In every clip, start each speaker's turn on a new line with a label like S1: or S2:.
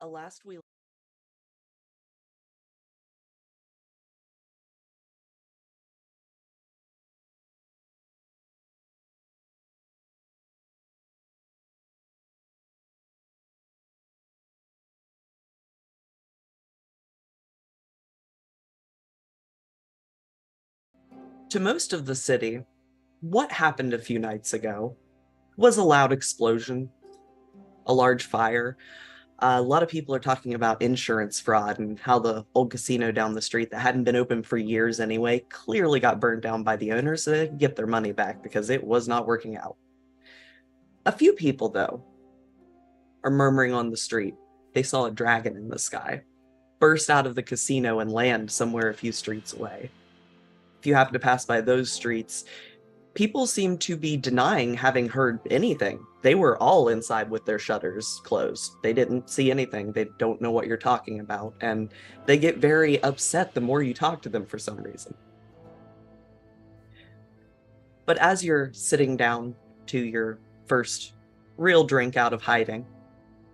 S1: Last we To most of the city, what happened a few nights ago was a loud explosion, a large fire. A lot of people are talking about insurance fraud and how the old casino down the street that hadn't been open for years anyway clearly got burned down by the owners so they could get their money back because it was not working out. A few people, though, are murmuring on the street. They saw a dragon in the sky burst out of the casino and land somewhere a few streets away. If you happen to pass by those streets, people seem to be denying having heard anything. They were all inside with their shutters closed. They didn't see anything. They don't know what you're talking about. And they get very upset the more you talk to them for some reason. But as you're sitting down to your first real drink out of hiding,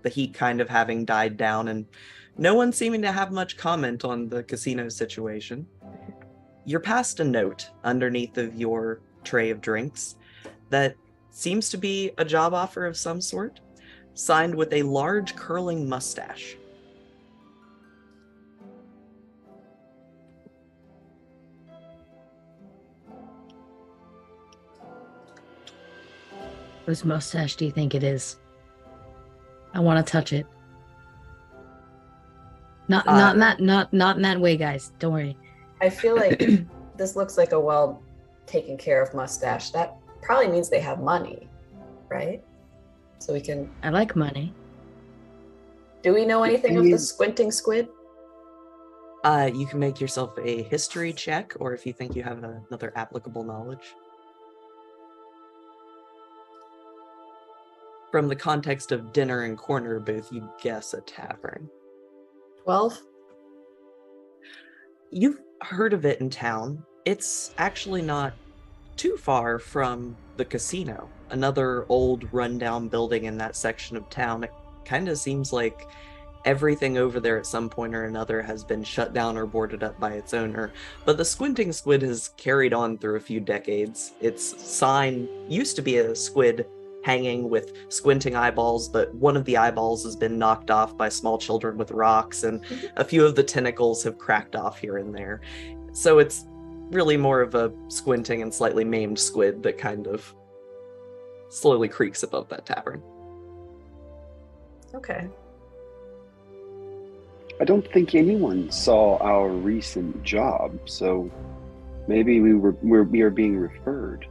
S1: the heat kind of having died down and no one seeming to have much comment on the casino situation, you're passed a note underneath of your tray of drinks that seems to be a job offer of some sort, signed with a large curling mustache.
S2: Whose mustache do you think it is? I want to touch it. Not in that way, guys. Don't worry.
S3: I feel like this looks like a well taken care of mustache. That probably means they have money, right? So we can.
S2: I like money.
S3: Do we know anything of the squinting squid?
S1: You can make yourself a history check, or if you think you have another applicable knowledge. From the context of dinner and corner booth, you'd guess a tavern.
S3: 12?
S1: You've heard of it in town. It's actually not too far from the casino, another old rundown building in that section of town. It kind of seems like everything over there at some point or another has been shut down or boarded up by its owner, but the Squinting Squid has carried on through a few decades. Its sign used to be a squid hanging with squinting eyeballs, but one of the eyeballs has been knocked off by small children with rocks, and a few of the tentacles have cracked off here and there. So it's really more of a squinting and slightly maimed squid that kind of slowly creaks above that tavern.
S3: Okay.
S4: I don't think anyone saw our recent job, so maybe we are being referred.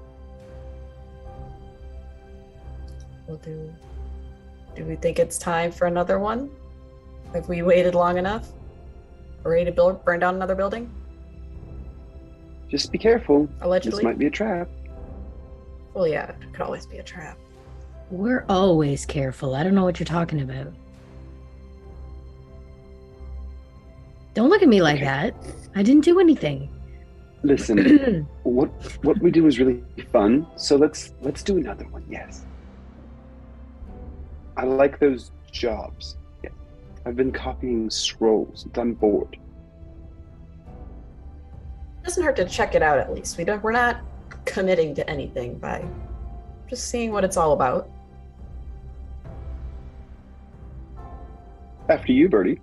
S3: Well, do we think it's time for another one? Have we waited long enough? We're ready to burn down another building?
S4: Just be careful.
S3: Allegedly?
S4: This might be a trap.
S3: Well, yeah, it could always be a trap.
S2: We're always careful. I don't know what you're talking about. Don't look at me like that. I didn't do anything.
S4: Listen, what we do is really fun, so let's do another one. Yes. I like those jobs. Yeah. I've been copying scrolls. I'm bored.
S3: Doesn't hurt to check it out at least. We're not committing to anything by just seeing what it's all about.
S4: After you, Bertie.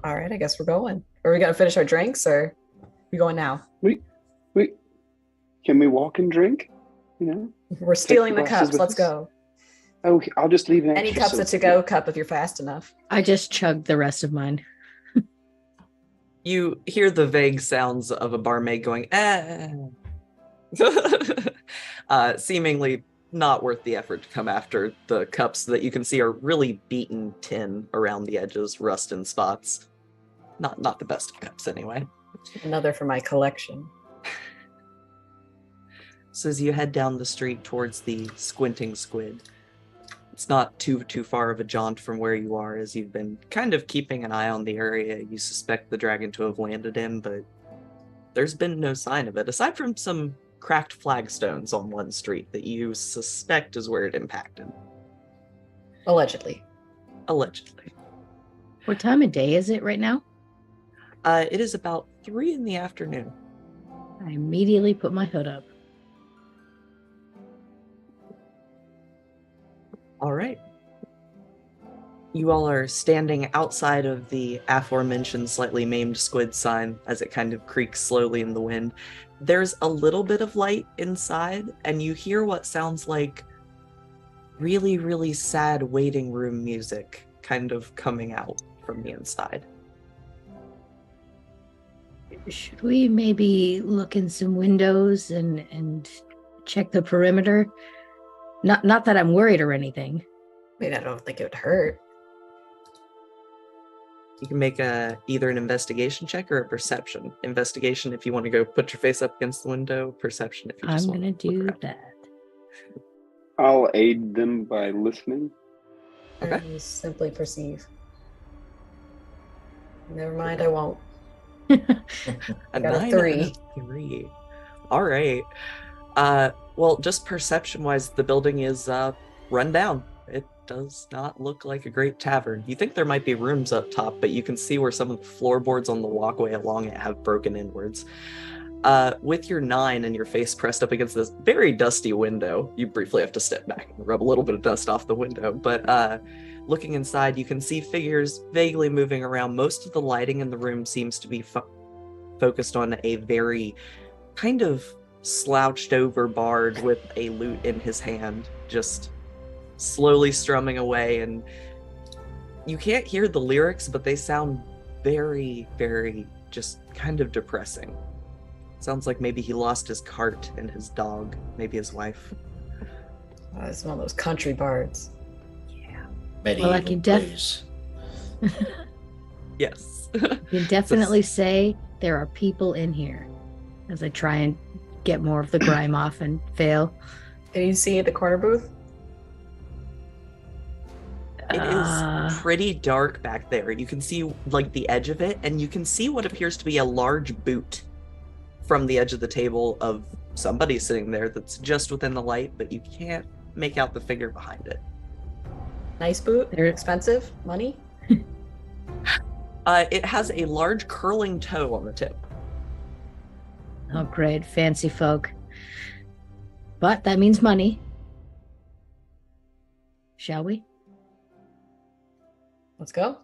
S3: All right, I guess we're going. Are we gonna finish our drinks, or are we going now?
S4: Wait. Can we walk and drink? You know,
S3: we're stealing the
S4: glasses
S3: cups. Let's
S4: us.
S3: go.
S4: Oh, I'll just leave an
S3: Any
S4: extra
S3: cup's a
S4: so-
S3: to-go cup if you're fast enough.
S2: I just chugged the rest of mine.
S1: You hear the vague sounds of a barmaid going, seemingly not worth the effort to come after the cups that you can see are really beaten tin around the edges, rust and spots. Not the best of cups anyway.
S3: Another for my collection.
S1: So as you head down the street towards the Squinting Squid, it's not too far of a jaunt from where you are, as you've been kind of keeping an eye on the area you suspect the dragon to have landed in, but there's been no sign of it, aside from some cracked flagstones on one street that you suspect is where it impacted.
S3: Allegedly.
S1: Allegedly.
S2: What time of day is it right now?
S1: It is about 3 in the afternoon.
S2: I immediately put my hood up.
S1: All right. You all are standing outside of the aforementioned slightly maimed squid sign as it kind of creaks slowly in the wind. There's a little bit of light inside, and you hear what sounds like really, really sad waiting room music kind of coming out from the inside.
S2: Should we maybe look in some windows and check the perimeter? Not that I'm worried or anything.
S3: I mean, I don't think it would hurt.
S1: You can make either an investigation check or a perception. Investigation if you want to go put your face up against the window. Perception if you just
S2: I'm
S1: want
S2: gonna
S1: to look
S2: do
S1: around.
S2: that.
S4: I'll aid them by listening.
S1: Okay.
S3: I simply perceive. Never mind, I won't.
S1: A
S3: got a
S1: 9
S3: 3.
S1: and a 3. All right. Well, just perception-wise, the building is run down. It does not look like a great tavern. You think there might be rooms up top, but you can see where some of the floorboards on the walkway along it have broken inwards. With your 9 and your face pressed up against this very dusty window, you briefly have to step back and rub a little bit of dust off the window, but looking inside, you can see figures vaguely moving around. Most of the lighting in the room seems to be focused on a very kind of slouched over bard with a lute in his hand, just slowly strumming away, and you can't hear the lyrics, but they sound very, very just kind of depressing. Sounds like maybe he lost his cart and his dog, maybe his wife.
S3: It's one of those country bards.
S1: Yeah.
S2: Well, I can
S5: blues.
S1: Yes.
S2: You can definitely say there are people in here. As I try and get more of the grime off and fail.
S3: Can you see the corner booth?
S1: It is pretty dark back there. You can see like the edge of it, and you can see what appears to be a large boot from the edge of the table of somebody sitting there that's just within the light, but you can't make out the figure behind it.
S3: Nice boot?
S2: They're
S3: expensive? Money?
S1: It has a large curling toe on the tip.
S2: Oh, great. Fancy folk. But that means money. Shall we?
S3: Let's go.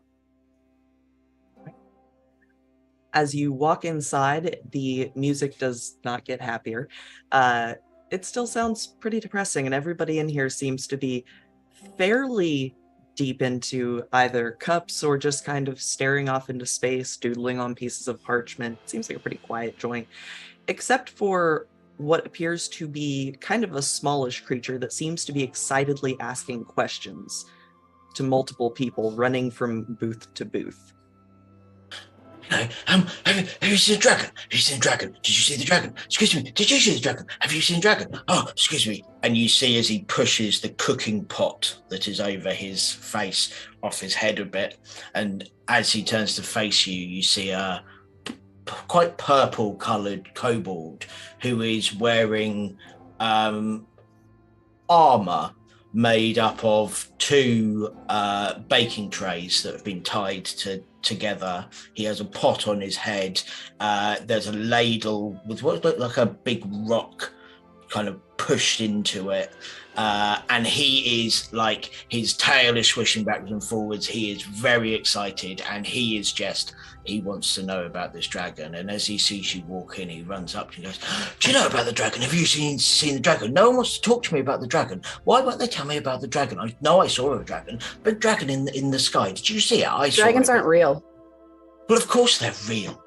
S1: As you walk inside, the music does not get happier. It still sounds pretty depressing, and everybody in here seems to be fairly deep into either cups or just kind of staring off into space, doodling on pieces of parchment. It seems like a pretty quiet joint, except for what appears to be kind of a smallish creature that seems to be excitedly asking questions to multiple people, running from booth to booth.
S5: Have you seen a dragon? Have you seen a dragon? Did you see the dragon? Excuse me, did you see the dragon? Have you seen a dragon? Oh, excuse me. And you see as he pushes the cooking pot that is over his face off his head a bit. And as he turns to face you, you see a quite purple-coloured kobold who is wearing armour made up of 2 baking trays that have been tied together. He has a pot on his head. There's a ladle with what looked like a big rock kind of pushed into it. And he is like, his tail is swishing backwards and forwards. He is very excited, and he wants to know about this dragon. And as he sees you walk in, he runs up to you and goes, do you know about the dragon? Have you seen the dragon? No one wants to talk to me about the dragon. Why won't they tell me about the dragon? I know I saw a dragon, but dragon in the sky. Did you see it?
S3: Dragons aren't real.
S5: Well, of course they're real.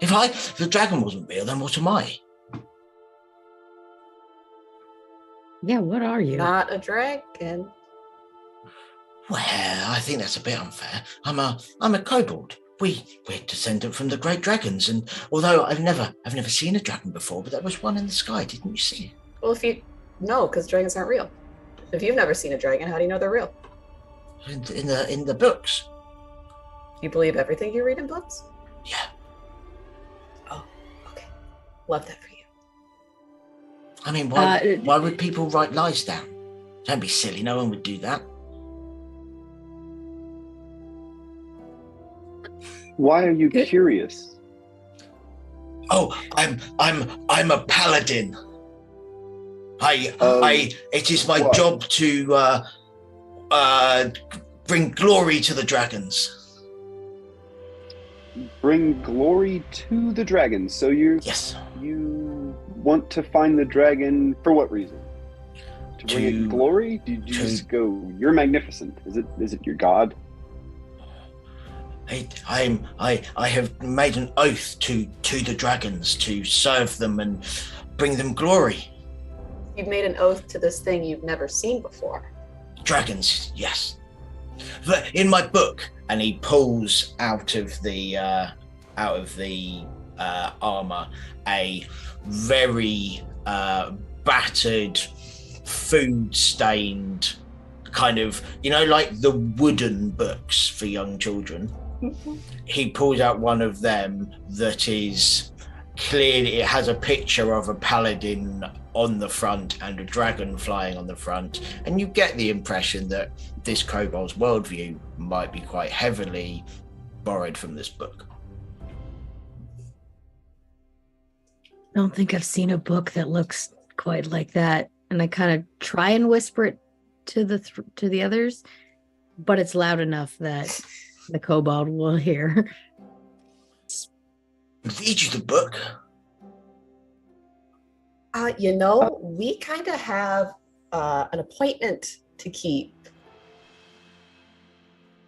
S5: If the dragon wasn't real, then what am I?
S2: Yeah, what are you?
S3: Not a dragon.
S5: Well, I think that's a bit unfair. I'm a kobold. We're descendant from the great dragons, and although I've never seen a dragon before, but there was one in the sky. Didn't you see it?
S3: Well, no, because dragons aren't real. If you've never seen a dragon, how do you know they're real?
S5: In the books.
S3: You believe everything you read in books?
S5: Yeah.
S3: Oh, okay. Love that for you.
S5: I mean, why would people write lies down? Don't be silly. No one would do that.
S4: Why are you
S2: Good.
S4: curious?
S5: Oh, I'm a paladin. It is my
S4: What?
S5: job to bring glory to the dragons.
S4: Bring glory to the dragon. So
S5: Yes.
S4: you want to find the dragon for what reason? To bring it glory? Did you just go, you're magnificent? Is it your god?
S5: I have made an oath to the dragons to serve them and bring them glory.
S3: You've made an oath to this thing you've never seen before.
S5: Dragons, yes. In my book, and he pulls out of the armor a very battered, food-stained kind of, like the wooden books for young children. He pulls out one of them that is clearly, it has a picture of a paladin on the front and a dragon flying on the front, and you get the impression that this kobold's worldview might be quite heavily borrowed from this book.
S2: I don't think I've seen a book that looks quite like that, and I kind of try and whisper it to the others, but it's loud enough that the kobold will hear.
S5: Read you the book.
S3: We kind of have an appointment to keep,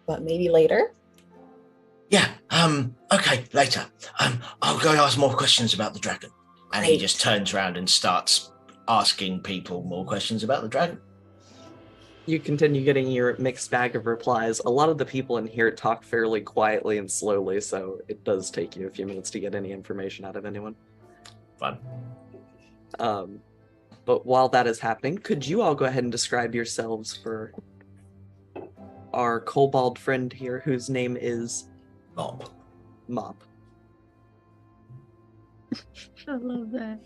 S3: but maybe later.
S5: Yeah. Okay. Later. I'll go ask more questions about the dragon. And he just turns around and starts asking people more questions about the dragon.
S1: You continue getting your mixed bag of replies. A lot of the people in here talk fairly quietly and slowly, so it does take you a few minutes to get any information out of anyone.
S5: Fun.
S1: But while that is happening, could you all go ahead and describe yourselves for our kobold friend here, whose name is Mop.
S2: I love that.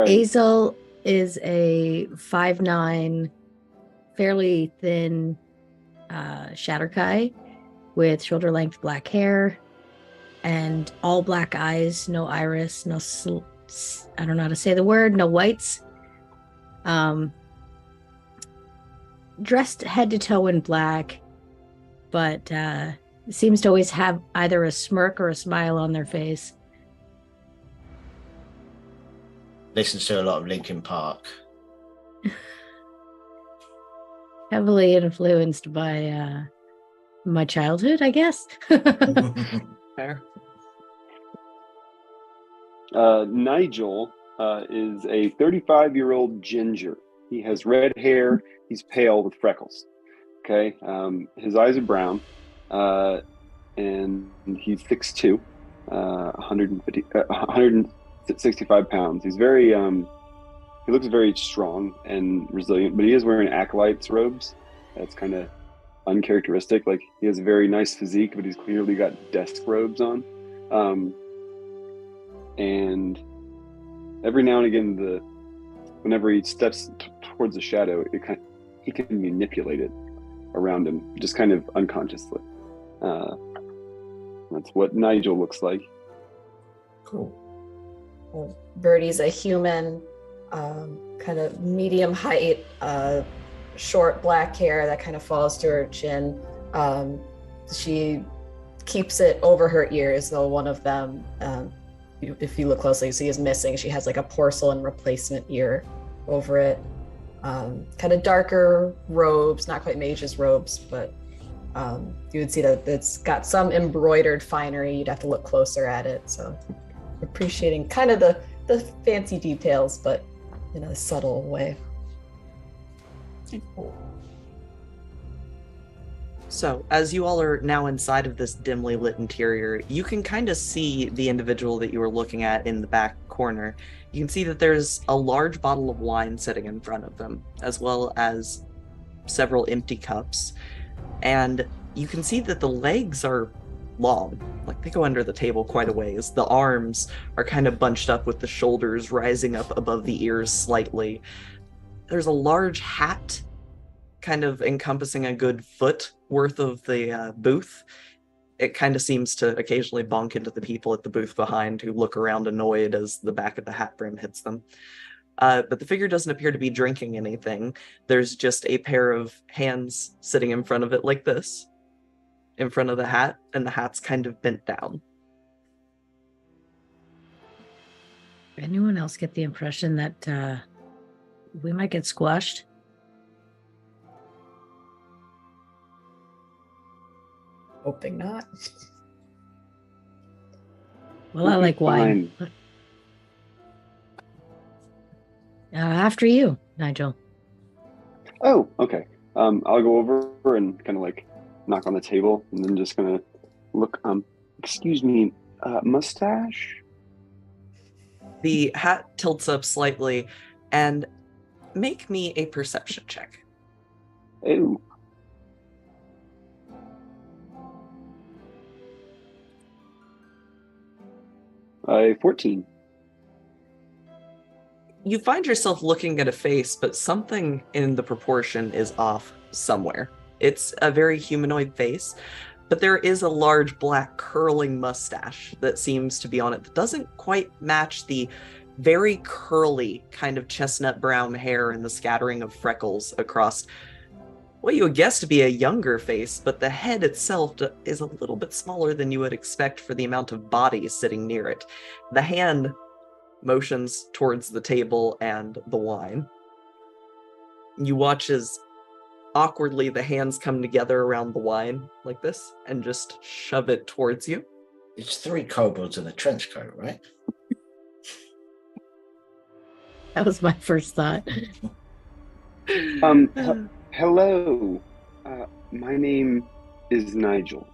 S2: Azel is a 5'9", fairly thin Shatterkai with shoulder-length black hair and all black eyes, no iris, I don't know how to say the word, no whites. Dressed head to toe in black, but seems to always have either a smirk or a smile on their face.
S5: Listens to a lot of Linkin Park.
S2: Heavily influenced by my childhood, I guess.
S1: Fair.
S4: Nigel is a 35-year-old ginger. He has red hair. He's pale with freckles. Okay. His eyes are brown. And he's 6'2", 165 pounds. He's very, he looks very strong and resilient, but he is wearing acolyte's robes. That's kind of uncharacteristic. Like, he has a very nice physique, but he's clearly got desk robes on. And every now and again, whenever he steps towards a shadow, he can manipulate it around him, just kind of unconsciously. That's what Nigel looks like.
S3: Cool. Well, Birdie's a human, kind of medium height, short black hair that kind of falls to her chin. She keeps it over her ears, though one of them, if you look closely, you see is missing. She has like a porcelain replacement ear over it. Kind of darker robes, not quite mage's robes, but you would see that it's got some embroidered finery. You'd have to look closer at it. So appreciating kind of the fancy details, but in a subtle way.
S1: So, as you all are now inside of this dimly lit interior, you can kind of see the individual that you were looking at in the back corner. You can see that there's a large bottle of wine sitting in front of them, as well as several empty cups. And you can see that the legs are long, like they go under the table quite a ways. The arms are kind of bunched up with the shoulders rising up above the ears slightly. There's a large hat kind of encompassing a good foot worth of the booth. it kind of seems to occasionally bonk into the people at the booth behind who look around annoyed as the back of the hat brim hits them. But the figure doesn't appear to be drinking anything. There's just a pair of hands sitting in front of it like this, in front of the hat, and the hat's kind of bent down.
S2: Anyone else get the impression that we might get squashed?
S3: Hoping not.
S2: Well, I like wine. After you, Nigel.
S4: Oh, okay. I'll go over and kind of like knock on the table, and then just gonna look. Excuse me, mustache.
S1: The hat tilts up slightly, and make me a perception check.
S4: Oh. 14.
S1: You find yourself looking at a face, but something in the proportion is off somewhere. It's a very humanoid face, but there is a large black curling mustache that seems to be on it that doesn't quite match the very curly kind of chestnut brown hair and the scattering of freckles across what you would guess to be a younger face, but the head itself is a little bit smaller than you would expect for the amount of body sitting near it. The hand motions towards the table and the wine. You watch as awkwardly the hands come together around the wine like this and just shove it towards you.
S5: It's 3 kobolds in a trench coat, right?
S2: That was my first thought.
S4: Hello. My name is Nigel.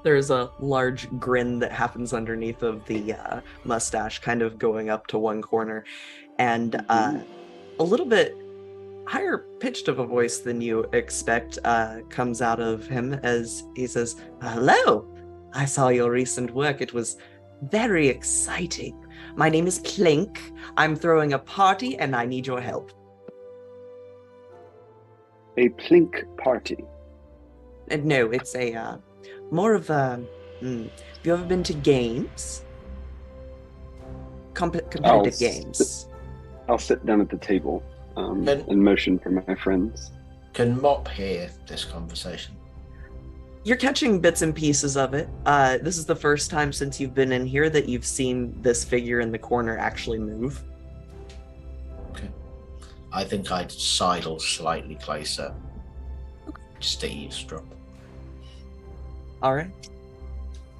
S1: There's a large grin that happens underneath of the mustache, kind of going up to one corner, and a little bit higher pitched of a voice than you expect comes out of him as he says, "Hello, I saw your recent work. It was very exciting. My name is Plink. I'm throwing a party and I need your help."
S4: A Plink party.
S1: And no, it's a more of a. Have you ever been to games? Competitive games.
S4: I'll sit down at the table and motion for my friends.
S5: Can Mop hear this conversation?
S1: You're catching bits and pieces of it. This is the first time since you've been in here that you've seen this figure in the corner actually move.
S5: Okay. I think I'd sidle slightly closer. Just to eavesdrop.
S1: All right.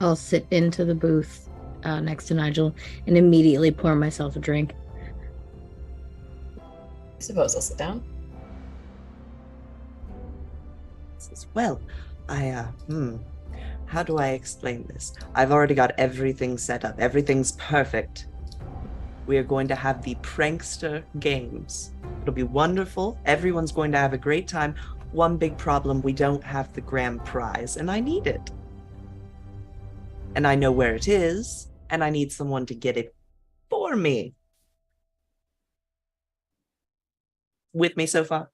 S2: I'll sit into the booth next to Nigel and immediately pour myself a drink.
S3: I suppose I'll sit down.
S1: Says, well, how do I explain this? I've already got everything set up. Everything's perfect. We are going to have the Prankster Games. It'll be wonderful. Everyone's going to have a great time. One big problem, we don't have the grand prize, and I need it. And I know where it is, and I need someone to get it for me. With me so far?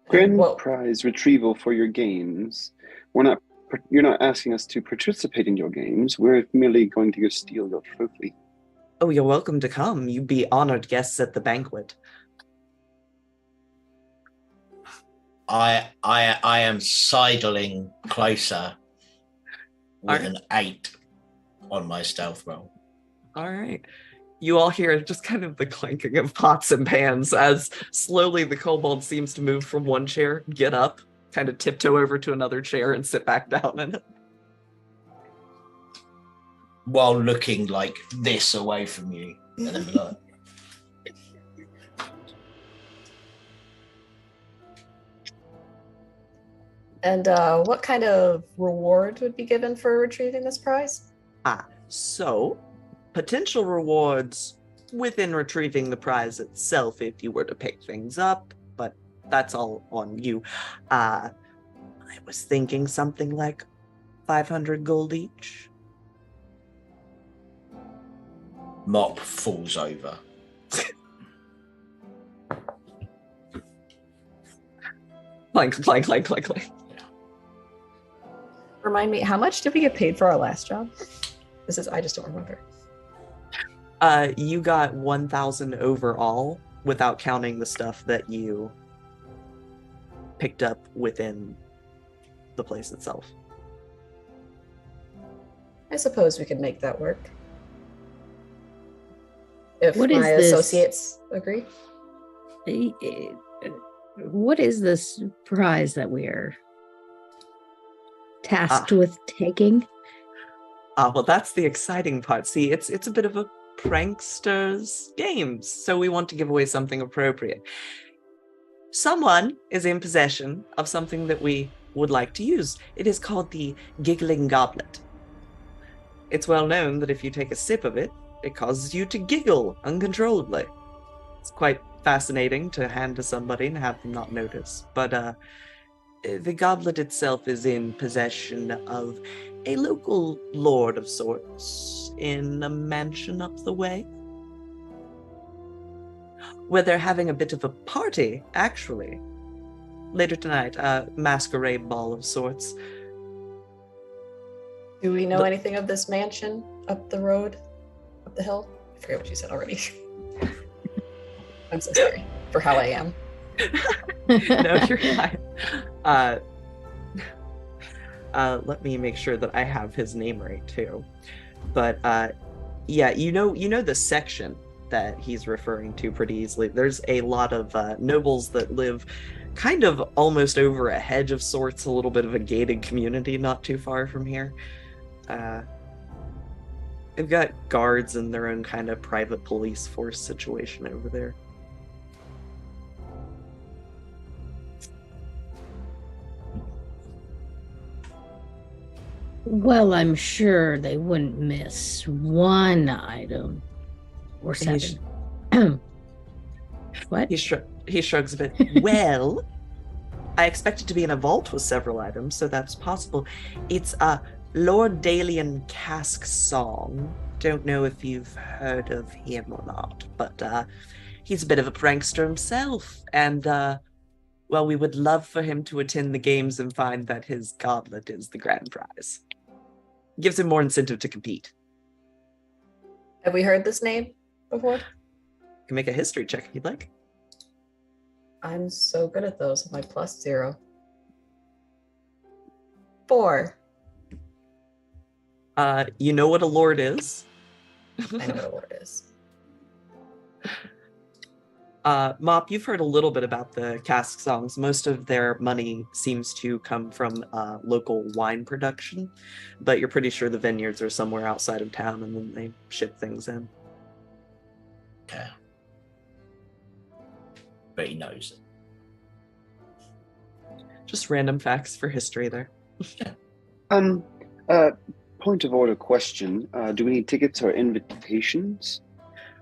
S4: Grand prize retrieval for your games. You're not asking us to participate in your games. We're merely going to go steal your trophy.
S1: Oh, you're welcome to come. You'd be honored guests at the banquet.
S5: I am sidling closer with an 8 on my stealth roll.
S1: All right. You all hear just kind of the clanking of pots and pans as slowly the kobold seems to move from one chair, get up, kind of tiptoe over to another chair and sit back down in it.
S5: While looking like this away from you. And then be like,
S3: And what kind of reward would be given for retrieving this prize?
S1: So potential rewards within retrieving the prize itself if you were to pick things up, but that's all on you. I was thinking something like 500 gold each.
S5: Mop falls over.
S1: Clank, clank, clank, clank, clank.
S3: Remind me, how much did we get paid for our last job? I just don't remember.
S1: You got 1,000 overall, without counting the stuff that you picked up within the place itself.
S3: I suppose we could make that work. If
S2: What
S3: my
S2: is this?
S3: associates agree.
S2: What is this prize that we're tasked with taking?
S1: Well, that's the exciting part. See, it's a bit of a prankster's games, so we want to give away something appropriate. Someone is in possession of something that we would like to use. It is called the Giggling Goblet. It's well known that if you take a sip of it, it causes you to giggle uncontrollably. It's quite fascinating to hand to somebody and have them not notice. But the goblet itself is in possession of a local lord of sorts in a mansion up the way, where they're having a bit of a party, actually. Later tonight, a masquerade ball of sorts.
S3: Do we know anything of this mansion up the road, up the hill? I forget what you said already. I'm so sorry for how I am.
S1: No, you're fine. Let me make sure that I have his name right too. But yeah, you know the section that he's referring to pretty easily. There's a lot of nobles that live kind of almost over a hedge of sorts, a little bit of a gated community not too far from here. They've got guards and their own kind of private police force situation over there.
S2: Well, I'm sure they wouldn't miss one item or seven. What?
S1: He shrugs a bit. Well, I expect it to be in a vault with several items, so that's possible. It's a Lord Dalian Cask song. Don't know if you've heard of him or not, but he's a bit of a prankster himself, and well, we would love for him to attend the games and find that his goblet is the grand prize. Gives him more incentive to compete.
S3: Have we heard this name before?
S1: You can make a history check if you'd like.
S3: I'm so good at those with my +0. 4.
S1: You know what a lord is?
S3: I know what a lord is.
S1: Mop, you've heard a little bit about the cask songs. Most of their money seems to come from local wine production, but you're pretty sure the vineyards are somewhere outside of town and then they ship things in.
S5: Okay. But he knows it.
S1: Just random facts for history there.
S4: Point of order question. Do we need tickets or invitations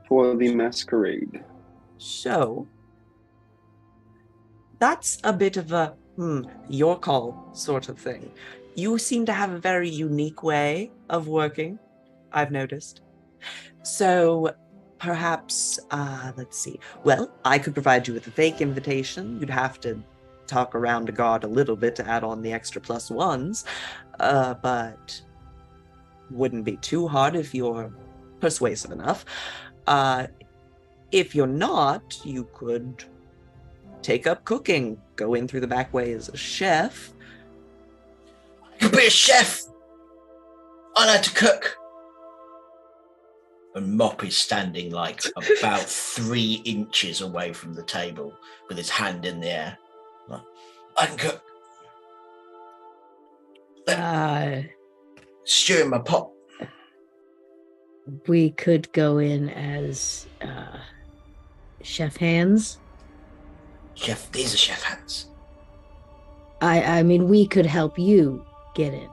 S4: for the masquerade?
S1: So, that's a bit of a your call sort of thing. You seem to have a very unique way of working, I've noticed. So, perhaps, let's see. Well, I could provide you with a fake invitation. You'd have to talk around a guard a little bit to add on the extra +1s, but wouldn't be too hard if you're persuasive enough. If you're not, you could take up cooking, go in through the back way as a chef.
S5: You could be a chef. I like to cook. And Mop is standing like about 3 inches away from the table with his hand in the air. Like, I can cook. Stew in my pot.
S2: We could go in as chef hands.
S5: Chef, these are chef hands.
S2: I mean, we could help you get in.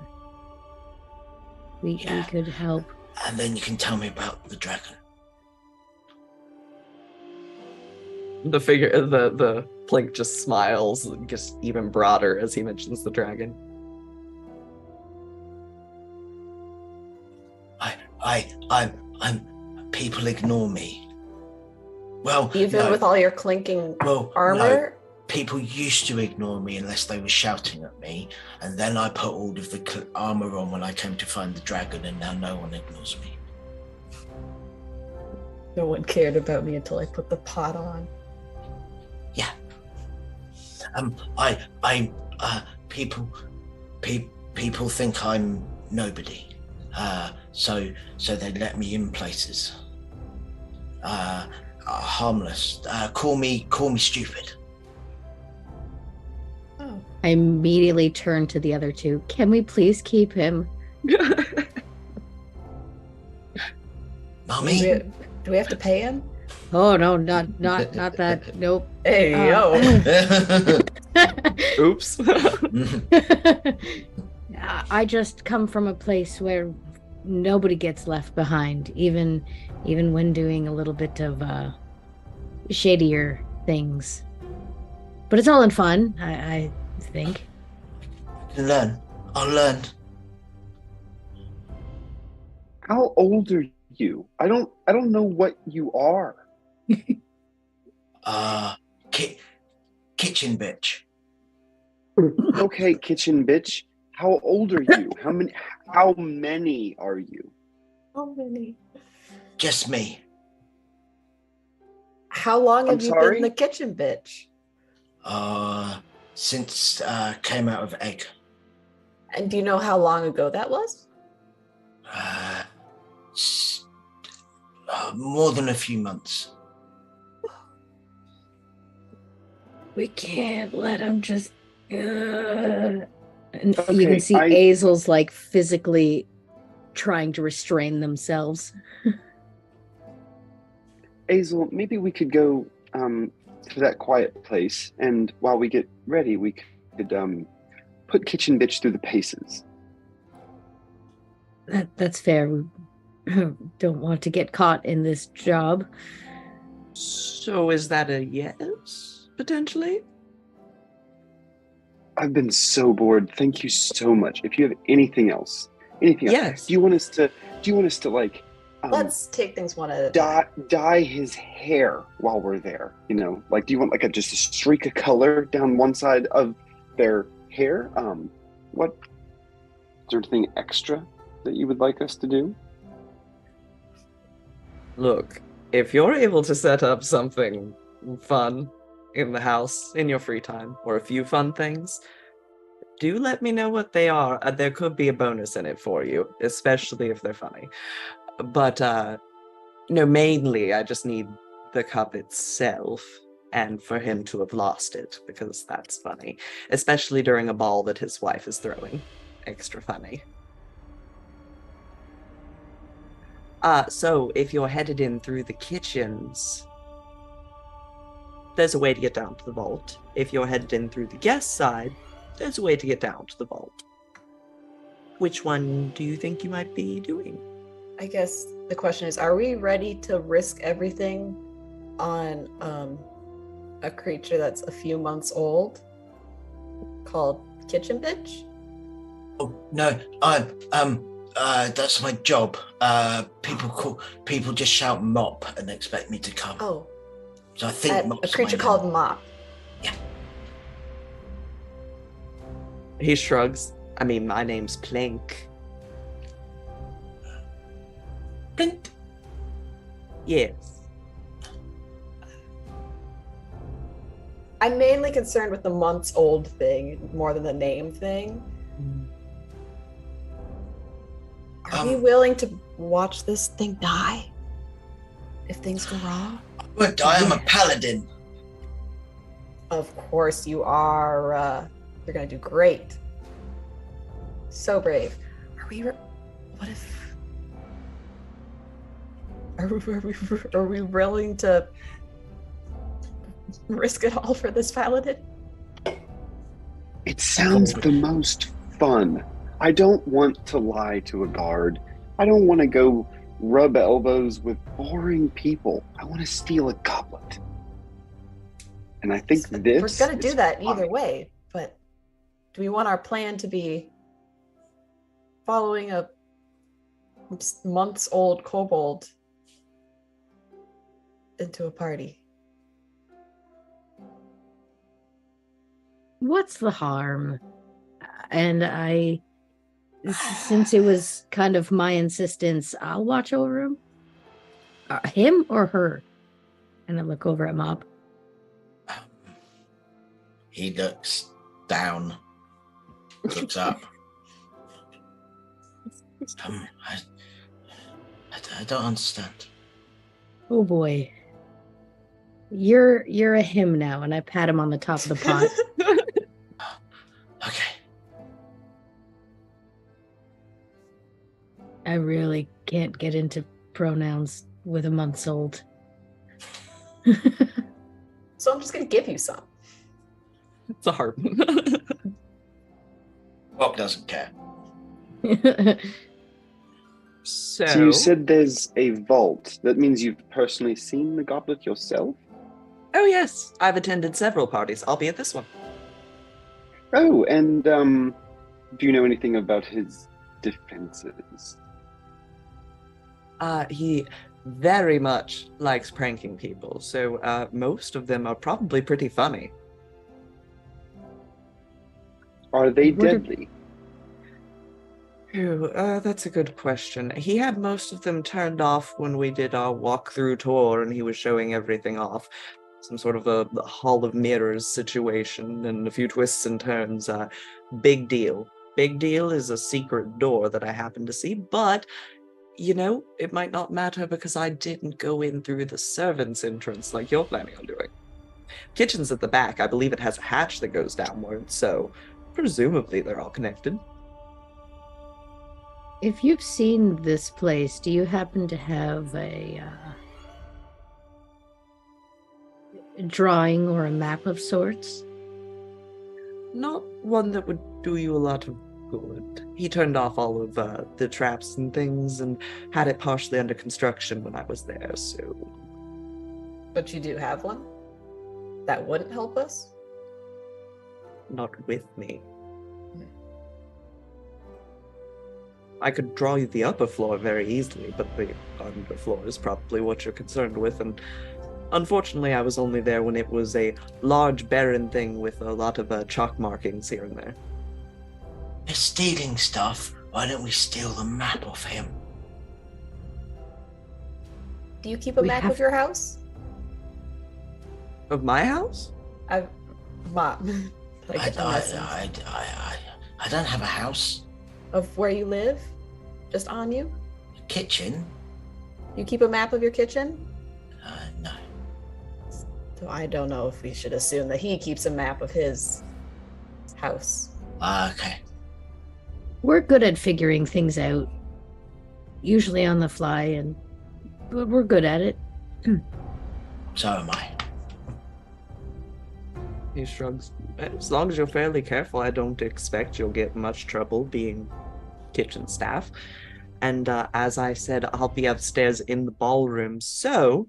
S2: We could help.
S5: And then you can tell me about the dragon.
S1: The Plink just smiles, gets even broader as he mentions the dragon.
S5: People ignore me. Well,
S3: even with all your clinking armor.
S5: people used to ignore me unless they were shouting at me, and then I put all of the armor on when I came to find the dragon, and now no one ignores me.
S3: No one cared about me until I put the pot on.
S5: Yeah. People think I'm nobody. So they let me in places. Harmless. Call me stupid.
S3: Oh.
S2: I immediately turn to the other two. Can we please keep him?
S5: Mommy?
S3: Do we have to pay him?
S2: Oh no, not that. Nope.
S3: Hey, yo.
S1: Oops.
S2: I just come from a place where nobody gets left behind, even when doing a little bit of shadier things. But it's all in fun, I think.
S5: I'll learn.
S4: How old are you? I don't know what you are.
S5: Kitchen bitch.
S4: Okay, kitchen bitch. How old are you? How many are you?
S3: How many?
S5: Just me.
S3: How long have
S4: I'm
S3: you
S4: sorry?
S3: been the kitchen bitch?
S5: Since came out of egg.
S3: And do you know how long ago that was?
S5: More than a few months.
S2: We can't let him just. And
S4: Okay,
S2: you can see Azel's like physically trying to restrain themselves.
S4: Azel, maybe we could go to that quiet place, and while we get ready, we could put kitchen bitch through the paces.
S2: That's fair. We don't want to get caught in this job.
S1: So is that a yes, potentially?
S4: I've been so bored. Thank you so much. If you have anything else,
S1: Yes.
S4: do you want us to like
S3: Let's take things one at a time.
S4: dye his hair while we're there? You know, like, do you want like just a streak of color down one side of their hair? What is there anything extra that you would like us to do?
S1: Look, if you're able to set up something fun in the house in your free time, or a few fun things, do let me know what they are. There could be a bonus in it for you, especially if they're funny. But no, mainly I just need the cup itself and for him to have lost it, because that's funny, especially during a ball that his wife is throwing. Extra funny. So if you're headed in through the kitchens, there's a way to get down to the vault. If you're headed in through the guest side, there's a way to get down to the vault. Which one do you think you might be doing?
S3: I guess the question is, are we ready to risk everything on a creature that's a few months old called Kitchen Bitch?
S5: Oh no, that's my job. People just shout mop and expect me to come.
S3: Oh,
S5: So I think
S3: a creature called Mop.
S5: Yeah.
S1: He shrugs. I mean, my name's Plink.
S5: Blink.
S1: Yes.
S3: I'm mainly concerned with the months old thing more than the name thing. Are we willing to watch this thing die if things go wrong?
S5: I won't die. I'm a paladin.
S3: Of course you are. You're gonna do great. So brave. Are we willing to risk it all for this paladin?
S4: It sounds the most fun. I don't want to lie to a guard. I don't want to go rub elbows with boring people. I want to steal a goblet. And I think this
S3: we're gonna do that
S4: fun.
S3: either way, but do we want our plan to be following a months old kobold into a party?
S2: What's the harm? And since it was kind of my insistence, I'll watch over him. Him or her? And I look over at Mop.
S5: He looks down, looks up. I don't understand.
S2: Oh boy. You're a him now, and I pat him on the top of the pot.
S5: Okay.
S2: I really can't get into pronouns with a month's old.
S3: So I'm just going to give you some.
S1: It's a hard one.
S5: Bob doesn't care.
S1: So
S4: you said there's a vault. That means you've personally seen the goblet yourself?
S1: Oh yes, I've attended several parties, albeit this one.
S4: Oh, and do you know anything about his defenses?
S1: He very much likes pranking people, so most of them are probably pretty funny.
S4: Are they deadly?
S1: That's a good question. He had most of them turned off when we did our walkthrough tour and he was showing everything off. Some sort of a Hall of Mirrors situation and a few twists and turns. Big deal. Big deal is a secret door that I happened to see, but, you know, it might not matter because I didn't go in through the servants' entrance like you're planning on doing. Kitchen's at the back. I believe it has a hatch that goes downward, so presumably they're all connected.
S2: If you've seen this place, do you happen to have a drawing or a map of sorts?
S1: Not one that would do you a lot of good. He turned off all of the traps and things and had it partially under construction when I was there, so...
S3: But you do have one? That wouldn't help us?
S1: Not with me. I could draw you the upper floor very easily, but the underfloor is probably what you're concerned with, and unfortunately I was only there when it was a large barren thing with a lot of chalk markings here and there.
S5: They're stealing stuff. Why don't we steal the map off him?
S3: Do you keep a map of your house?
S1: Of my house?
S3: Mom.
S5: I don't have a house.
S3: Of where you live? Just on you?
S5: Kitchen?
S3: You keep a map of your kitchen?
S5: No.
S3: So I don't know if we should assume that he keeps a map of his house.
S5: Okay.
S2: We're good at figuring things out, usually on the fly, but we're good at it.
S5: So am I.
S1: He shrugs. As long as you're fairly careful, I don't expect you'll get much trouble being kitchen staff. And as I said, I'll be upstairs in the ballroom. So,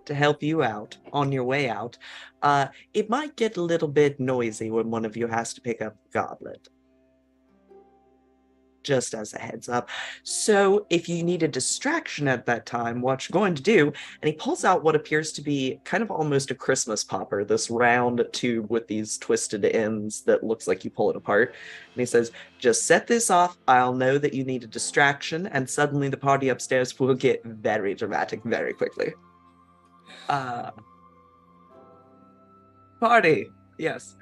S1: to help you out on your way out, it might get a little bit noisy when one of you has to pick up the goblet. Just as a heads up. So if you need a distraction at that time, what you're going to do, and he pulls out what appears to be kind of almost a Christmas popper, this round tube with these twisted ends that looks like you pull it apart. And he says, just set this off, I'll know that you need a distraction, and suddenly the party upstairs will get very dramatic very quickly. Party, yes.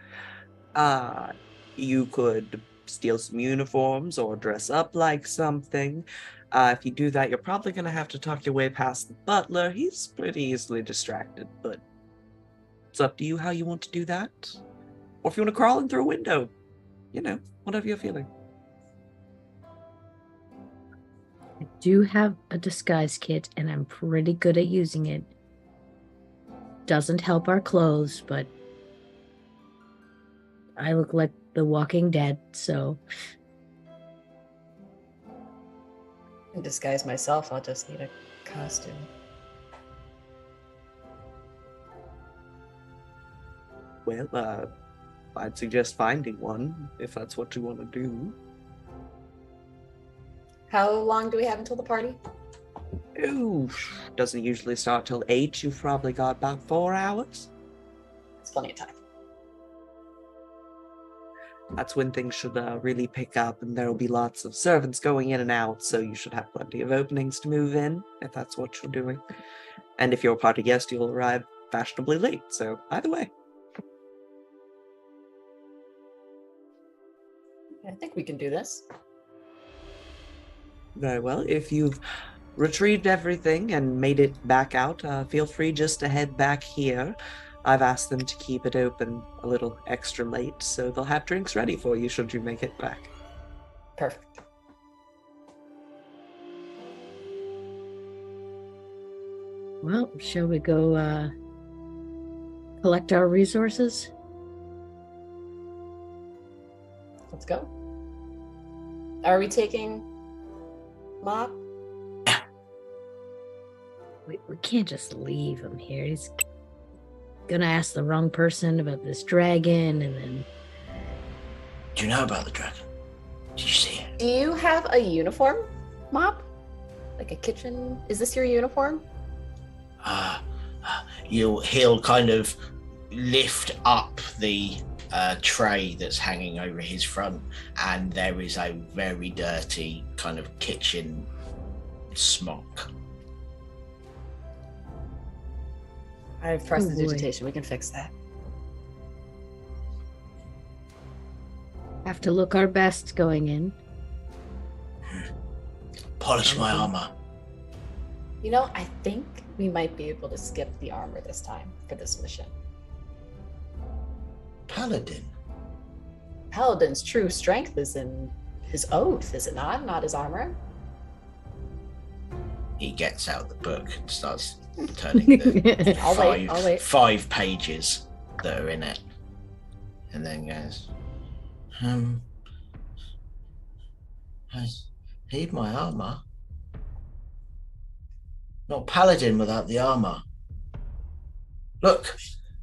S1: You could steal some uniforms or dress up like something. If you do that, you're probably going to have to talk your way past the butler. He's pretty easily distracted, but it's up to you how you want to do that. Or if you want to crawl in through a window. You know, whatever you're feeling.
S2: I do have a disguise kit, and I'm pretty good at using it. Doesn't help our clothes, but I look like the Walking Dead, so...
S3: I can disguise myself, I'll just need a costume.
S1: Well, I'd suggest finding one, if that's what you want to do.
S3: How long do we have until the party?
S1: Ooh, doesn't usually start till 8. You've probably got about 4 hours.
S3: It's plenty of time.
S1: That's when things should really pick up, and there will be lots of servants going in and out, so you should have plenty of openings to move in, if that's what you're doing. And if you're a party guest, you'll arrive fashionably late, so either way.
S3: I think we can do this.
S1: Very well. If you've retrieved everything and made it back out, feel free just to head back here. I've asked them to keep it open a little extra late, so they'll have drinks ready for you should you make it back.
S3: Perfect.
S2: Well, shall we go collect our resources?
S3: Let's go. Are we taking Mop?
S2: We can't just leave him here. He's gonna ask the wrong person about this dragon, and then...
S5: Do you know about the dragon? Did you see it?
S3: Do you have a uniform, Mop? Like a kitchen? Is this your uniform?
S5: He'll kind of lift up the tray that's hanging over his front, and there is a very dirty kind of kitchen smock.
S3: I have prestidigitation. We can fix that.
S2: Have to look our best going in.
S5: Polish my armor.
S3: You know, I think we might be able to skip the armor this time for this mission.
S5: Paladin.
S3: Paladin's true strength is in his oath, is it not? Not his armor?
S5: He gets out the book and starts turning the
S3: I'll wait.
S5: 5 pages that are in it, and then goes, I need my armor. Not paladin without the armor. Look,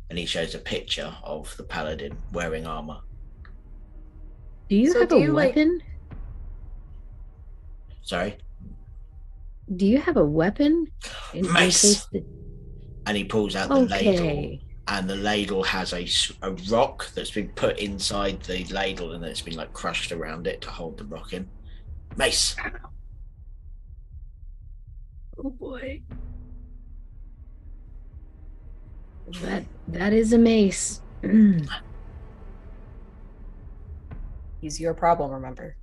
S5: and he shows a picture of the paladin wearing armor.
S2: Do you have a weapon?
S5: Sorry?
S2: Do you have a weapon?
S5: Mace. And he pulls out the ladle, and the ladle has a rock that's been put inside the ladle, and it's been like crushed around it to hold the rock in. Mace.
S2: Oh boy. That is a mace.
S3: He's your problem, remember?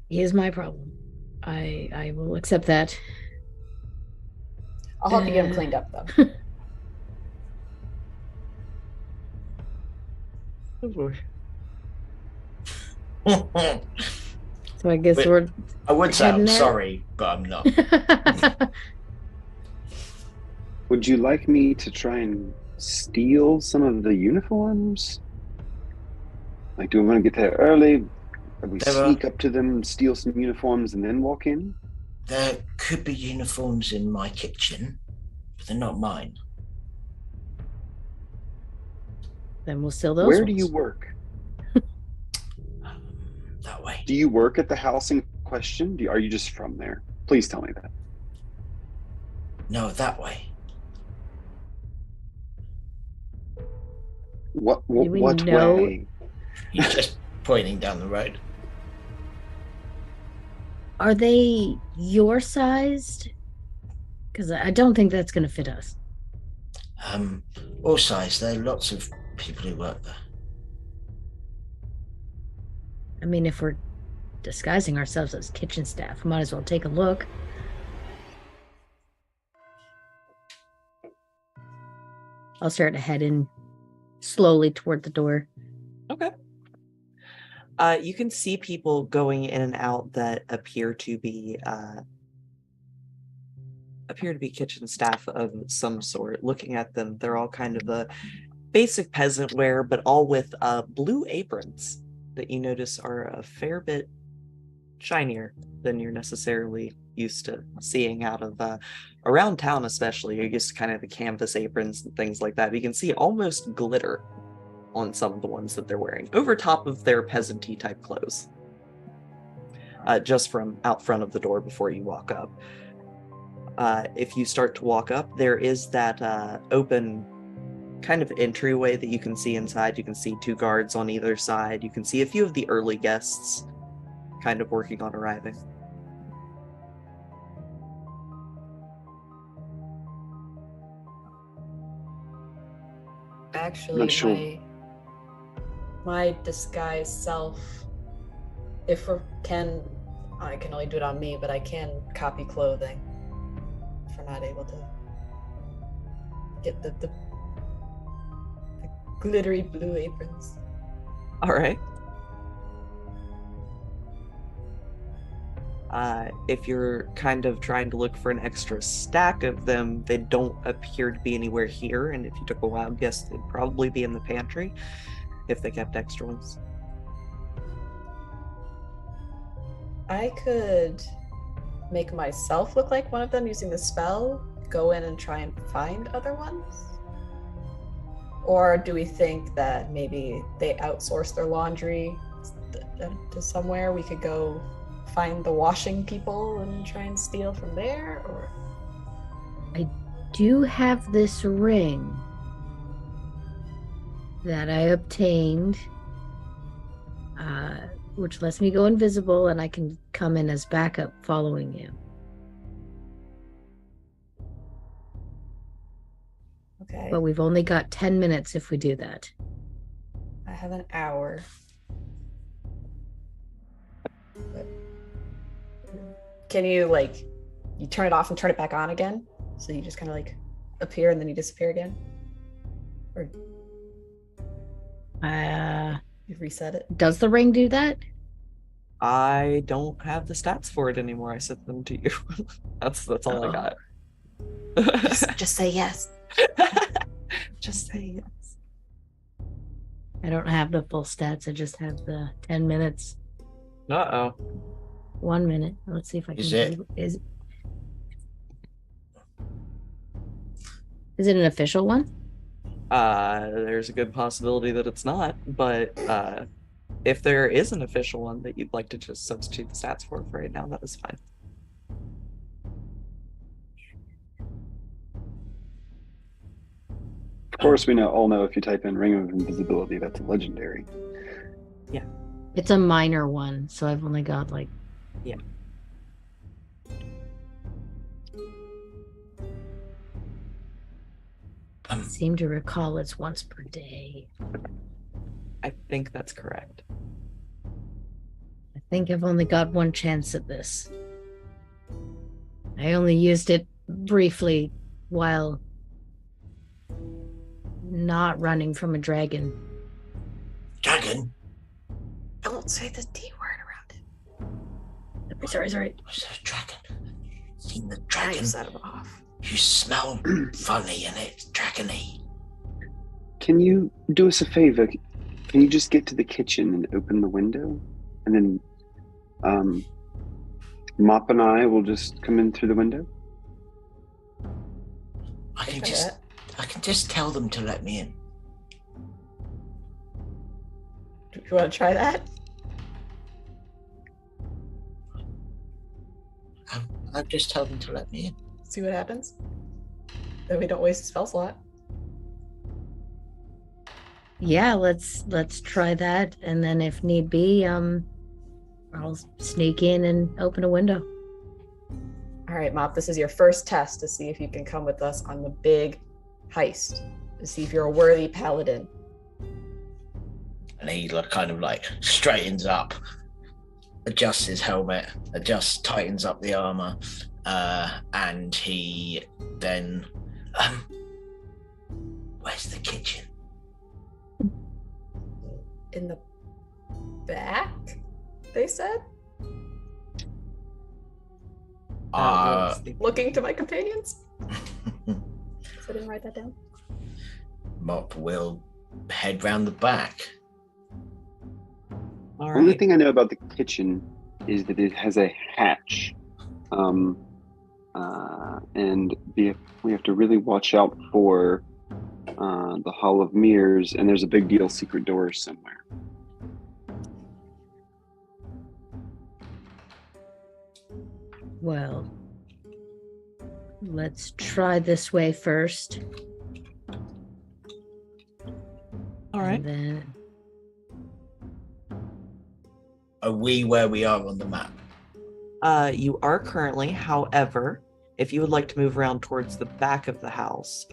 S2: He is my problem. I will accept that.
S3: I'll help you get him cleaned up, though.
S1: Oh boy.
S2: So I guess
S5: I would say I'm
S2: heading out.
S5: sorry, but I'm not.
S4: Would you like me to try and steal some of the uniforms? Like, do we want to get there early? Or we sneak up to them, steal some uniforms, and then walk in?
S5: There could be uniforms in my kitchen, but they're not mine.
S2: Then we'll steal those.
S4: Where
S2: ones.
S4: do you work?
S5: That way.
S4: Do you work at the house in question? Are you just from there? Please tell me that.
S5: No, that way.
S4: What
S2: we know-
S4: way?
S5: He's just pointing down the road.
S2: Are they your sized? Because I don't think that's going to fit us.
S5: All size. There are lots of people who work there.
S2: I mean, if we're disguising ourselves as kitchen staff, we might as well take a look. I'll start heading slowly toward the door.
S1: Okay. You can see people going in and out that appear to be kitchen staff of some sort. Looking at them, they're all kind of the basic peasant wear, but all with blue aprons that you notice are a fair bit shinier than you're necessarily used to seeing out of around town. Especially, you're used to kind of the canvas aprons and things like that. But you can see almost glitter on some of the ones that they're wearing over top of their peasanty type clothes, just from out front of the door before you walk up. If you start to walk up, there is that open kind of entryway that you can see inside. You can see 2 guards on either side. You can see a few of the early guests kind of working on arriving.
S3: Actually,
S4: Not sure.
S3: my disguise self, I can only do it on me, but I can copy clothing if we're not able to get the glittery blue aprons.
S1: All right. If you're kind of trying to look for an extra stack of them, they don't appear to be anywhere here. And if you took a wild guess, they'd probably be in the pantry if they kept extra ones.
S3: I could make myself look like one of them using the spell, go in and try and find other ones? Or do we think that maybe they outsource their laundry to somewhere? We could go find the washing people and try and steal from there? Or
S2: I do have this ring that I obtained, which lets me go invisible and I can come in as backup following you.
S3: okay,
S2: But we've only got 10 minutes if we do that.
S3: I have an hour. But can you you turn it off and turn it back on again? So you just kind of appear and then you disappear again? Or you reset it?
S2: Does the ring do that?
S1: I don't have the stats for it anymore. I sent them to you. That's all I got.
S3: Just say yes.
S1: Just say yes.
S2: I don't have the full stats. I just have the 10 minutes.
S1: Uh-oh.
S2: 1 minute. Let's see if I can. Is it an official one?
S1: There's a good possibility that it's not, but if there is an official one that you'd like to just substitute the stats for right now, that is fine.
S4: Of course, we all know if you type in Ring of Invisibility, that's a legendary.
S1: Yeah.
S2: It's a minor one, so I've only got
S1: Yeah.
S2: I seem to recall it's once per day.
S1: I think that's correct.
S2: I think I've only got one chance at this. I only used it briefly while not running from a dragon.
S5: Dragon?
S3: Don't say the D word around it.
S2: Sorry.
S5: What's a dragon? Seen the
S3: Now
S5: dragon?
S3: you set it off.
S5: You smell funny and it's dragony.
S4: Can you do us a favor? Can you just get to the kitchen and open the window? And then Mop and I will just come in through the window?
S5: I can just tell them to let me in.
S3: Do you want to try that?
S5: I'll just tell them to let me in.
S3: See what happens? Then we don't waste a spell slot.
S2: Yeah, let's try that, and then if need be, I'll sneak in and open a window.
S3: All right, Mop, this is your first test to see if you can come with us on the big heist, to see if you're a worthy paladin.
S5: And he kind of straightens up, adjusts his helmet, tightens up the armor, and he then where's the kitchen?
S3: In the back, they said? Looking to my companions? So I didn't write that down.
S5: Mop will head round the back.
S1: All
S4: Only
S1: right.
S4: thing I know about the kitchen is that it has a hatch. And we have to really watch out for the Hall of Mirrors, and there's a big deal secret door somewhere.
S2: Well, let's try this way first.
S1: right.
S2: And then
S5: Are we where we are on the map?
S1: You are currently, however, if you would like to move around towards the back of the house,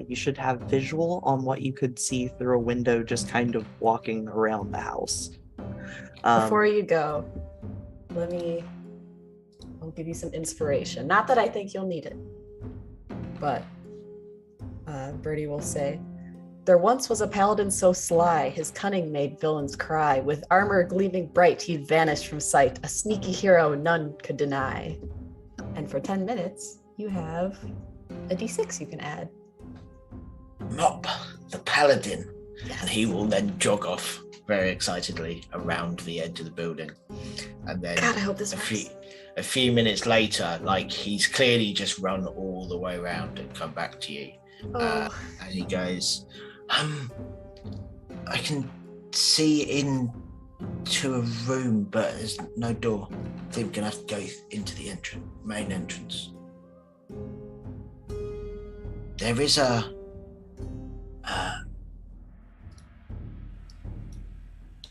S1: you should have visual on what you could see through a window just kind of walking around the house.
S3: Before you go, I'll give you some inspiration. Not that I think you'll need it, but Birdie will say, there once was a paladin so sly, his cunning made villains cry. With armor gleaming bright, he'd vanished from sight, a sneaky hero none could deny. And for 10 minutes, you have a d6 you can add.
S5: Mop, the paladin. Yes. And he will then jog off very excitedly around the edge of the building. And then
S3: God, I hope this works.
S5: A few minutes later, like he's clearly just run all the way around and come back to you. And he goes, I can see into a room, but there's no door. I think we're gonna have to go into the main entrance. There is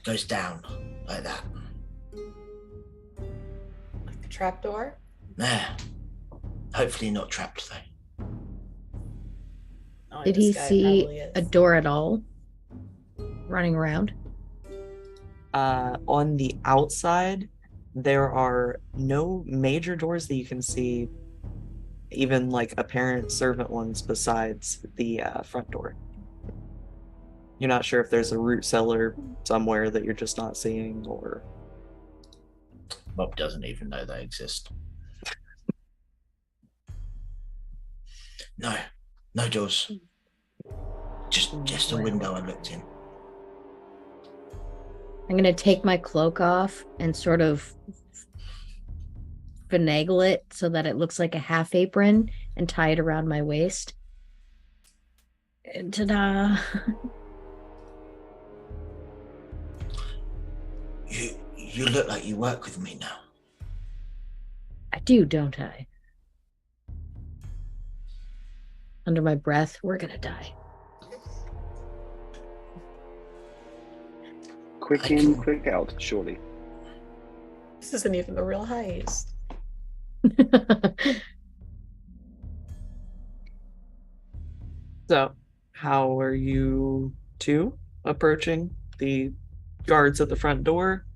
S5: goes down like that.
S3: Like the trapdoor?
S5: Nah. Hopefully not trapped though.
S3: Oh,
S2: did he see a door at all running around?
S1: On the outside, there are no major doors that you can see, even like apparent servant ones besides the front door. You're not sure if there's a root cellar somewhere that you're just not seeing, or...
S5: Bob doesn't even know they exist. No doors. Just a window I looked in.
S2: I'm going to take my cloak off and sort of finagle it so that it looks like a half apron and tie it around my waist. And ta-da!
S5: You look like you work with me now.
S2: I do, don't I? Under my breath, we're gonna die.
S4: Quick in, quick out, surely.
S3: This isn't even the real heist.
S1: So, how are you two approaching the guards at the front door?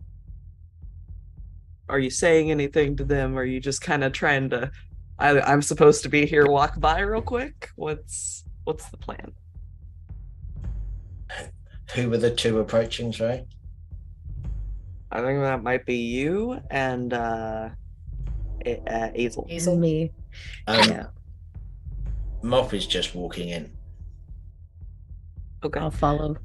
S1: Are you saying anything to them? Are you just kind of trying to, I'm supposed to be here, walk by real quick? What's the plan?
S5: Who were the two approaching, sorry?
S1: I think that might be you and Hazel.
S2: Hazel, me. Yeah.
S5: Mop is just walking in.
S1: Okay.
S2: I'll follow.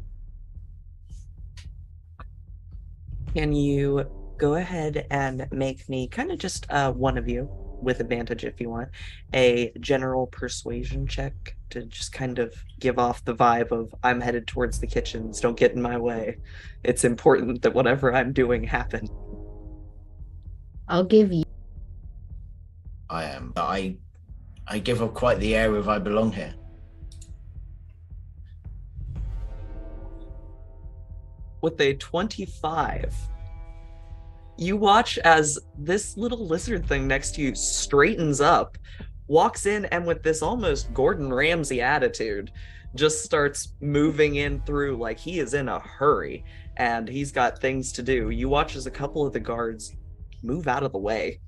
S1: Can you go ahead and make me, kind of just one of you, with advantage if you want, a general persuasion check to just kind of give off the vibe of I'm headed towards the kitchens, don't get in my way. It's important that whatever I'm doing happen.
S2: I'll give you.
S5: I am. I give up quite the air of I belong here.
S1: With a 25, you watch as this little lizard thing next to you straightens up, walks in, and with this almost Gordon Ramsay attitude, just starts moving in through like he is in a hurry and he's got things to do. You watch as a couple of the guards move out of the way.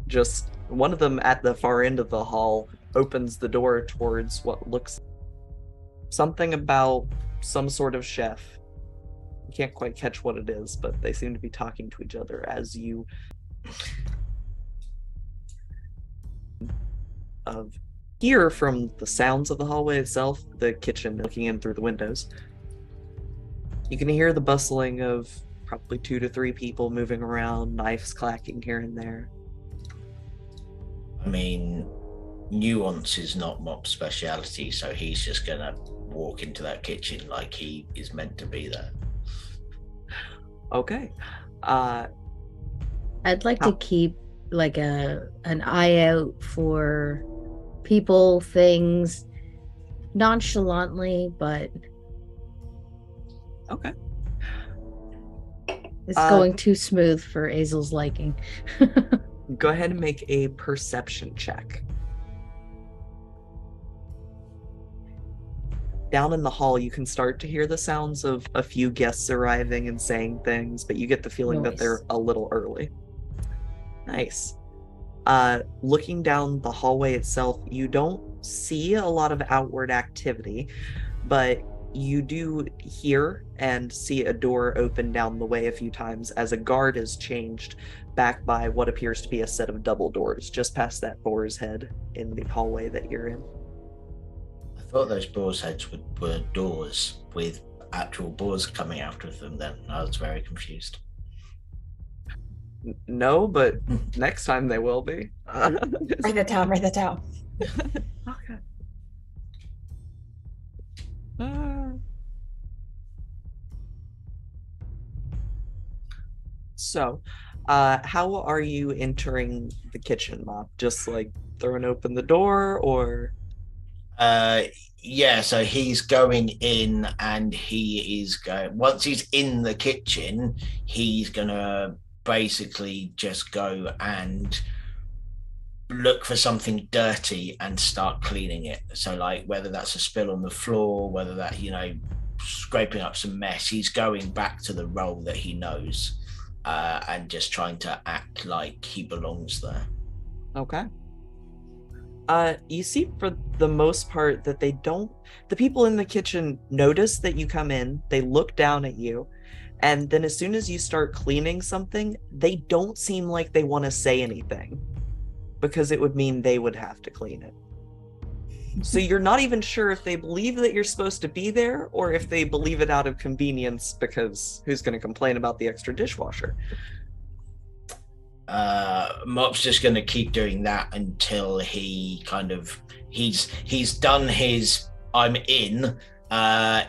S1: Just one of them at the far end of the hall opens the door towards what looks something about some sort of chef. You can't quite catch what it is, but they seem to be talking to each other as you hear from the sounds of the hallway itself, the kitchen looking in through the windows. You can hear the bustling of probably 2 to 3 people moving around, knives clacking here and there.
S5: I mean, nuance is not Mop's speciality, so he's just gonna walk into that kitchen like he is meant to be there.
S1: Okay.
S2: I'd like to keep like an eye out for people, things, nonchalantly, but
S1: Okay.
S2: It's going too smooth for Azel's liking.
S1: Go ahead and make a perception check. Down in the hall, you can start to hear the sounds of a few guests arriving and saying things, but you get the feeling that they're a little early. Nice. Looking down the hallway itself, you don't see a lot of outward activity, but you do hear and see a door open down the way a few times as a guard is changed back by what appears to be a set of double doors just past that boar's head in the hallway that you're in.
S5: I thought those boar's heads were doors with actual boars coming out of them then. I was very confused.
S1: No, but next time they will be.
S3: Write that down, write that down.
S1: Okay. So, how are you entering the kitchen, Mop? Just like throwing open the door, or?
S5: Yeah, so he's going in and he is going, once he's in the kitchen, he's gonna basically just go and look for something dirty and start cleaning it. So like whether that's a spill on the floor, whether that, scraping up some mess, he's going back to the role that he knows, and just trying to act like he belongs there.
S1: Okay. You see for the most part that the people in the kitchen notice that you come in, they look down at you, and then as soon as you start cleaning something, they don't seem like they want to say anything, because it would mean they would have to clean it. So you're not even sure if they believe that you're supposed to be there, or if they believe it out of convenience, because who's going to complain about the extra dishwasher?
S5: Mop's just going to keep doing that until he he's done his I'm in.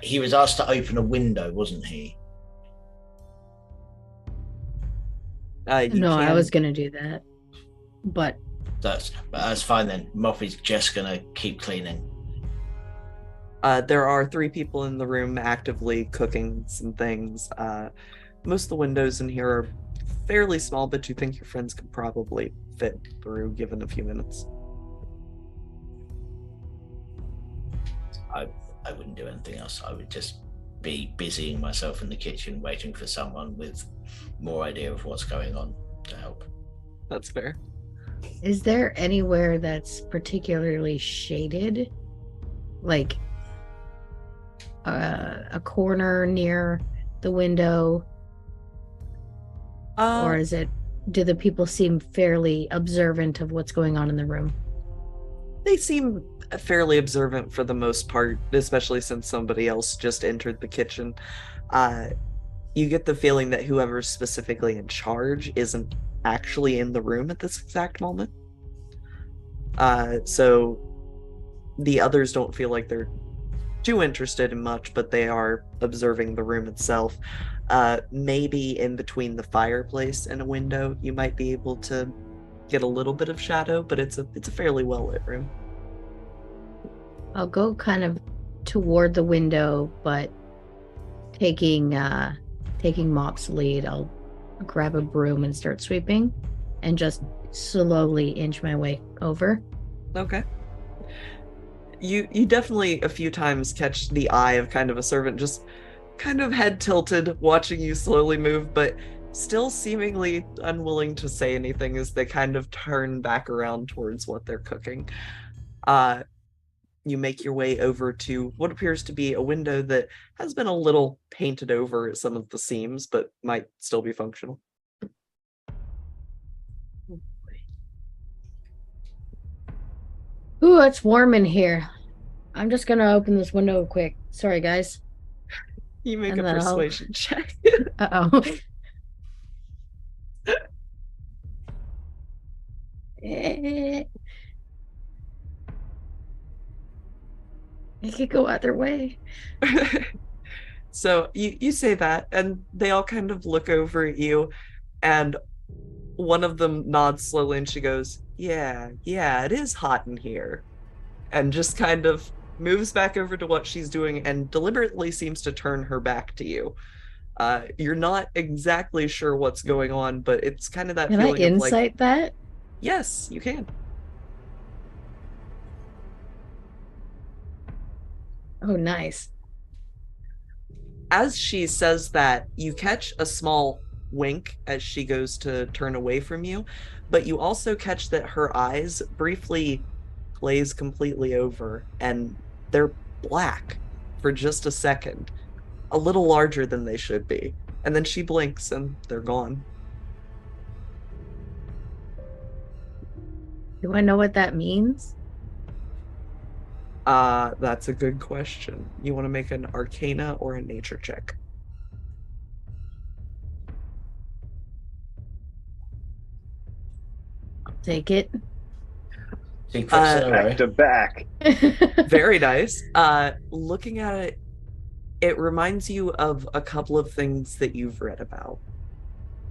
S5: He was asked to open a window, wasn't he?
S2: No, I was going to do that, but
S5: that's fine then. Mop is just going to keep cleaning.
S1: There are 3 people in the room actively cooking some things. Most of the windows in here are fairly small, but you think your friends could probably fit through given a few minutes.
S5: I wouldn't do anything else. I would just be busying myself in the kitchen, waiting for someone with more idea of what's going on to help.
S1: That's fair.
S2: Is there anywhere that's particularly shaded? Like a corner near the window? Or do the people seem fairly observant of what's going on in the room?
S1: They seem fairly observant for the most part, especially since somebody else just entered the kitchen. You get the feeling that whoever's specifically in charge isn't actually in the room at this exact moment. So the others don't feel like they're too interested in much, but they are observing the room itself. Maybe in between the fireplace and a window, you might be able to get a little bit of shadow, but it's a fairly well lit room.
S2: I'll go kind of toward the window, but taking Mop's lead, I'll grab a broom and start sweeping, and just slowly inch my way over.
S1: Okay. You definitely a few times catch the eye of kind of a servant, just kind of head tilted, watching you slowly move, but still seemingly unwilling to say anything as they kind of turn back around towards what they're cooking. You make your way over to what appears to be a window that has been a little painted over at some of the seams, but might still be functional.
S2: Ooh, it's warm in here. I'm just gonna open this window quick. Sorry, guys.
S1: You make a persuasion check.
S2: Uh-oh. It could go either way.
S1: So you say that, and they all kind of look over at you, and one of them nods slowly, and she goes, yeah, it is hot in here. And just kind of moves back over to what she's doing and deliberately seems to turn her back to you. You're not exactly sure what's going on, but it's kind of that
S2: Can I
S1: feeling of like,
S2: insight that?
S1: yes, you can.
S2: Oh, nice.
S1: As she says that, you catch a small wink as she goes to turn away from you, but you also catch that her eyes briefly glaze completely over and they're black for just a second, a little larger than they should be. And then she blinks and they're gone.
S2: Do I know what that means?
S1: That's a good question. You want to make an Arcana or a Nature check?
S2: Take it.
S5: Secrets in a row.
S4: Back to back.
S1: Very nice. Looking at it, it reminds you of a couple of things that you've read about.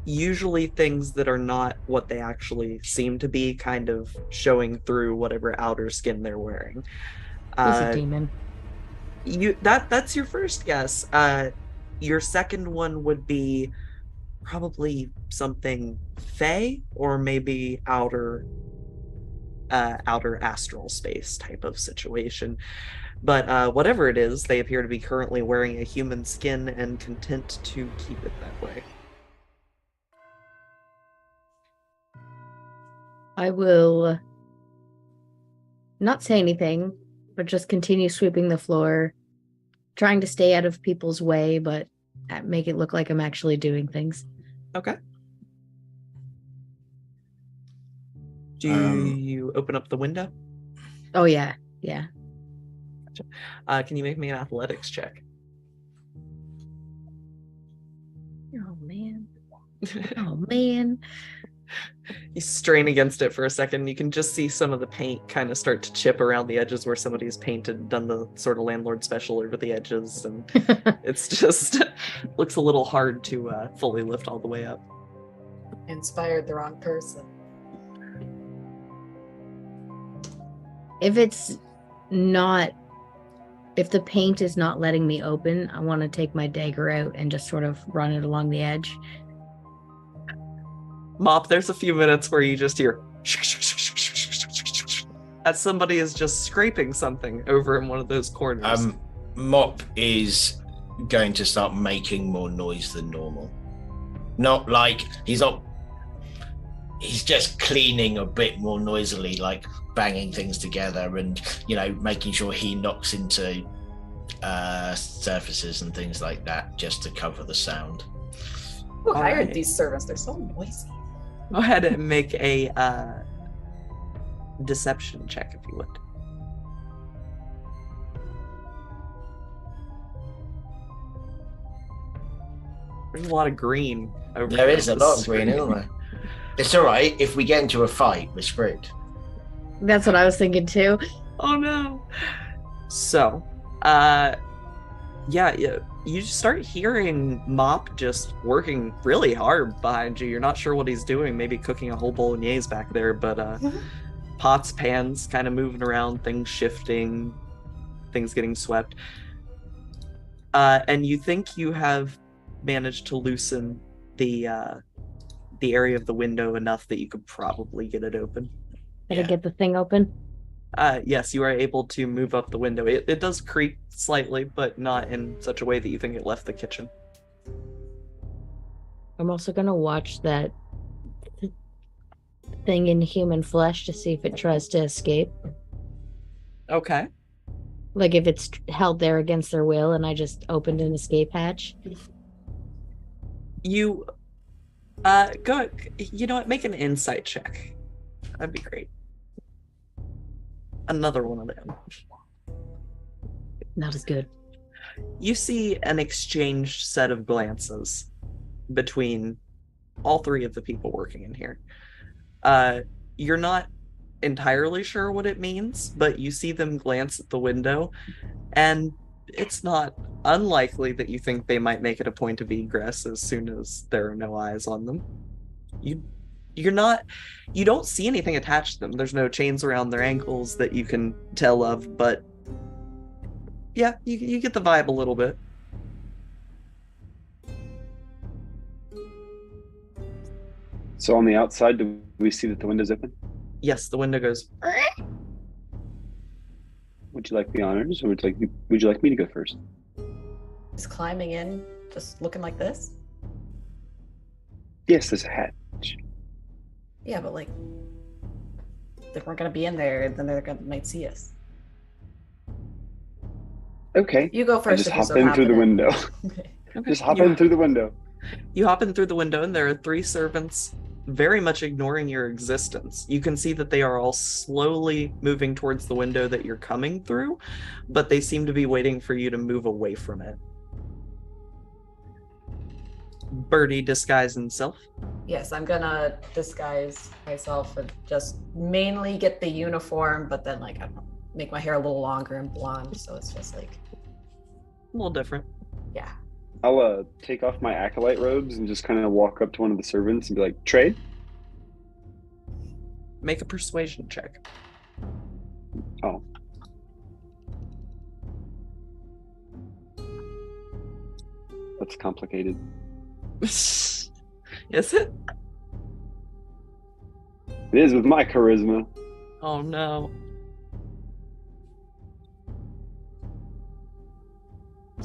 S1: Usually things that are not what they actually seem to be, kind of showing through whatever outer skin they're wearing.
S2: It's a demon.
S1: That's your first guess. Your second one would be probably something fey or maybe outer astral space type of situation. But whatever it is, they appear to be currently wearing a human skin and content to keep it that way.
S2: I will not say anything, but just continue sweeping the floor, trying to stay out of people's way, but make it look like I'm actually doing things.
S1: Okay. Do you open up the window?
S2: Oh, yeah. Yeah.
S1: Can you make me an athletics check?
S2: Oh, man. Oh, man.
S1: You strain against it for a second. You can just see some of the paint kind of start to chip around the edges where somebody's painted, done the sort of landlord special over the edges. And it's just looks a little hard to fully lift all the way up.
S3: Inspired the wrong person.
S2: If the paint is not letting me open, I want to take my dagger out and just sort of run it along the edge.
S1: Mop, there's a few minutes where you just hear as somebody is just scraping something over in one of those corners.
S5: Mop is going to start making more noise than normal. Not like he's just cleaning a bit more noisily, like banging things together and, making sure he knocks into surfaces and things like that just to cover the sound.
S3: Who hired
S1: right.
S3: these servants? They're so noisy.
S1: Go ahead and make a deception check if you would. There's a lot of green over
S5: There is a lot of
S1: screen.
S5: green, isn't there? It's all right. If we get into a fight, we're screwed.
S2: That's what I was thinking too.
S1: Oh no. So, you start hearing Mop just working really hard behind you. You're not sure what he's doing, maybe cooking a whole bolognese back there, but pots, pans kind of moving around, things shifting, things getting swept. And you think you have managed to loosen the area of the window enough that you could probably get it open.
S2: Did I get the thing open?
S1: Yes, you are able to move up the window. It does creak slightly, but not in such a way that you think it left the kitchen.
S2: I'm also going to watch that thing in human flesh to see if it tries to escape.
S1: Okay.
S2: Like if it's held there against their will and I just opened an escape hatch.
S1: You, go, you know what, make an insight check. That'd be great. Another one of them.
S2: Not as good.
S1: You see an exchanged set of glances between all three of the people working in here. You're not entirely sure what it means, but you see them glance at the window, and it's not unlikely that you think they might make it a point of egress as soon as there are no eyes on them. You don't see anything attached to them. There's no chains around their ankles that you can tell of, but Yeah, you get the vibe a little bit.
S4: So on the outside, do we see that the window's open?
S1: Yes, the window goes.
S4: Would you like the honors, or would you like me to go first?
S3: Just climbing in, just looking like this.
S4: Yes, there's a hatch.
S3: Yeah, but like, if we're gonna be in there, then might see us.
S4: Okay.
S3: You go
S4: I
S3: first.
S4: just
S3: If you're
S4: hop
S3: so
S4: in through the
S3: confident.
S4: window.
S1: Okay.
S4: Just hop in through the window.
S1: You hop in through the window, and there are 3 servants very much ignoring your existence. You can see that they are all slowly moving towards the window that you're coming through, but they seem to be waiting for you to move away from it. Birdie disguise himself.
S3: Yes, I'm gonna disguise myself and just mainly get the uniform, but then like I don't know, make my hair a little longer and blonde, so it's just like
S1: A little different.
S3: yeah.
S4: I'll take off my acolyte robes and just kind of walk up to one of the servants and be like, "Trade."
S1: Make a persuasion check.
S4: Oh. That's complicated.
S1: Is it?
S4: It is with my charisma.
S1: Oh no.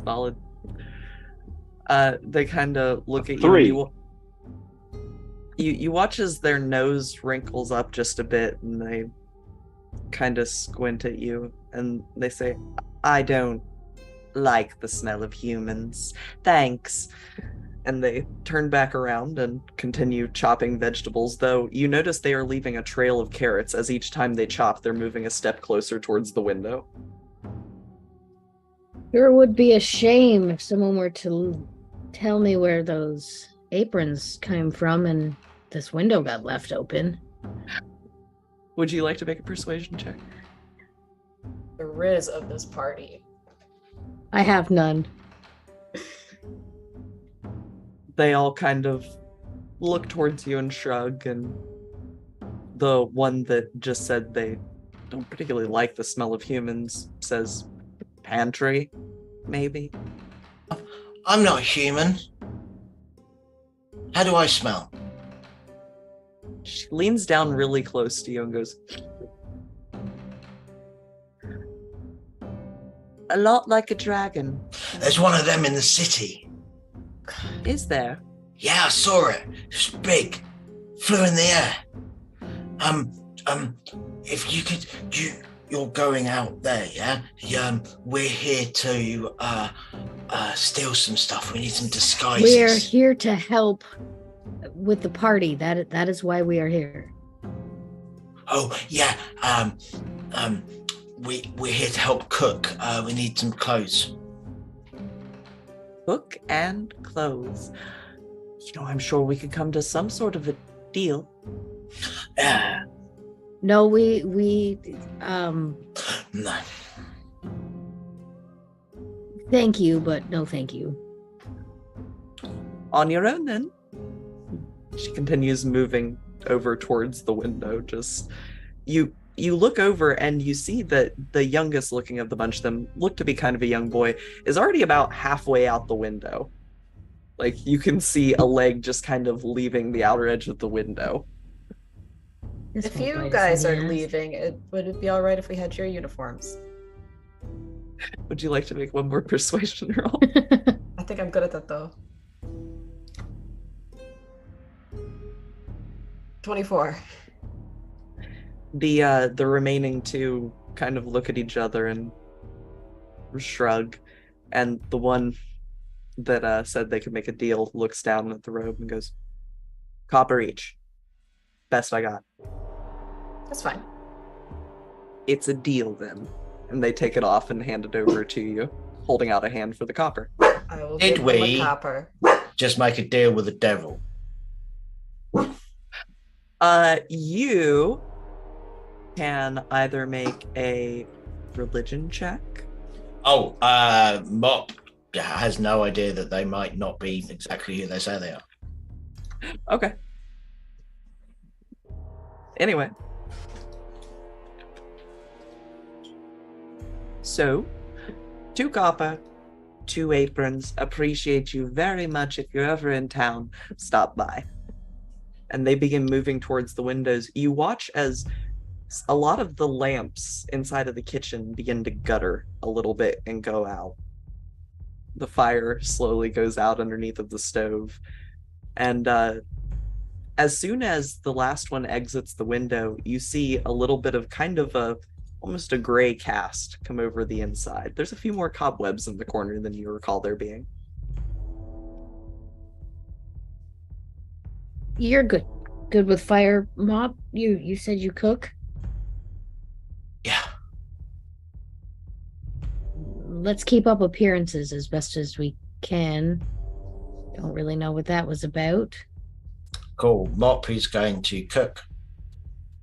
S1: Solid. They kind of look at you.
S4: 3.
S1: You watch as their nose wrinkles up just a bit, and they kind of squint at you, and they say, "I don't like the smell of humans. Thanks." And they turn back around and continue chopping vegetables, though you notice they are leaving a trail of carrots as each time they chop, they're moving a step closer towards the window.
S2: Sure would be a shame if someone were to tell me where those aprons came from and this window got left open.
S1: Would you like to make a persuasion check?
S3: The riz of this party.
S2: I have none.
S1: They all kind of look towards you and shrug, and the one that just said they don't particularly like the smell of humans says, "Pantry, maybe?"
S5: I'm not human. How do I smell?
S1: She leans down really close to you and goes, "A lot like a dragon."
S5: There's one of them in the city.
S1: Is there?
S5: Yeah, I saw it. It was big. Flew in the air. If you could, you're going out there, yeah? We're here to steal some stuff. We need some disguises.
S2: We're here to help with the party. That is why we are here.
S5: Oh yeah. We're here to help cook. We need some clothes.
S1: Cook and clothes. I'm sure we could come to some sort of a deal.
S2: No, we
S5: No.
S2: thank you, but no thank you.
S1: On your own, then. She continues moving over towards the window. Just you look over and you see that the youngest looking of the bunch of them, look to be kind of a young boy, is already about halfway out the window. Like, you can see a leg just kind of leaving the outer edge of the window.
S3: If you guys are leaving, would it be all right if we had your uniforms?
S1: Would you like to make one more persuasion roll?
S3: I think I'm good at that though. 24.
S1: The remaining 2 kind of look at each other and shrug, and the one that said they could make a deal looks down at the robe and goes, "Copper each. Best I got."
S3: That's fine.
S1: "It's a deal then." And they take it off and hand it over to you, holding out a hand for the copper.
S3: I will
S5: Did
S3: give them
S5: we?
S3: a copper.
S5: Just make a deal with the devil.
S1: You can either make a religion check.
S5: Oh, Mop has no idea that they might not be exactly who they say they are.
S1: Okay. Anyway. So, 2 copper, 2 aprons. Appreciate you very much. If you're ever in town, stop by. And they begin moving towards the windows. You watch as a lot of the lamps inside of the kitchen begin to gutter a little bit and go out. The fire slowly goes out underneath of the stove. And as soon as the last one exits the window, you see a little bit of kind of almost a gray cast come over the inside. There's a few more cobwebs in the corner than you recall there being.
S2: You're good. Good with fire, Mop? You said you cook?
S5: Yeah.
S2: Let's keep up appearances as best as we can. Don't really know what that was about.
S5: Cool. Mop is going to cook.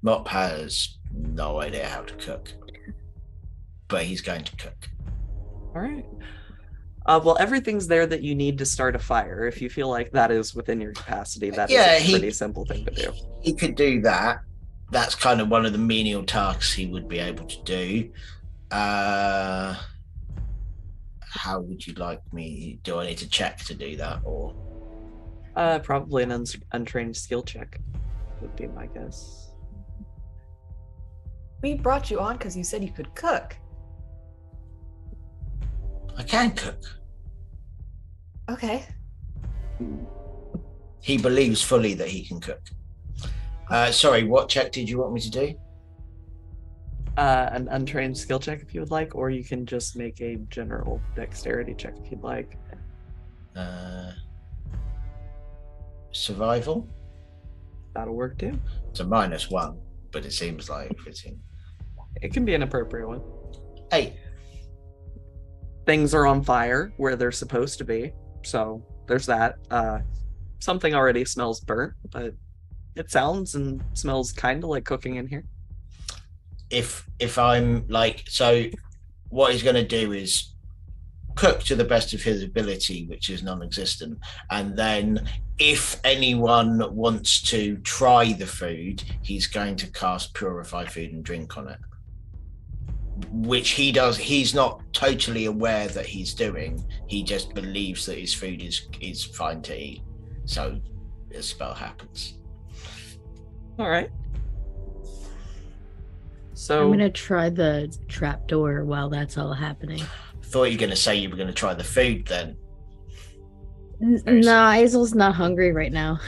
S5: Mop has no idea how to cook, but he's going to cook.
S1: All right. Well, everything's there that you need to start a fire. If you feel like that is within your capacity, that is a pretty simple thing to do.
S5: He could do that. That's kind of one of the menial tasks he would be able to do. How would you like me? Do I need to check to do that, or?
S1: Probably an untrained skill check would be my guess.
S3: We brought you on because you said you could cook.
S5: I can cook.
S3: Okay.
S5: He believes fully that he can cook. Sorry, what check did you want me to do?
S1: An untrained skill check if you would like, or you can just make a general dexterity check if you'd like.
S5: Survival?
S1: That'll work too.
S5: It's a -1, but it seems like fitting.
S1: It can be an appropriate one.
S5: 8.
S1: Things are on fire where they're supposed to be, so there's that. Something already smells burnt, but it sounds and smells kind of like cooking in here.
S5: If I'm like, so what he's going to do is cook to the best of his ability, which is non-existent, and then if anyone wants to try the food, he's going to cast Purify Food and Drink on it, which he does. He's not totally aware that he's doing. He just believes that his food is fine to eat, so the spell happens.
S1: All right. So
S2: I'm gonna try the trapdoor while that's all happening.
S5: Thought you were going to say you were going to try the food then.
S2: Nah, Azel's not hungry right now.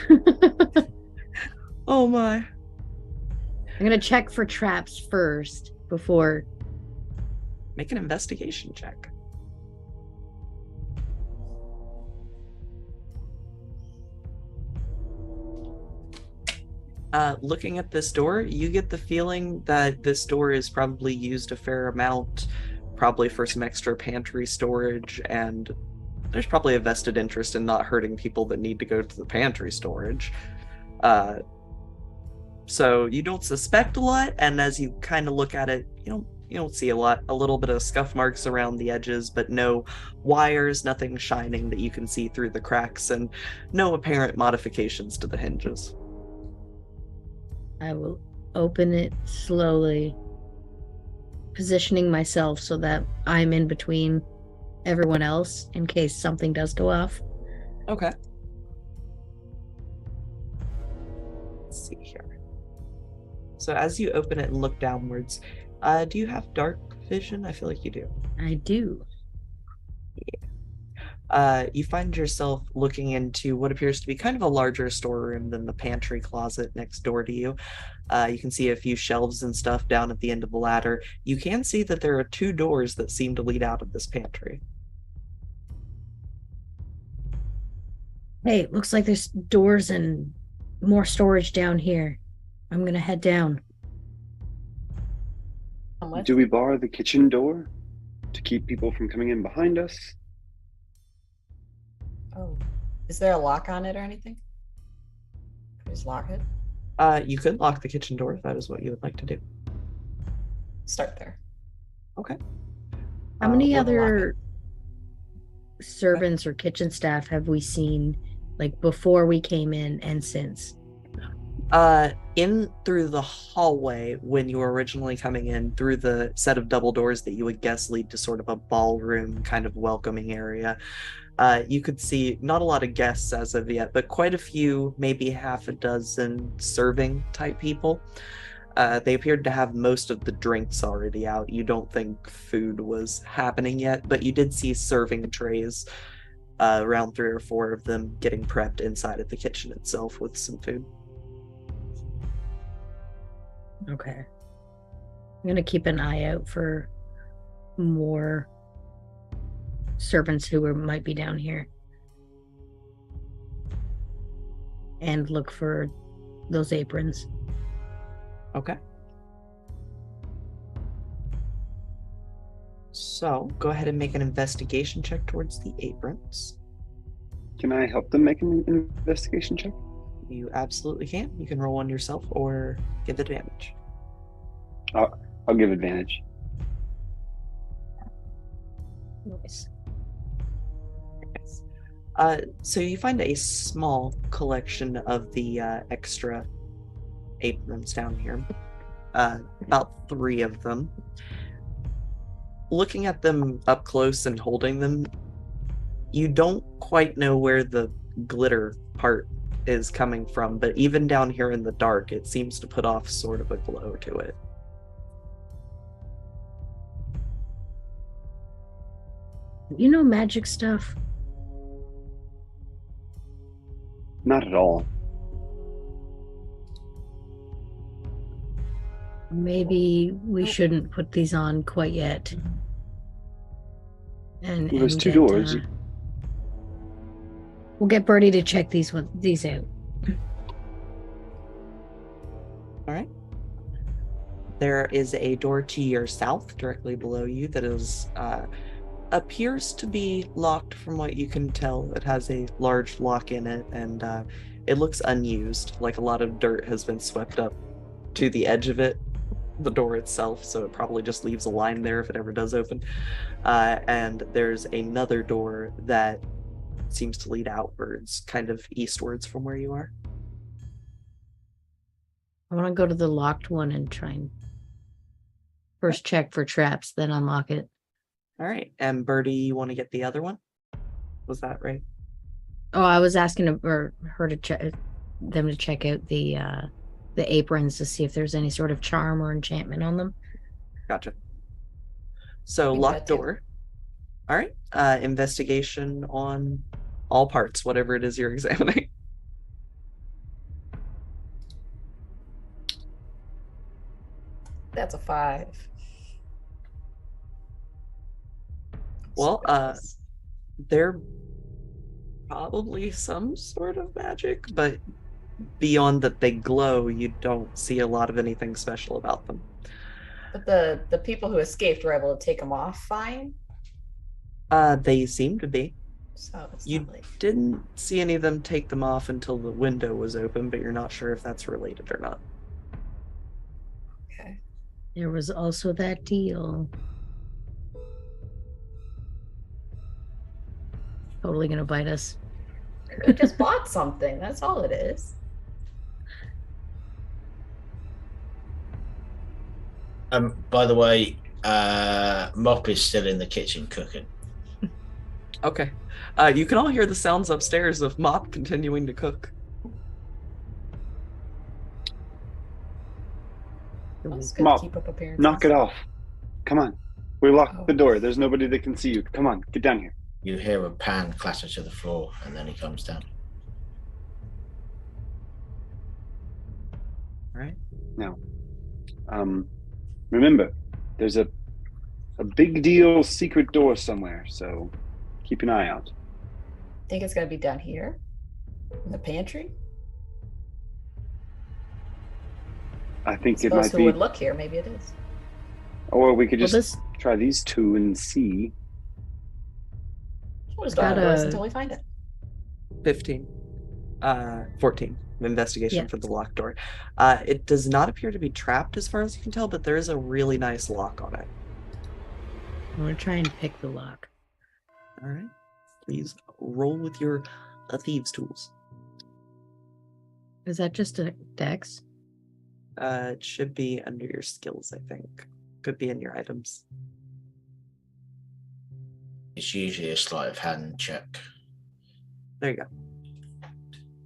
S1: Oh my.
S2: I'm gonna check for traps first before.
S1: Make an investigation check. Looking at this door, you get the feeling that this door is probably used a fair amount, probably for some extra pantry storage, and there's probably a vested interest in not hurting people that need to go to the pantry storage. So you don't suspect a lot, and as you kind of look at it, you don't see a lot. A little bit of scuff marks around the edges, but no wires, nothing shining that you can see through the cracks, and no apparent modifications to the hinges.
S2: I will open it slowly, positioning myself so that I'm in between everyone else in case something does go off.
S1: Okay. Let's see here. So as you open it and look downwards, do you have dark vision? I feel like you do.
S2: I do.
S1: You find yourself looking into what appears to be kind of a larger storeroom than the pantry closet next door to you. You can see a few shelves and stuff down at the end of the ladder. You can see that there are 2 doors that seem to lead out of this pantry.
S2: Hey, looks like there's doors and more storage down here. I'm gonna head down.
S4: Do we bar the kitchen door to keep people from coming in behind us?
S3: Oh, is there a lock on it or anything? Can we just lock it?
S1: You could lock the kitchen door if that is what you would like to do.
S3: Start there.
S1: Okay.
S2: How many
S1: we'll
S2: other servants or kitchen staff have we seen, like before we came in and since?
S1: In through the hallway when you were originally coming in through the set of double doors that you would guess lead to sort of a ballroom kind of welcoming area. You could see not a lot of guests as of yet, but quite a few, maybe half a dozen serving type people. They appeared to have most of the drinks already out. You don't think food was happening yet, but you did see serving trays, around 3 or 4 of them getting prepped inside of the kitchen itself with some food.
S2: Okay. I'm gonna keep an eye out for more servants who might be down here. And look for those aprons.
S1: Okay. So go ahead and make an investigation check towards the aprons.
S4: Can I help them make an investigation check?
S1: You absolutely can. You can roll one yourself or give advantage.
S4: I'll give advantage.
S2: Nice.
S1: Yes. So you find a small collection of the extra aprons down here. About 3 of them. Looking at them up close and holding them, you don't quite know where the glitter part is coming from, but even down here in the dark, it seems to put off sort of a glow to it.
S2: You know magic stuff?
S4: Not at all.
S2: Maybe we shouldn't put these on quite yet. And
S4: Well, there's
S2: and
S4: 2
S2: get,
S4: doors.
S2: We'll get Birdie to check these out.
S1: All right. There is a door to your south, directly below you, that is appears to be locked from what you can tell. It has a large lock in it, and it looks unused, like a lot of dirt has been swept up to the edge of it, the door itself, so it probably just leaves a line there if it ever does open. And there's another door that seems to lead outwards, kind of eastwards from where you are.
S2: I want to go to the locked one and try and first check for traps, then unlock it.
S1: All right. And Birdie, you want to get the other one? Was that right?
S2: Oh, I was asking her to check them to check out the aprons to see if there's any sort of charm or enchantment on them.
S1: Gotcha. So locked door. All right. Investigation on all parts, whatever it is you're examining.
S3: That's a 5.
S1: Well, they're probably some sort of magic, but beyond that they glow, you don't see a lot of anything special about them.
S3: But the people who escaped were able to take them off fine.
S1: They seem to be.
S3: So it's
S1: You
S3: not like...
S1: didn't see any of them take them off until the window was open, but you're not sure if that's related or not.
S3: Okay.
S2: There was also that deal. Totally gonna bite us.
S3: We just bought something. That's all it is.
S5: By the way, Mop is still in the kitchen cooking.
S1: Okay. You can all hear the sounds upstairs of Mop continuing to cook.
S4: Mop,
S3: keep up appearances.
S4: knock it off. Come on. We locked the door. There's nobody that can see you. Come on, get down here.
S5: You hear a pan clatter to the floor, and then he comes down.
S1: All right.
S4: Now, remember, there's a big deal secret door somewhere, so keep an eye out.
S3: Think it's gonna be down here? In the pantry?
S4: I think
S3: I
S4: it might
S3: who
S4: be.
S3: would look here, maybe it is.
S4: Or we could just try these 2 and see.
S3: We'll just go outdoors until we find it.
S1: 15. 14. Investigation for the locked door. It does not appear to be trapped as far as you can tell, but there is a really nice lock on it.
S2: I'm gonna try and pick the lock.
S1: All right. Please roll with your thieves' tools.
S2: Is that just a dex?
S1: It should be under your skills, I think. Could be in your items.
S5: It's usually a sleight of hand check.
S1: There you go.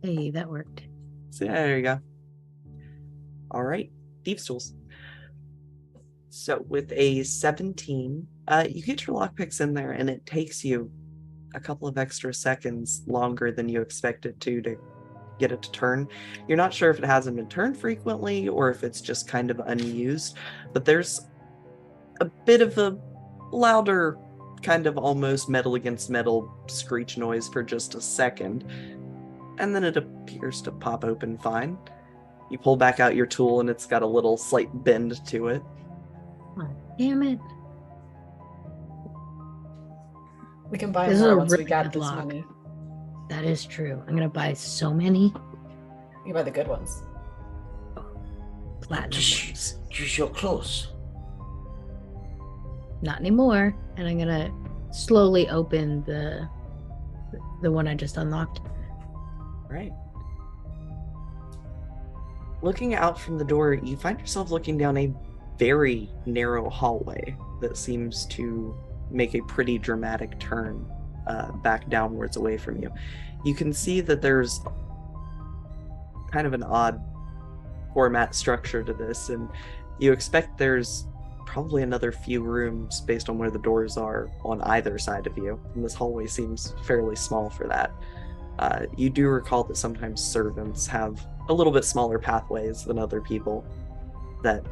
S2: Hey, that worked.
S1: So yeah, there you go. All right, Thieves' Tools. So with a 17, you get your lockpicks in there, and it takes you a couple of extra seconds longer than you expected to get it to turn. You're not sure if it hasn't been turned frequently or if it's just kind of unused, but there's a bit of a louder, kind of almost metal against metal screech noise for just a second, and then it appears to pop open fine. You pull back out your tool, and it's got a little slight bend to it.
S2: Oh, damn it.
S3: We can buy
S2: This is
S3: more
S2: a
S3: once we
S2: really
S3: got
S2: good
S3: this
S2: lock.
S3: money.
S2: That is true. I'm going to buy so many
S3: You can buy the good ones.
S2: platinum ones.
S5: Use your claws.
S2: Not anymore. And I'm going to slowly open the one I just unlocked.
S1: Right. Looking out from the door, you find yourself looking down a very narrow hallway that seems to make a pretty dramatic turn back downwards away from you. You can see that there's kind of an odd format structure to this, and you expect there's probably another few rooms based on where the doors are on either side of you, and this hallway seems fairly small for that. You do recall that sometimes servants have a little bit smaller pathways than other people that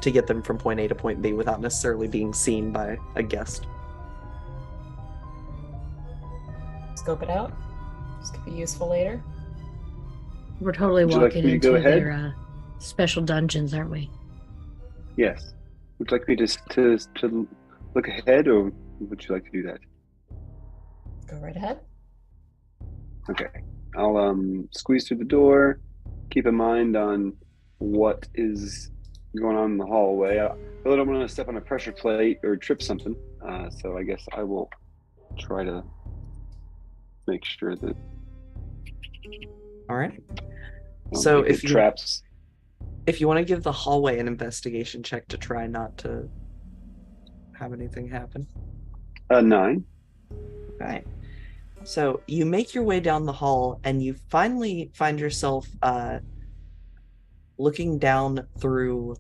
S1: to get them from point A to point B without necessarily being seen by a guest.
S3: Scope it out. This could be useful later.
S2: We're totally
S4: Would you like
S2: walking
S4: me to go
S2: into
S4: ahead?
S2: their special dungeons, aren't we?
S4: Yes. Would you like me to look ahead, or would you like to do that?
S3: Go right ahead.
S4: Okay. I'll squeeze through the door, keep in mind on what is going on in the hallway. I really don't want to step on a pressure plate or trip something, so I guess I will try to make sure that
S1: All right.
S4: I don't
S1: So
S4: hit traps.
S1: if you want to give the hallway an investigation check to try not to have anything happen.
S4: 9.
S1: Okay. So you make your way down the hall, and you finally find yourself looking down through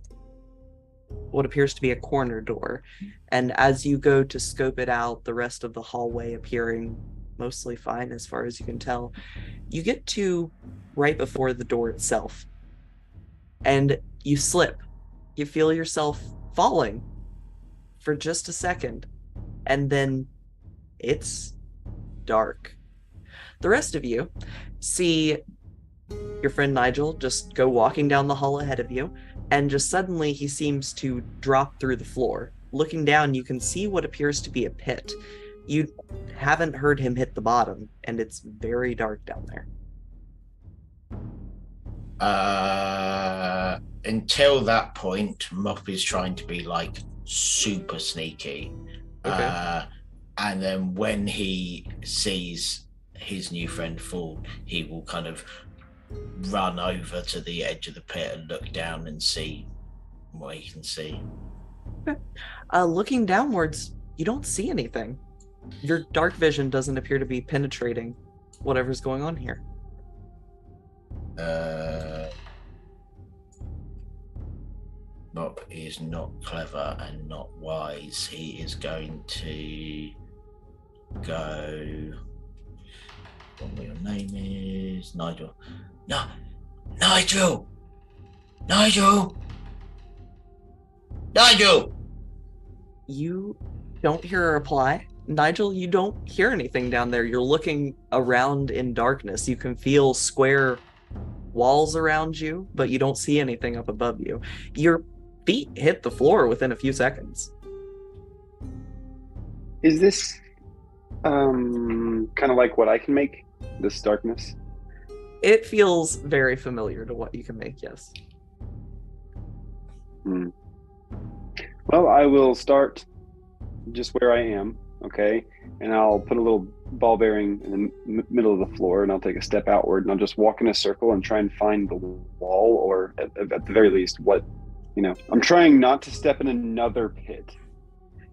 S1: what appears to be a corner door. And as you go to scope it out, the rest of the hallway appearing mostly fine as far as you can tell, you get to right before the door itself. And you slip. You feel yourself falling for just a second. And then it's dark. The rest of you see your friend Nigel just go walking down the hall ahead of you, and just suddenly he seems to drop through the floor. Looking down, you can see what appears to be a pit. You haven't heard him hit the bottom, and it's very dark down there.
S5: Until that point, Mop is trying to be like super sneaky.
S1: Okay.
S5: And then when he sees his new friend fall, he will kind of run over to the edge of the pit and look down and see what he can see.
S1: Looking downwards, you don't see anything. Your dark vision doesn't appear to be penetrating whatever's going on here.
S5: Mop is not clever and not wise. He is going to go. What your name is? Nigel. No, Nigel.
S1: You don't hear a reply. Nigel, you don't hear anything down there. You're looking around in darkness. You can feel square walls around you, but you don't see anything up above you. Your feet hit the floor within a few seconds.
S4: Is this kind of like what I can make? This darkness?
S1: It feels very familiar to what you can make, yes.
S4: Well, I will start just where I am, okay? And I'll put a little ball bearing in the middle of the floor, and I'll take a step outward, and I'll just walk in a circle and try and find the wall, or at the very least, what, I'm trying not to step in another pit.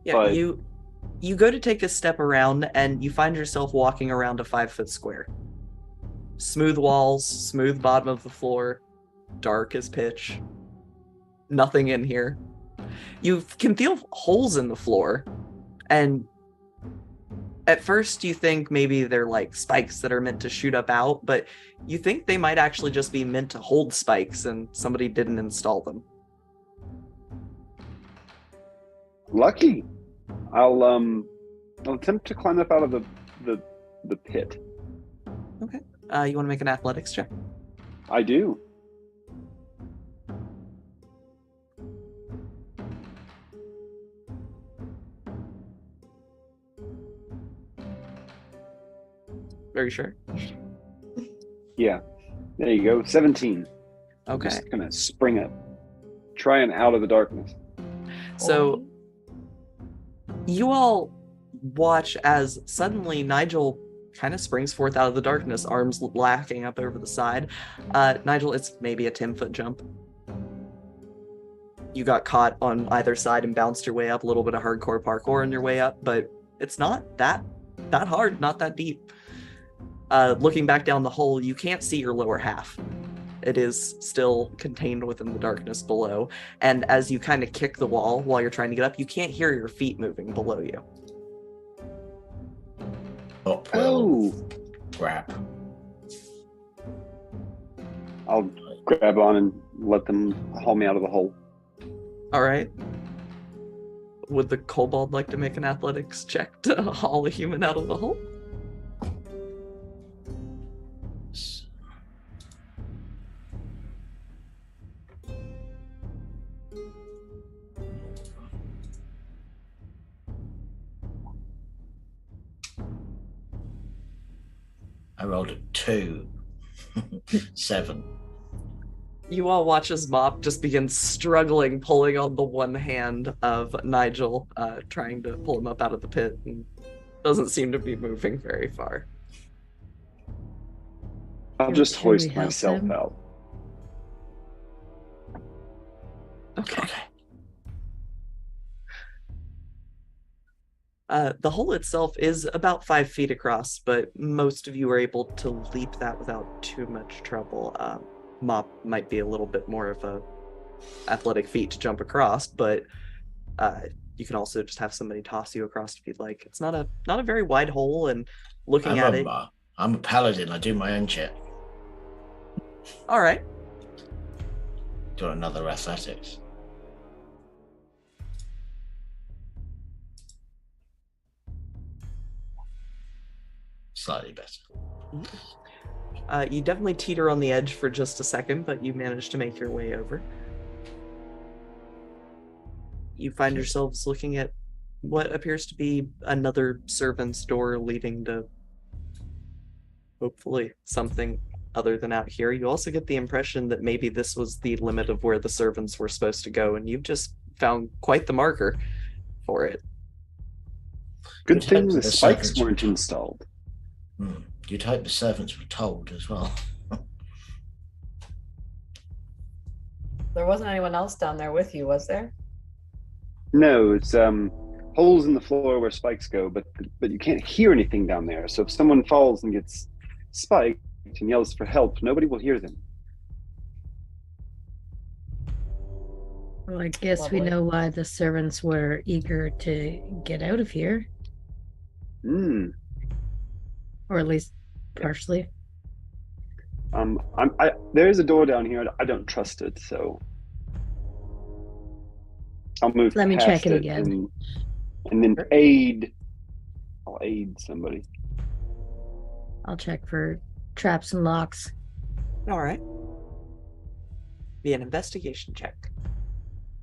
S1: Yeah,
S4: but...
S1: you go to take a step around, and you find yourself walking around a 5-foot square. Smooth walls, smooth bottom of the floor, dark as pitch. Nothing in here. You can feel holes in the floor, and at first you think maybe they're like spikes that are meant to shoot up out, but you think they might actually just be meant to hold spikes and somebody didn't install them.
S4: Lucky. I'll attempt to climb up out of the pit.
S1: Okay. You want to make an athletics check?
S4: I do.
S1: Very sure.
S4: Yeah. There you go. 17.
S1: Okay.
S4: I'm just gonna spring up. Trying out of the darkness.
S1: So you all watch as suddenly Nigel kind of springs forth out of the darkness, arms lacking up over the side. Nigel, it's maybe a 10-foot jump. You got caught on either side and bounced your way up, a little bit of hardcore parkour on your way up, but it's not that hard, not that deep. Looking back down the hole, you can't see your lower half. It is still contained within the darkness below. And as you kind of kick the wall while you're trying to get up, you can't hear your feet moving below you.
S5: Grab.
S4: I'll grab on and let them haul me out of the hole.
S1: All right. Would the kobold like to make an athletics check to haul a human out of the hole?
S5: I rolled a 2. 7.
S1: You all watch as Mop just begins struggling, pulling on the one hand of Nigel, trying to pull him up out of the pit, and doesn't seem to be moving very far.
S4: I'll just hoist myself out.
S1: Okay. The hole itself is about 5 feet across, but most of you are able to leap that without too much trouble. Mop might be a little bit more of a athletic feat to jump across, but you can also just have somebody toss you across if you'd like. It's not a very wide hole, and looking at it,
S5: I'm a paladin. I do my own shit.
S1: All right.
S5: Do another athletics. Slightly better.
S1: You definitely teeter on the edge for just a second, but you manage to make your way over. You find yourselves looking at what appears to be another servant's door leading to hopefully something other than out here. You also get the impression that maybe this was the limit of where the servants were supposed to go, and you've just found quite the marker for it.
S4: Good thing the spikes weren't installed.
S5: You'd hope the servants were told as well.
S3: There wasn't anyone else down there with you, was there?
S4: No, it's holes in the floor where spikes go, but you can't hear anything down there. So if someone falls and gets spiked and yells for help, nobody will hear them.
S2: Well, I guess
S3: Lovely.
S2: we know why the servants were eager to get out of here. Or at least partially.
S4: There is a door down here. I don't trust it, so I'll move.
S2: Let me check it again.
S4: And then aid. I'll aid somebody.
S2: I'll check for traps and locks.
S1: All right. Be an investigation check.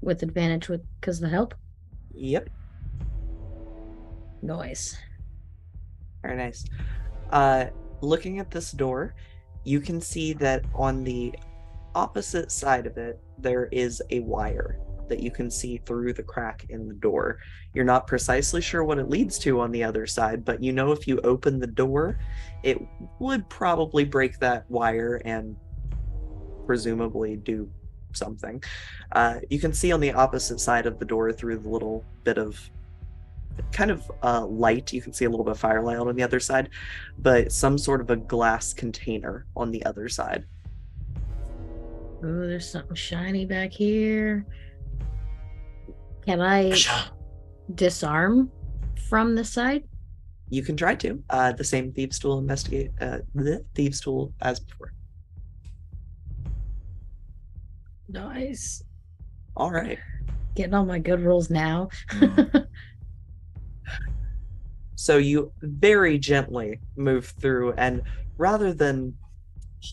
S2: With advantage because of the help?
S1: Yep.
S2: Nice.
S1: Very nice. Looking at this door, you can see that on the opposite side of it, there is a wire that you can see through the crack in the door. You're not precisely sure what it leads to on the other side, but you know if you open the door, it would probably break that wire and presumably do something. You can see on the opposite side of the door through the little bit of kind of light, you can see a little bit of firelight on the other side, but some sort of a glass container on the other side.
S2: Oh, there's something shiny back here. Can I disarm from the side?
S1: You can try to. The same thieves tool investigate the thieves tool as before.
S2: Nice.
S1: All right.
S2: Getting all my good rolls now.
S1: So you very gently move through, and rather than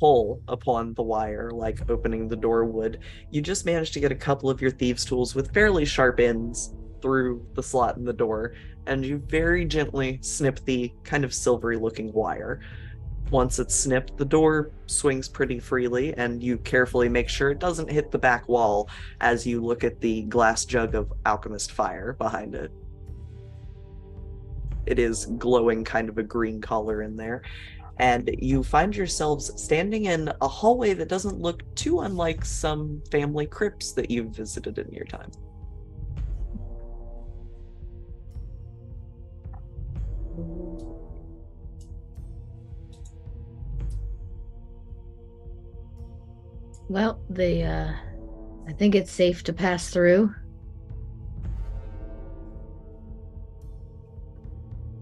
S1: pull upon the wire like opening the door would, you just manage to get a couple of your thieves tools with fairly sharp ends through the slot in the door, and you very gently snip the kind of silvery looking wire. Once it's snipped, the door swings pretty freely, and you carefully make sure it doesn't hit the back wall as you look at the glass jug of alchemist fire behind it. It is glowing kind of a green color in there, and you find yourselves standing in a hallway that doesn't look too unlike some family crypts that you've visited in your time.
S2: Well, I think it's safe to pass through.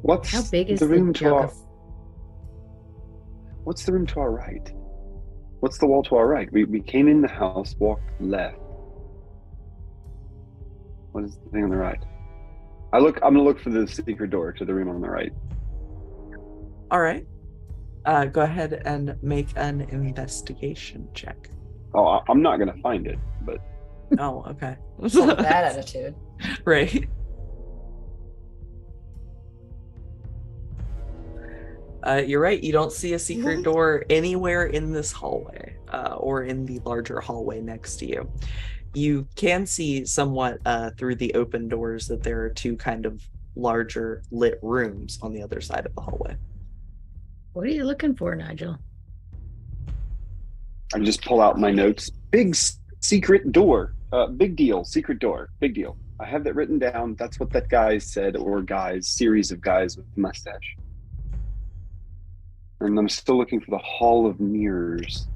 S4: What's
S2: How big is
S4: the room
S2: the
S4: to our?
S2: jug of...
S4: What's the room to our right? What's the wall to our right? We came in the house, walked left. What is the thing on the right? I'm gonna look for the secret door to the room on the right.
S1: All right. Go ahead and make an investigation check.
S4: Oh, I'm not gonna find it, but
S1: Oh, okay.
S3: Not a bad attitude.
S1: Right. You're right. You don't see a secret door anywhere in this hallway, or in the larger hallway next to you. You can see somewhat through the open doors that there are two kind of larger lit rooms on the other side of the hallway.
S2: What are you looking for, Nigel?
S4: I just pull out my notes. Big secret door. Big deal. Secret door. Big deal. I have that written down. That's what that guy said, or guys, series of guys with mustache. And I'm still looking for the Hall of Mirrors.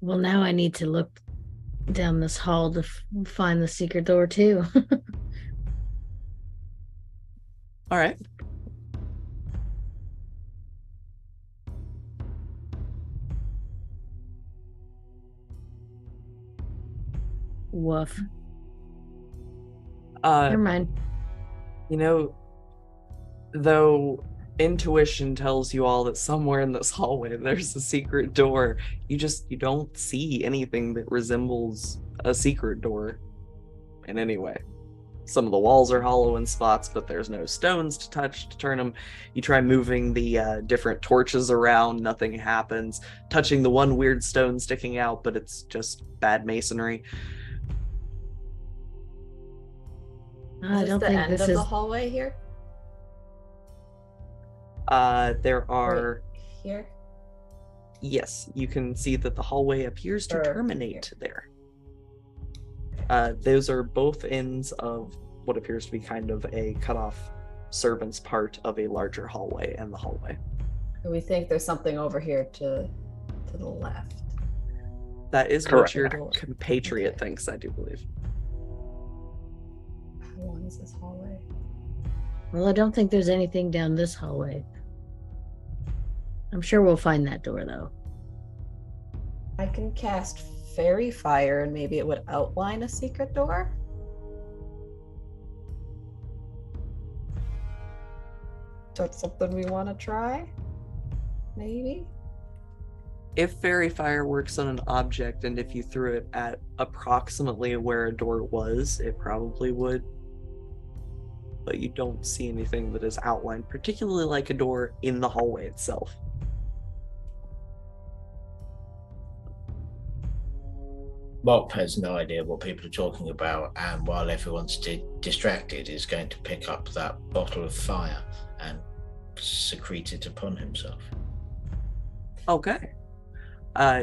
S2: Well, now I need to look down this hall to find the secret door too.
S1: All right.
S2: Woof.
S1: Never
S2: mind.
S1: You know, though intuition tells you all that somewhere in this hallway there's a secret door, you don't see anything that resembles a secret door in any way. Some of the walls are hollow in spots, but there's no stones to touch to turn them. You try moving the different torches around, nothing happens. Touching the one weird stone sticking out, but it's just bad masonry.
S2: I don't think this is
S3: the hallway here.
S1: There are...
S3: Right here?
S1: Yes, you can see that the hallway appears to terminate there. Those are both ends of what appears to be kind of a cut-off servant's part of a larger hallway and the hallway.
S3: We think there's something over here to the left.
S1: That is
S4: Correct.
S1: what your compatriot thinks, I do believe.
S3: How long is this hallway?
S2: Well, I don't think there's anything down this hallway. I'm sure we'll find that door, though.
S3: I can cast fairy fire and maybe it would outline a secret door. That's something we want to try? Maybe?
S1: If fairy fire works on an object and if you threw it at approximately where a door was, it probably would. But you don't see anything that is outlined, particularly like a door in the hallway itself.
S5: Mop has no idea what people are talking about, and while everyone's distracted, is going to pick up that bottle of fire and secrete it upon himself.
S1: Okay.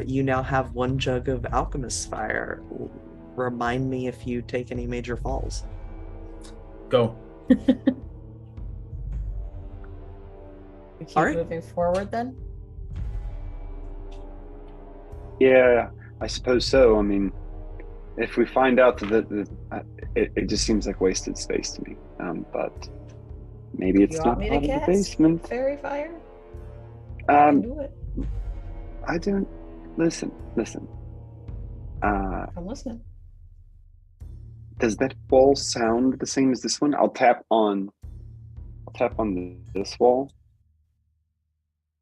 S1: You now have 1 jug of alchemist's fire. Remind me if you take any major falls.
S5: Go.
S3: We keep
S1: All right.
S3: moving forward then.
S4: Yeah, I suppose so. I mean, if we find out that it just seems like wasted space to me. But maybe it's
S3: You
S4: not
S3: want me
S4: part
S3: to
S4: of the
S3: cast
S4: basement.
S3: fairy fire? I can
S4: Um,
S3: do it.
S4: I don't listen.
S3: I'm listening.
S4: Does that wall sound the same as this one? I'll tap on this wall.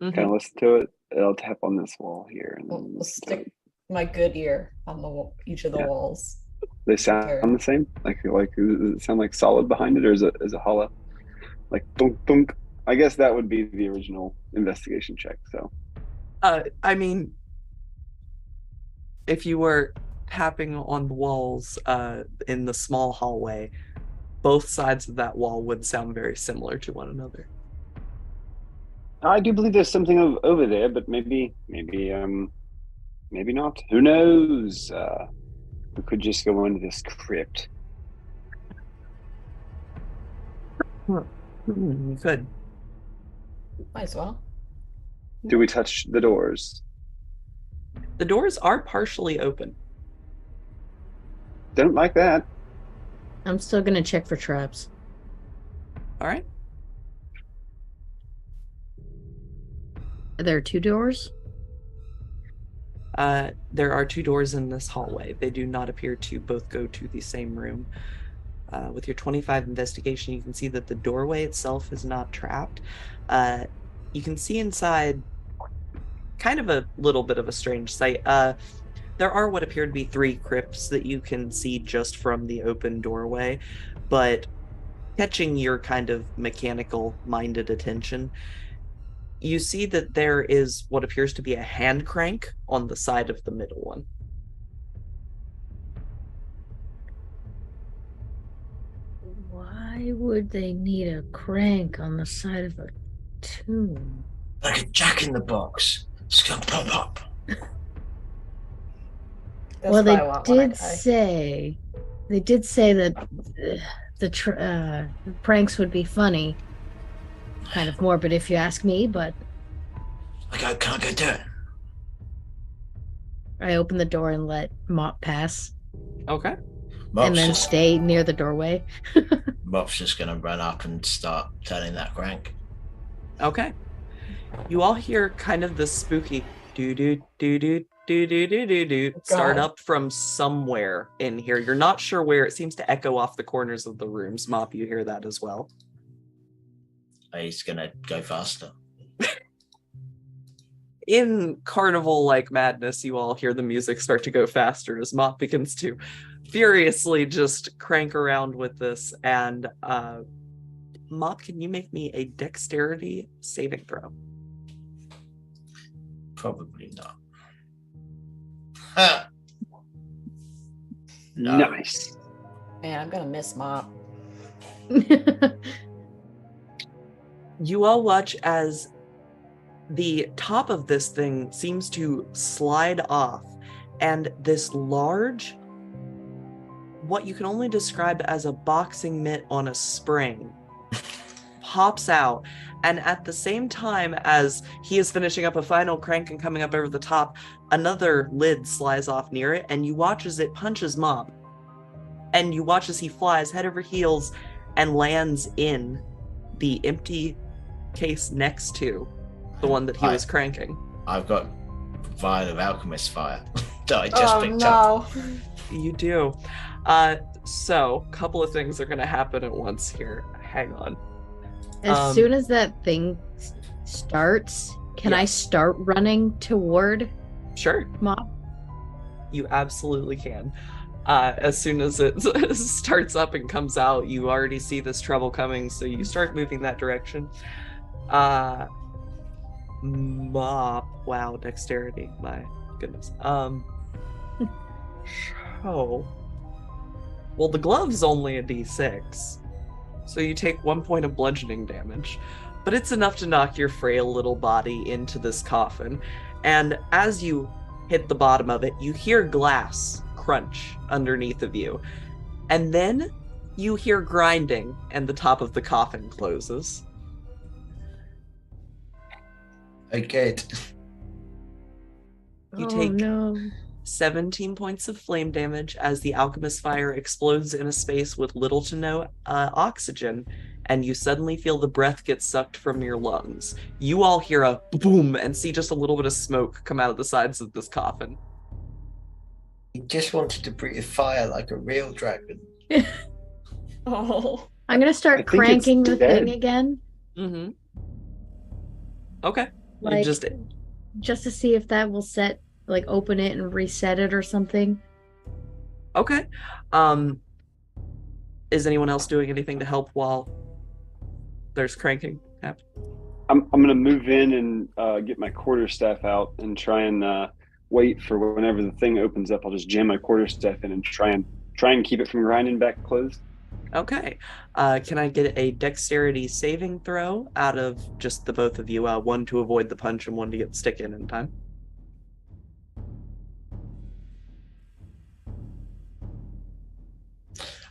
S1: Mhm.
S4: Kind of listen to it. I'll tap on this wall here. And then
S3: We'll
S4: listen to
S3: stick
S4: it.
S3: my good ear on each of the
S4: Yeah.
S3: walls.
S4: They sound the same. Like does it sound like solid behind it, or is it hollow? Like thunk thunk. I guess that would be the original investigation check. So
S1: I mean, if you were tapping on the walls in the small hallway, both sides of that wall would sound very similar to one another.
S4: I do believe there's something over there, but maybe not. Who knows? We could just go into this crypt.
S1: You could.
S3: Might as well.
S4: Do we touch the doors?
S1: The doors are partially open.
S4: Don't like that.
S2: I'm still gonna check for traps.
S1: All right.
S2: Are there 2 doors?
S1: There are 2 doors in this hallway. They do not appear to both go to the same room. With your 25 investigation, you can see that the doorway itself is not trapped. You can see inside kind of a little bit of a strange sight. There are what appear to be 3 crypts that you can see just from the open doorway, but catching your kind of mechanical-minded attention, you see that there is what appears to be a hand crank on the side of the middle one.
S2: Why would they need a crank on the side of a tomb?
S5: Like a jack in the box. It's gonna pop up.
S3: That's
S2: Well,
S3: what I want when I die.
S2: they did say that the pranks would be funny. Kind of morbid if you ask me, but
S5: Can I go do it?
S2: I open the door and let Mop pass
S1: Okay.
S2: and then stay near the doorway.
S5: Mop's just gonna run up and start turning that crank.
S1: Okay. You all hear kind of this spooky do start up from somewhere in here. You're not sure where. It seems to echo off the corners of the rooms. Mop, you hear that as well.
S5: He's gonna go faster.
S1: In carnival-like madness, you all hear the music start to go faster as Mop begins to furiously just crank around with this. And Mop, can you make me a dexterity saving throw?
S5: Probably not.
S4: No. Nice.
S3: Man, I'm gonna miss Mop.
S1: You all watch as the top of this thing seems to slide off, and this large, what you can only describe as a boxing mitt on a spring, pops out. And at the same time as he is finishing up a final crank and coming up over the top, another lid slides off near it, and you watch as it punches Mop. And you watch as he flies head over heels and lands in the empty case next to the one that he was cranking.
S5: I've got vial of alchemist fire that I just picked up.
S1: You do. So, a couple of things are going to happen at once here. Hang on.
S2: As soon as that thing starts, can I start running toward Mop?
S1: You absolutely can. As soon as it starts up and comes out, you already see this trouble coming, so you start moving that direction. Mop. Wow, dexterity. My goodness. Oh. Well, the glove's only a d6, so you take 1 point of bludgeoning damage, but it's enough to knock your frail little body into this coffin. And as you hit the bottom of it, you hear glass crunch underneath of you. And then you hear grinding, and the top of the coffin closes.
S5: Oh, good.
S1: You
S2: Oh
S1: take
S2: no.
S1: 17 points of flame damage as the alchemist fire explodes in a space with little to no oxygen, and you suddenly feel the breath get sucked from your lungs. You all hear a boom and see just a little bit of smoke come out of the sides of this coffin.
S5: He just wanted to breathe fire like a real dragon.
S3: Oh.
S2: I'm gonna
S4: I
S2: start
S4: think
S2: cranking
S4: it's
S2: the
S4: dead.
S2: thing again,
S1: Mm-hmm. Okay. You
S2: like
S1: just
S2: just to see if that will set, like, open it and reset it or something.
S1: okay. Is anyone else doing anything to help while there's cranking happening?
S4: I'm gonna move in and get my quarterstaff out and try and wait for whenever the thing opens up. I'll just jam my quarterstaff in and try and keep it from grinding back closed.
S1: Okay. Can I get a dexterity saving throw out of just the both of you? One to avoid the punch and one to get the stick in time.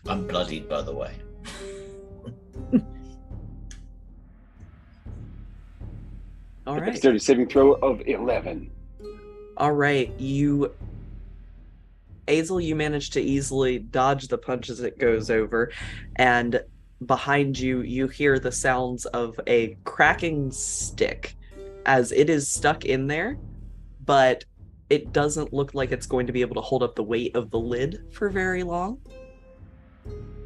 S5: I'm bloodied, by the way.
S1: All right.
S4: Dexterity saving throw of 11.
S1: All right. Azel, you manage to easily dodge the punch as it goes over, and behind you, you hear the sounds of a cracking stick as it is stuck in there, but it doesn't look like it's going to be able to hold up the weight of the lid for very long,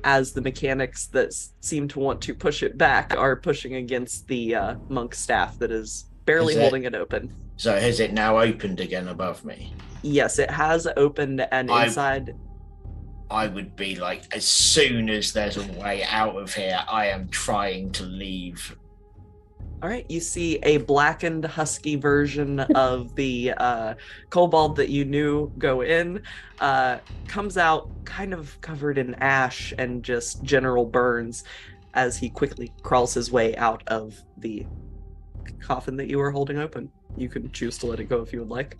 S1: as the mechanics that seem to want to push it back are pushing against the monk staff that is barely holding it open.
S5: So has it now opened again above me?
S1: Yes, it has opened, and inside...
S5: I would be like, as soon as there's a way out of here, I am trying to leave.
S1: All right, you see a blackened, husky version of the kobold that you knew go in, comes out kind of covered in ash and just general burns as he quickly crawls his way out of the coffin that you were holding open. You can choose to let it go if you would like.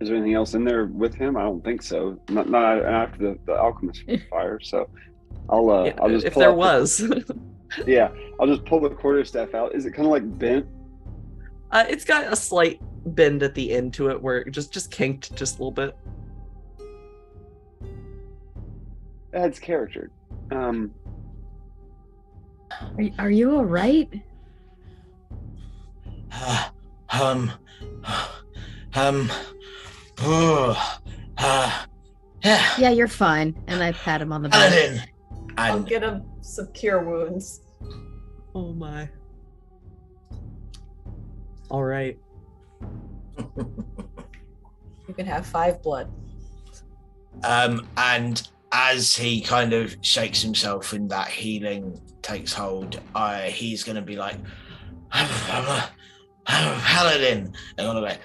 S4: Is there anything else in there with him? I don't think so. Not after the alchemist fire. So I'll just
S1: if
S4: pull
S1: there
S4: out
S1: was.
S4: Yeah, I'll just pull the quarterstaff out. Is it kind of like bent?
S1: It's got a slight bend at the end to it where it just kinked just a little bit.
S4: Adds character.
S2: Are you all right? Yeah, you're fine. And I pat him on the back.
S5: Paladin!
S3: I'll
S5: And
S3: get him some cure wounds.
S1: Oh my. All right.
S3: You can have 5 blood.
S5: and as he kind of shakes himself and that healing takes hold, he's going to be like, Paladin, and on the way,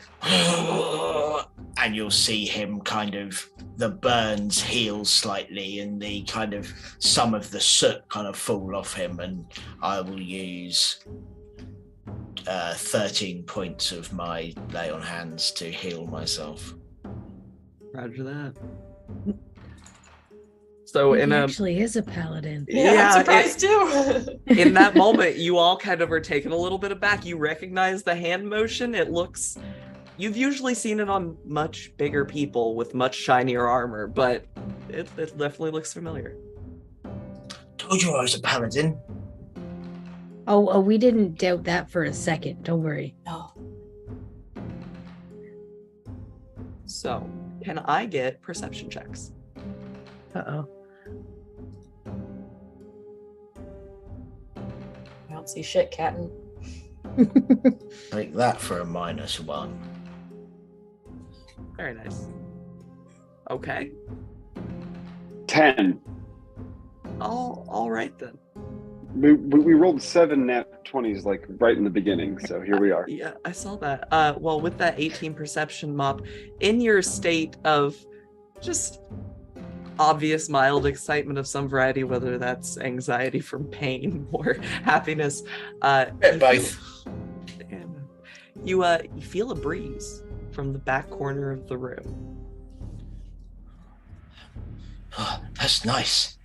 S5: and you'll see him kind of, the burns heal slightly and the kind of, some of the soot kind of fall off him, and I will use 13 points of my lay on hands to heal myself.
S1: Roger that. So
S2: He
S1: in
S2: actually is a paladin.
S3: Yeah, I'm surprised too.
S1: in that moment, you all kind of are taken a little bit aback. You recognize the hand motion. It looks, you've usually seen it on much bigger people with much shinier armor, but it definitely looks familiar.
S5: Told you I was a paladin.
S2: Oh, we didn't doubt that for a second. Don't worry.
S3: No.
S1: So, can I get perception checks?
S2: Uh-oh.
S3: I don't see shit, Captain.
S5: Take that for a -1.
S1: Very nice. Okay.
S4: 10.
S1: All right then.
S4: We rolled 7 nat 20s like right in the beginning, so here we are.
S1: Yeah, I saw that. Well, with that 18 perception, Mop, in your state of just obvious mild excitement of some variety, whether that's anxiety from pain or happiness,
S5: Both.
S1: You feel a breeze from the back corner of the room.
S5: Oh, that's nice.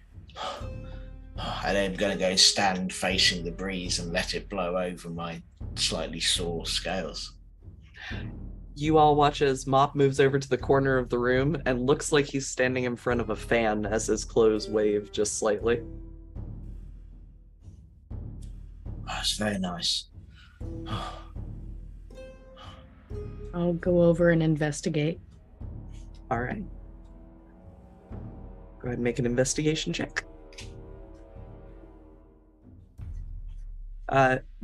S5: And I'm going to go and stand facing the breeze and let it blow over my slightly sore scales.
S1: You all watch as Mop moves over to the corner of the room and looks like he's standing in front of a fan as his clothes wave just slightly.
S5: Oh, that's very nice.
S2: I'll go over and investigate.
S1: All right. Go ahead and make an investigation check.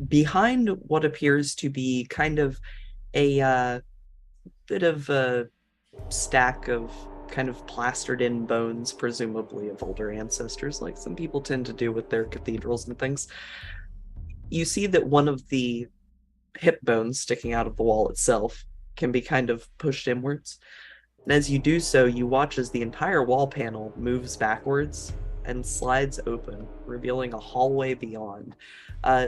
S1: Behind what appears to be kind of a bit of a stack of kind of plastered in bones, presumably of older ancestors, like some people tend to do with their cathedrals and things, you see that one of the hip bones sticking out of the wall itself can be kind of pushed inwards. And as you do so, you watch as the entire wall panel moves backwards and slides open, revealing a hallway beyond.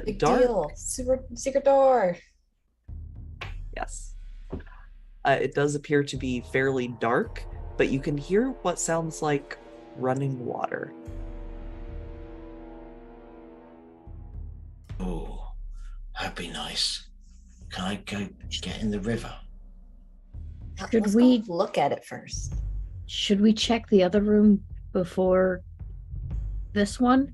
S3: Big
S1: Dark.
S3: deal. Secret door.
S1: Yes. It does appear to be fairly dark, but you can hear what sounds like running water.
S5: Oh, that'd be nice. Can I go get in the river?
S3: Let's
S2: we-
S3: go look at it first?
S2: Should we check the other room before this one?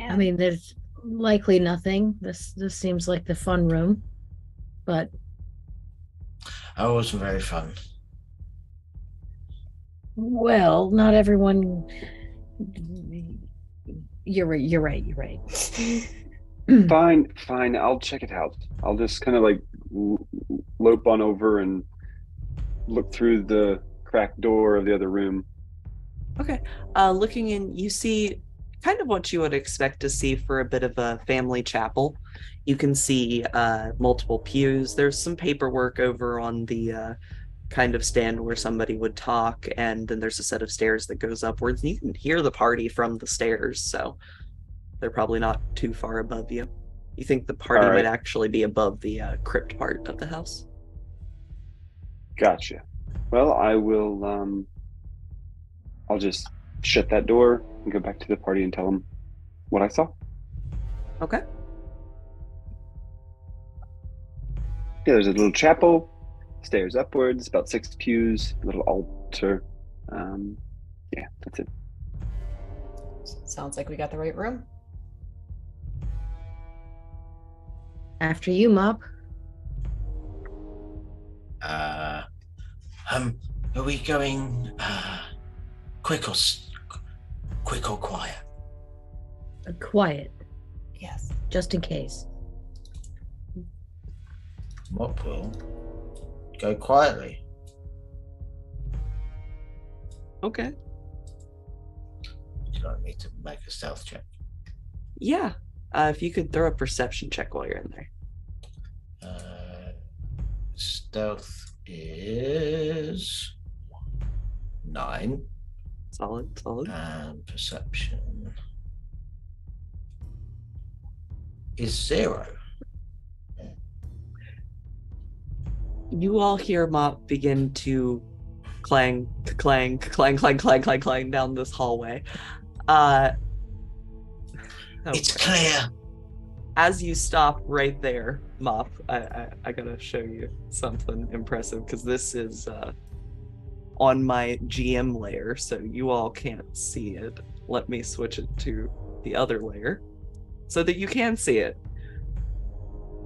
S2: I mean, there's likely nothing. This seems like the fun room, but
S5: Oh, it wasn't very fun.
S2: well, not everyone. You're right.
S4: Fine. I'll check it out. I'll just kind of like lope on over and look through the cracked door of the other room.
S1: Okay. Looking in, you see kind of what you would expect to see for a bit of a family chapel. You can see multiple pews. There's some paperwork over on the kind of stand where somebody would talk, and then there's a set of stairs that goes upwards, and you can hear the party from the stairs, so they're probably not too far above you. You think the party
S4: All right.
S1: might actually be above the crypt part of the house?
S4: Gotcha. Well, I will. I'll just shut that door and go back to the party and tell them what I saw.
S1: Okay.
S4: Yeah, there's a little chapel, stairs upwards, about 6 pews, a little altar. Yeah, that's it.
S3: Sounds like we got the right room.
S2: After you, Mop.
S5: Are we going quick or quiet?
S2: Quiet,
S3: Yes.
S2: just in case.
S5: What will go quietly?
S1: Okay.
S5: Would you like me to make a stealth check?
S1: Yeah. If you could throw a perception check while you're in there.
S5: Stealth is 9.
S1: Solid.
S5: And perception is 0.
S1: You all hear Mop begin to clang down this hallway.
S5: It's clear.
S1: As you stop right there, Mop, I gotta show you something impressive, because this is on my GM layer, so you all can't see it. Let me switch it to the other layer so that you can see it.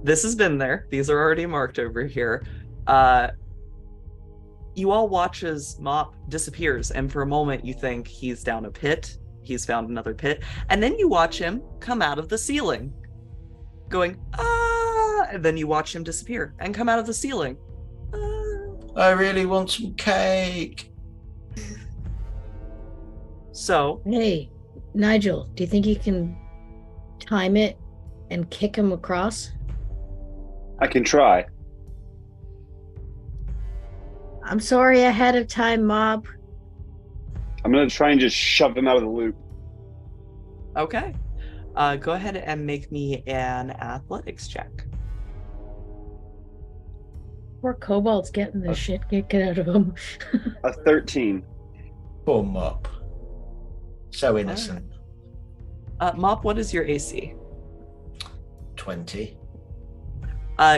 S1: This has been there. These are already marked over here. You all watch as Mop disappears, and for a moment you think he's down a pit. He's found another pit. And then you watch him come out of the ceiling, going, ah! And then you watch him disappear and come out of the ceiling.
S5: I really want some cake.
S1: So,
S2: Hey, Nigel, do you think you can time it and kick him across?
S4: I can try.
S2: I'm sorry ahead of time, Mob.
S4: I'm gonna try and just shove him out of the loop.
S1: okay. Go ahead and make me an athletics check.
S2: Poor Cobalt's getting the shit kicked out of him.
S4: A 13.
S5: Poor Mop. So innocent.
S1: Mop, what is your AC?
S5: 20.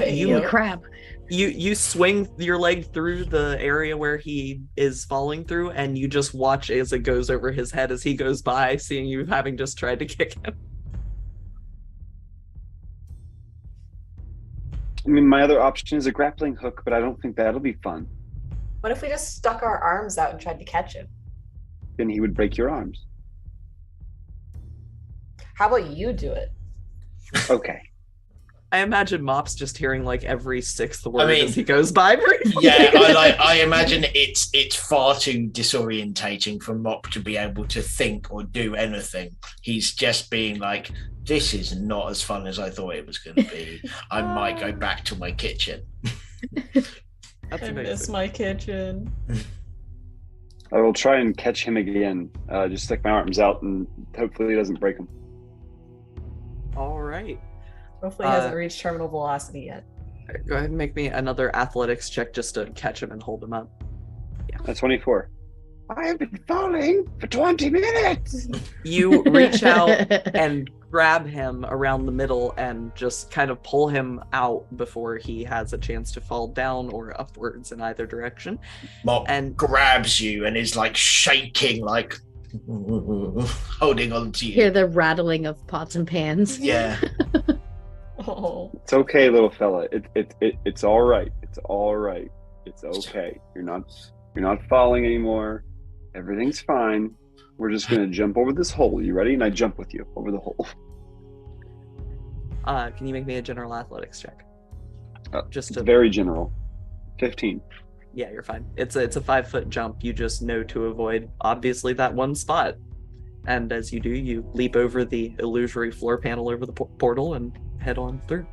S1: You
S2: Crap.
S1: you swing your leg through the area where he is falling through, and you just watch as it goes over his head as he goes by, seeing you having just tried to kick him.
S4: I mean, my other option is a grappling hook, but I don't think that'll be fun.
S3: What if we just stuck our arms out and tried to catch him?
S4: Then he would break your arms.
S3: How about you do it?
S4: Okay.
S1: I imagine Mop's just hearing like every sixth word
S5: mean,
S1: as he goes by.
S5: Yeah, I imagine it's far too disorientating for Mop to be able to think or do anything. He's just being like, this is not as fun as I thought it was going to be. I might go back to my kitchen.
S3: I miss my kitchen.
S4: I will try and catch him again. Just stick my arms out and hopefully he doesn't break them.
S1: All right.
S3: Hopefully he hasn't reached terminal velocity yet.
S1: Go ahead and make me another athletics check just to catch him and hold him up. Yeah.
S4: That's 24. I have been falling for 20 minutes.
S1: You reach out and grab him around the middle and just kind of pull him out before he has a chance to fall down or upwards in either direction.
S5: Mop
S1: And
S5: grabs you and is like shaking, like holding on to you.
S2: Hear the rattling of pots and pans.
S5: Yeah.
S3: Oh.
S4: It's okay, little fella. It's all right. It's all right. It's okay. You're not falling anymore. Everything's fine. We're just gonna jump over this hole. You ready? And I jump with you over the hole.
S1: can you make me a general athletics check? Just to
S4: Very general. 15.
S1: Yeah, you're fine. It's a 5-foot jump. You just know to avoid obviously that one spot. And as you do, you leap over the illusory floor panel over the portal and head on through.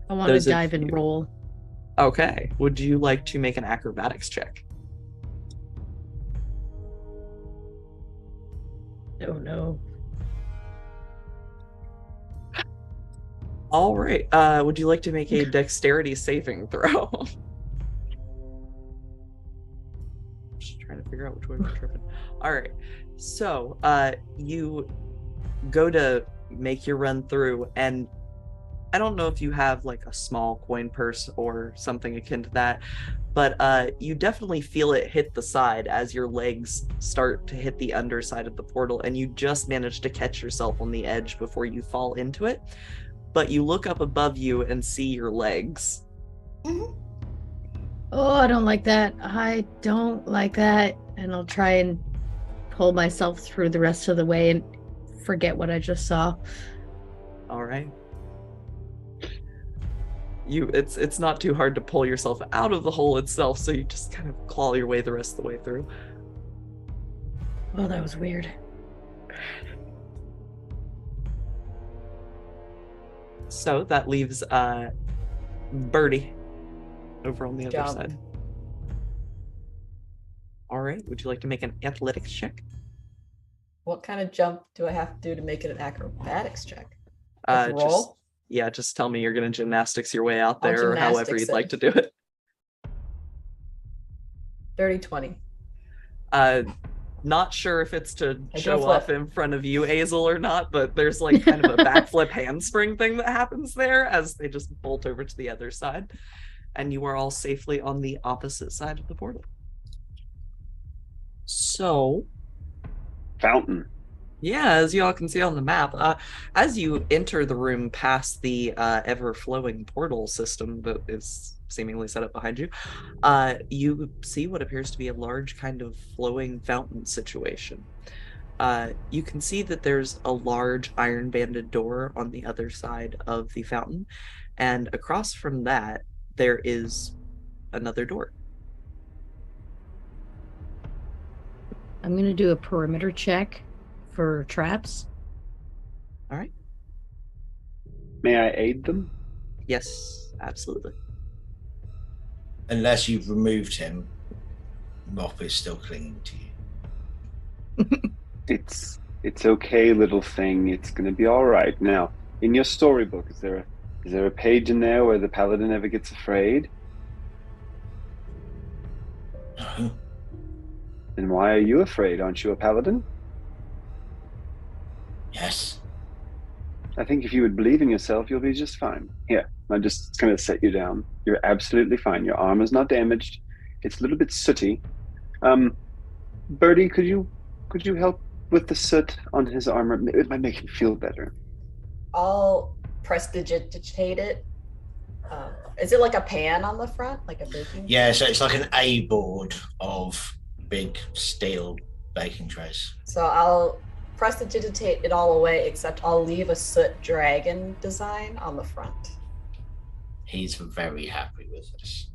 S2: I want to dive and roll.
S1: Okay. Would you like to make an acrobatics check?
S2: Oh no.
S1: All right. Would you like to make a dexterity saving throw? Just trying to figure out which way we're tripping. All right. So, you go to make your run through, and I don't know if you have like a small coin purse or something akin to that, but you definitely feel it hit the side as your legs start to hit the underside of the portal, and you just manage to catch yourself on the edge before you fall into it. But you look up above you and see your legs.
S2: Oh, I don't like that. I don't like that. And I'll try and pull myself through the rest of the way and forget what I just saw.
S1: All right. It's not too hard to pull yourself out of the hole itself, so you just kind of claw your way the rest of the way through.
S2: Well, that was weird.
S1: So that leaves Birdie over on the other side. All right. Would you like to make an athletics check?
S3: What kind of jump do I have to do to make it an acrobatics check?
S1: Roll? Just tell me you're going to gymnastics your way out there, or however you'd like to do it.
S3: 30-20.
S1: Not sure if it's to show off in front of you, Azel, or not, but there's like kind of a backflip handspring thing that happens there as they just bolt over to the other side, and you are all safely on the opposite side of the portal. So,
S4: fountain.
S1: Yeah, as you all can see on the map, as you enter the room past the ever-flowing portal system that is seemingly set up behind you, you see what appears to be a large kind of flowing fountain situation. You can see that there's a large iron-banded door on the other side of the fountain, and across from that, there is another door.
S2: I'm going to do a perimeter check for traps.
S1: All right.
S4: May I aid them?
S1: Yes, absolutely.
S5: Unless you've removed him, Mop is still clinging to you.
S4: It's okay, little thing. It's gonna be all right. Now, in your storybook, is there a page in there where the paladin ever gets afraid?
S5: No.
S4: And why are you afraid? Aren't you a paladin?
S5: Yes.
S4: I think if you would believe in yourself, you'll be just fine. Here, I'm just gonna set you down. You're absolutely fine. Your armor's not damaged. It's a little bit sooty. Birdie, could you help with the soot on his armor? It might make him feel better.
S3: I'll prestidigitate it. Is it like a pan on the front, like a baking?
S5: Yeah, so it's like an A board of big steel baking trays.
S3: So I'll prestidigitate it all away, except I'll leave a soot dragon design on the front.
S5: He's very happy with this.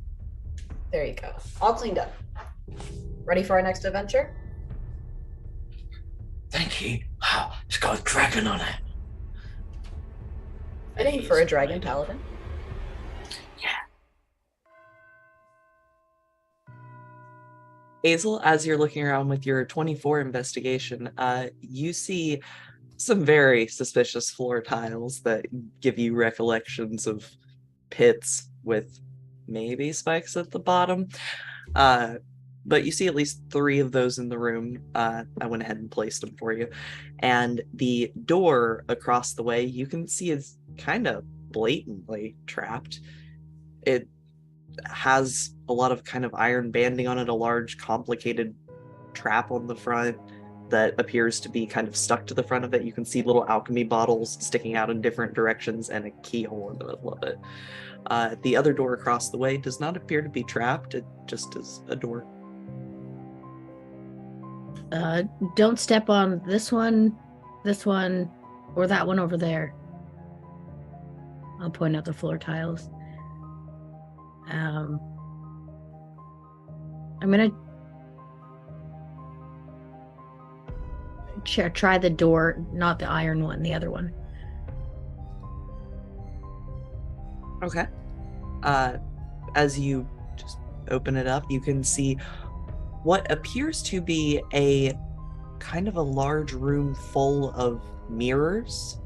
S3: There you go. All cleaned up. Ready for our next adventure?
S5: Thank you. Wow, it's got a dragon on it.
S3: Fitting for a dragon paladin.
S1: Hazel, as you're looking around with your 24 investigation, you see some very suspicious floor tiles that give you recollections of pits with maybe spikes at the bottom. But you see at least 3 of those in the room. I went ahead and placed them for you. And the door across the way, you can see is kind of blatantly trapped. It has a lot of kind of iron banding on it, a large complicated trap on the front that appears to be kind of stuck to the front of it. You can see little alchemy bottles sticking out in different directions and a keyhole in the middle of it. The other door across the way does not appear to be trapped. It just is a door.
S2: Don't step on this one, or that one over there. I'll point out the floor tiles. I'm gonna try the door, not the iron one, the other one.
S1: Okay. As you just open it up, you can see what appears to be a kind of a large room full of mirrors.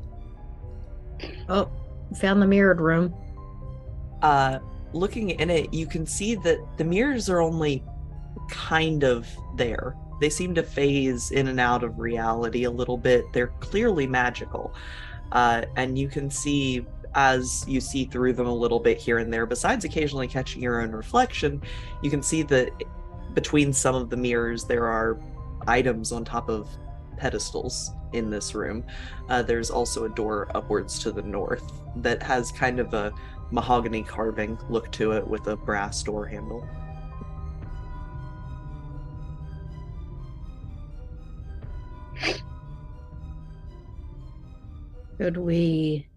S2: Oh, found the mirrored room.
S1: Looking in it, you can see that the mirrors are only kind of there. They seem to phase in and out of reality a little bit. They're clearly magical. And you can see, as you see through them a little bit here and there, besides occasionally catching your own reflection, you can see that between some of the mirrors there are items on top of pedestals in this room. There's also a door upwards to the north that has kind of a mahogany carving look to it with a brass door handle.
S2: Should we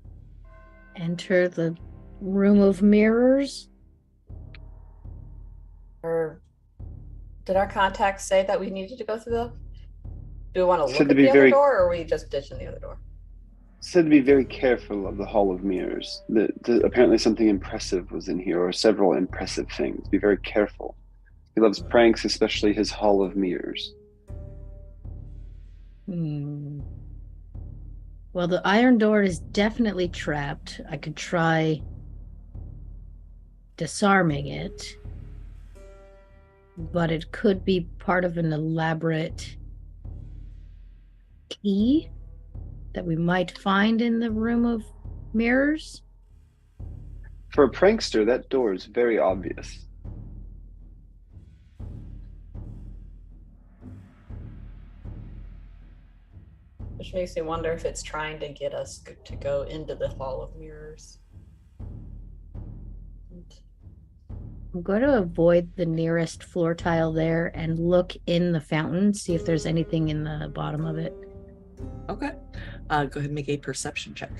S2: enter the room of mirrors?
S3: Or did our contact say that we needed to go through the... Do we want to look
S4: Said to
S3: at
S4: be
S3: the other
S4: very-
S3: door, or are we just ditching the other door?
S4: Said to be very careful of the Hall of Mirrors. Apparently something impressive was in here, or several impressive things. Be very careful. He loves pranks, especially his Hall of Mirrors.
S2: Well, the iron door is definitely trapped. I could try disarming it, but it could be part of an elaborate key that we might find in the room of mirrors.
S4: For a prankster, that door is very obvious.
S3: Which makes me wonder if it's trying to get us to go into the Hall of Mirrors.
S2: I'm going to avoid the nearest floor tile there and look in the fountain, see if there's anything in the bottom of it.
S1: Okay. Go ahead and make a perception check.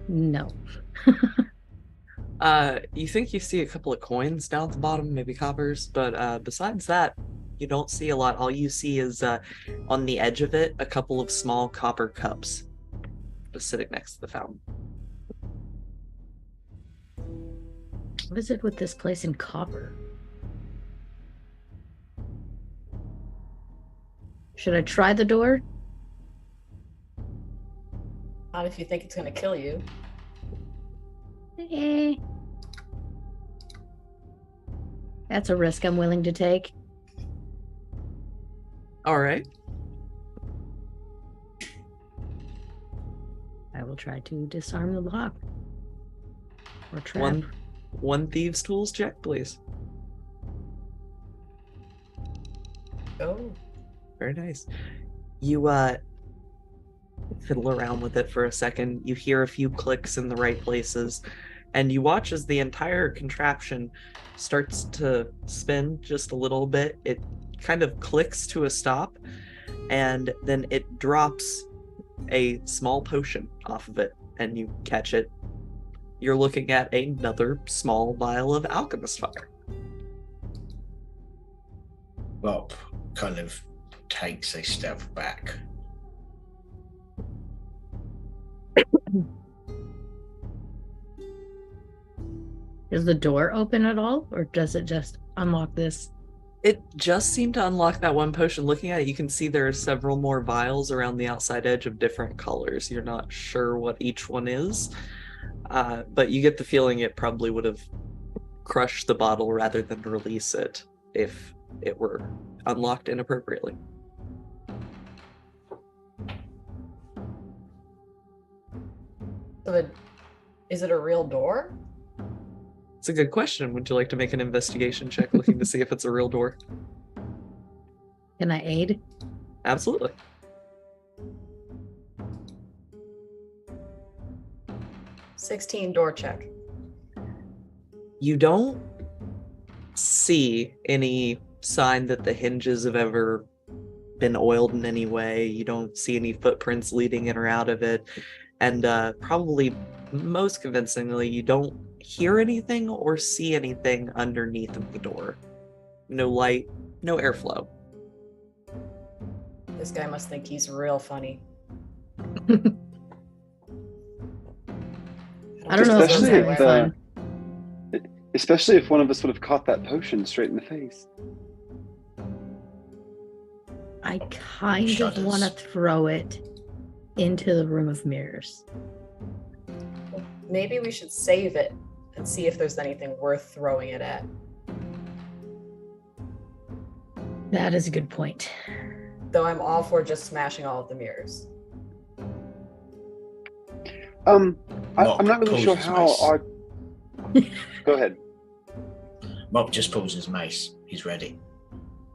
S2: No.
S1: You think you see a couple of coins down at the bottom, maybe coppers, but besides that, you don't see a lot. All you see is on the edge of it, a couple of small copper cups just sitting next to the fountain.
S2: What is it with this place in copper? Should I try the door?
S3: Not if you think it's going to kill you.
S2: That's a risk I'm willing to take.
S1: All right.
S2: I will try to disarm the lock. Or trap.
S1: One thieves' tools check, please.
S3: Oh.
S1: Very nice. You fiddle around with it for a second. You hear a few clicks in the right places, and you watch as the entire contraption starts to spin just a little bit. It kind of clicks to a stop, and then it drops a small potion off of it, and you catch it. You're looking at another small vial of alchemist fire.
S5: Bob kind of takes a step back.
S2: Is the door open at all, or does it just unlock this?
S1: It just seemed to unlock that one potion. Looking at it, you can see there are several more vials around the outside edge of different colors. You're not sure what each one is, but you get the feeling it probably would have crushed the bottle rather than release it if it were unlocked inappropriately.
S3: So is it a real door?
S1: It's a good question. Would you like to make an investigation check looking to see if it's a real door?
S2: Can I aid?
S1: Absolutely.
S3: $16 door check.
S1: You don't see any sign that the hinges have ever been oiled in any way. You don't see any footprints leading in or out of it. And probably most convincingly, you don't hear anything or see anything underneath of the door. No light, no airflow.
S3: This guy must think he's real funny.
S2: I don't know if
S4: Especially
S2: those
S4: if,
S2: are fun.
S4: Especially if one of us would have caught that potion straight in the face.
S2: I kind of
S5: Shudders.
S2: want to throw it into the room of mirrors.
S3: Maybe we should save it and see if there's anything worth throwing it at.
S2: That is a good point.
S3: Though I'm all for just smashing all of the mirrors.
S4: I'm not really sure
S5: poses
S4: how
S5: mace.
S4: our. Go ahead.
S5: Bob just pulls his mace. He's ready.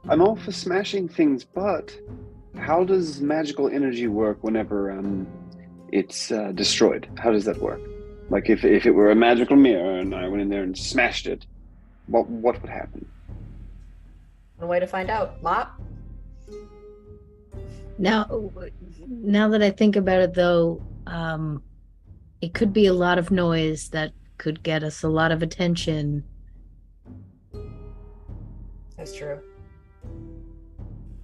S4: I'm all for smashing things, but how does magical energy work whenever it's destroyed? How does that work? Like if it were a magical mirror and I went in there and smashed it, what would happen?
S3: One way to find out. Mop?
S2: Now that I think about it, though, it could be a lot of noise that could get us a lot of attention.
S3: That's true.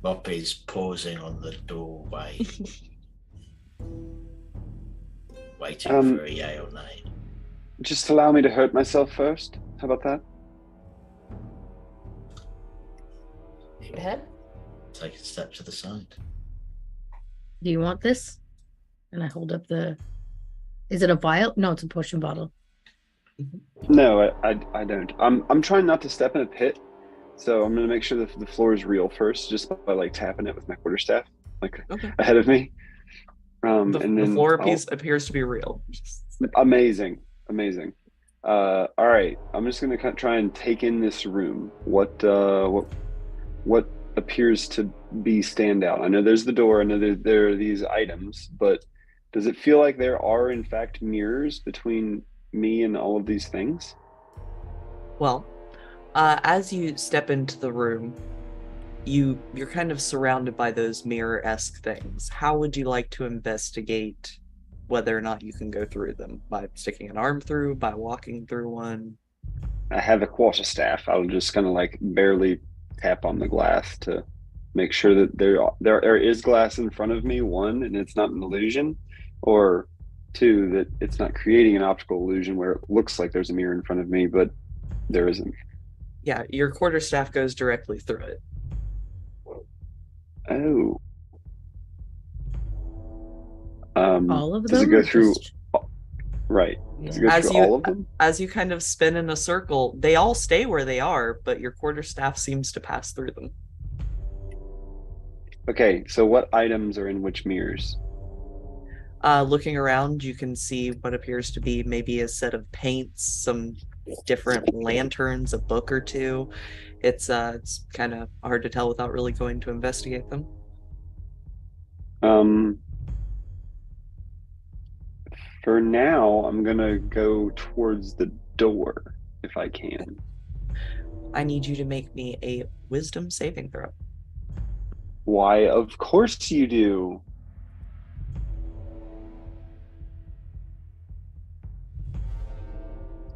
S5: Bob is pausing on the doorway, waiting for a yay or nay.
S4: Just allow me to hurt myself first. How about that?
S3: Shoot ahead.
S5: Take a step to the side.
S2: Do you want this? And I hold up the... Is it a vial? No, it's a potion bottle.
S4: No, I don't. I'm trying not to step in a pit, so I'm gonna make sure that the floor is real first, just by like tapping it with my quarterstaff, like ahead of me. And then
S1: the floor piece appears to be real.
S4: Amazing. All right, I'm just gonna try and take in this room. What appears to be standout? I know there's the door. I know there are these items, but does it feel like there are in fact mirrors between me and all of these things?
S1: Well, as you step into the room, you're kind of surrounded by those mirror-esque things. How would you like to investigate whether or not you can go through them by sticking an arm through, by walking through one.
S4: I have a quarterstaff. I'll just kind of like barely tap on the glass to make sure that there is glass in front of me, one, and it's not an illusion, or two, that it's not creating an optical illusion where it looks like there's a mirror in front of me, but there isn't.
S1: Yeah, your quarterstaff goes directly through it.
S4: Oh.
S2: All of them?
S4: Does it go through?
S2: Just-
S4: Right. Does it go
S1: As
S4: through
S1: you
S4: all of them?
S1: as you kind of spin in a circle, they all stay where they are, but your quarterstaff seems to pass through them.
S4: Okay, so what items are in which mirrors?
S1: Looking around, you can see what appears to be maybe a set of paints, some different lanterns, a book or two. It's kind of hard to tell without really going to investigate them.
S4: For now, I'm gonna go towards the door if I can.
S1: I need you to make me a wisdom saving throw.
S4: Why, of course you do.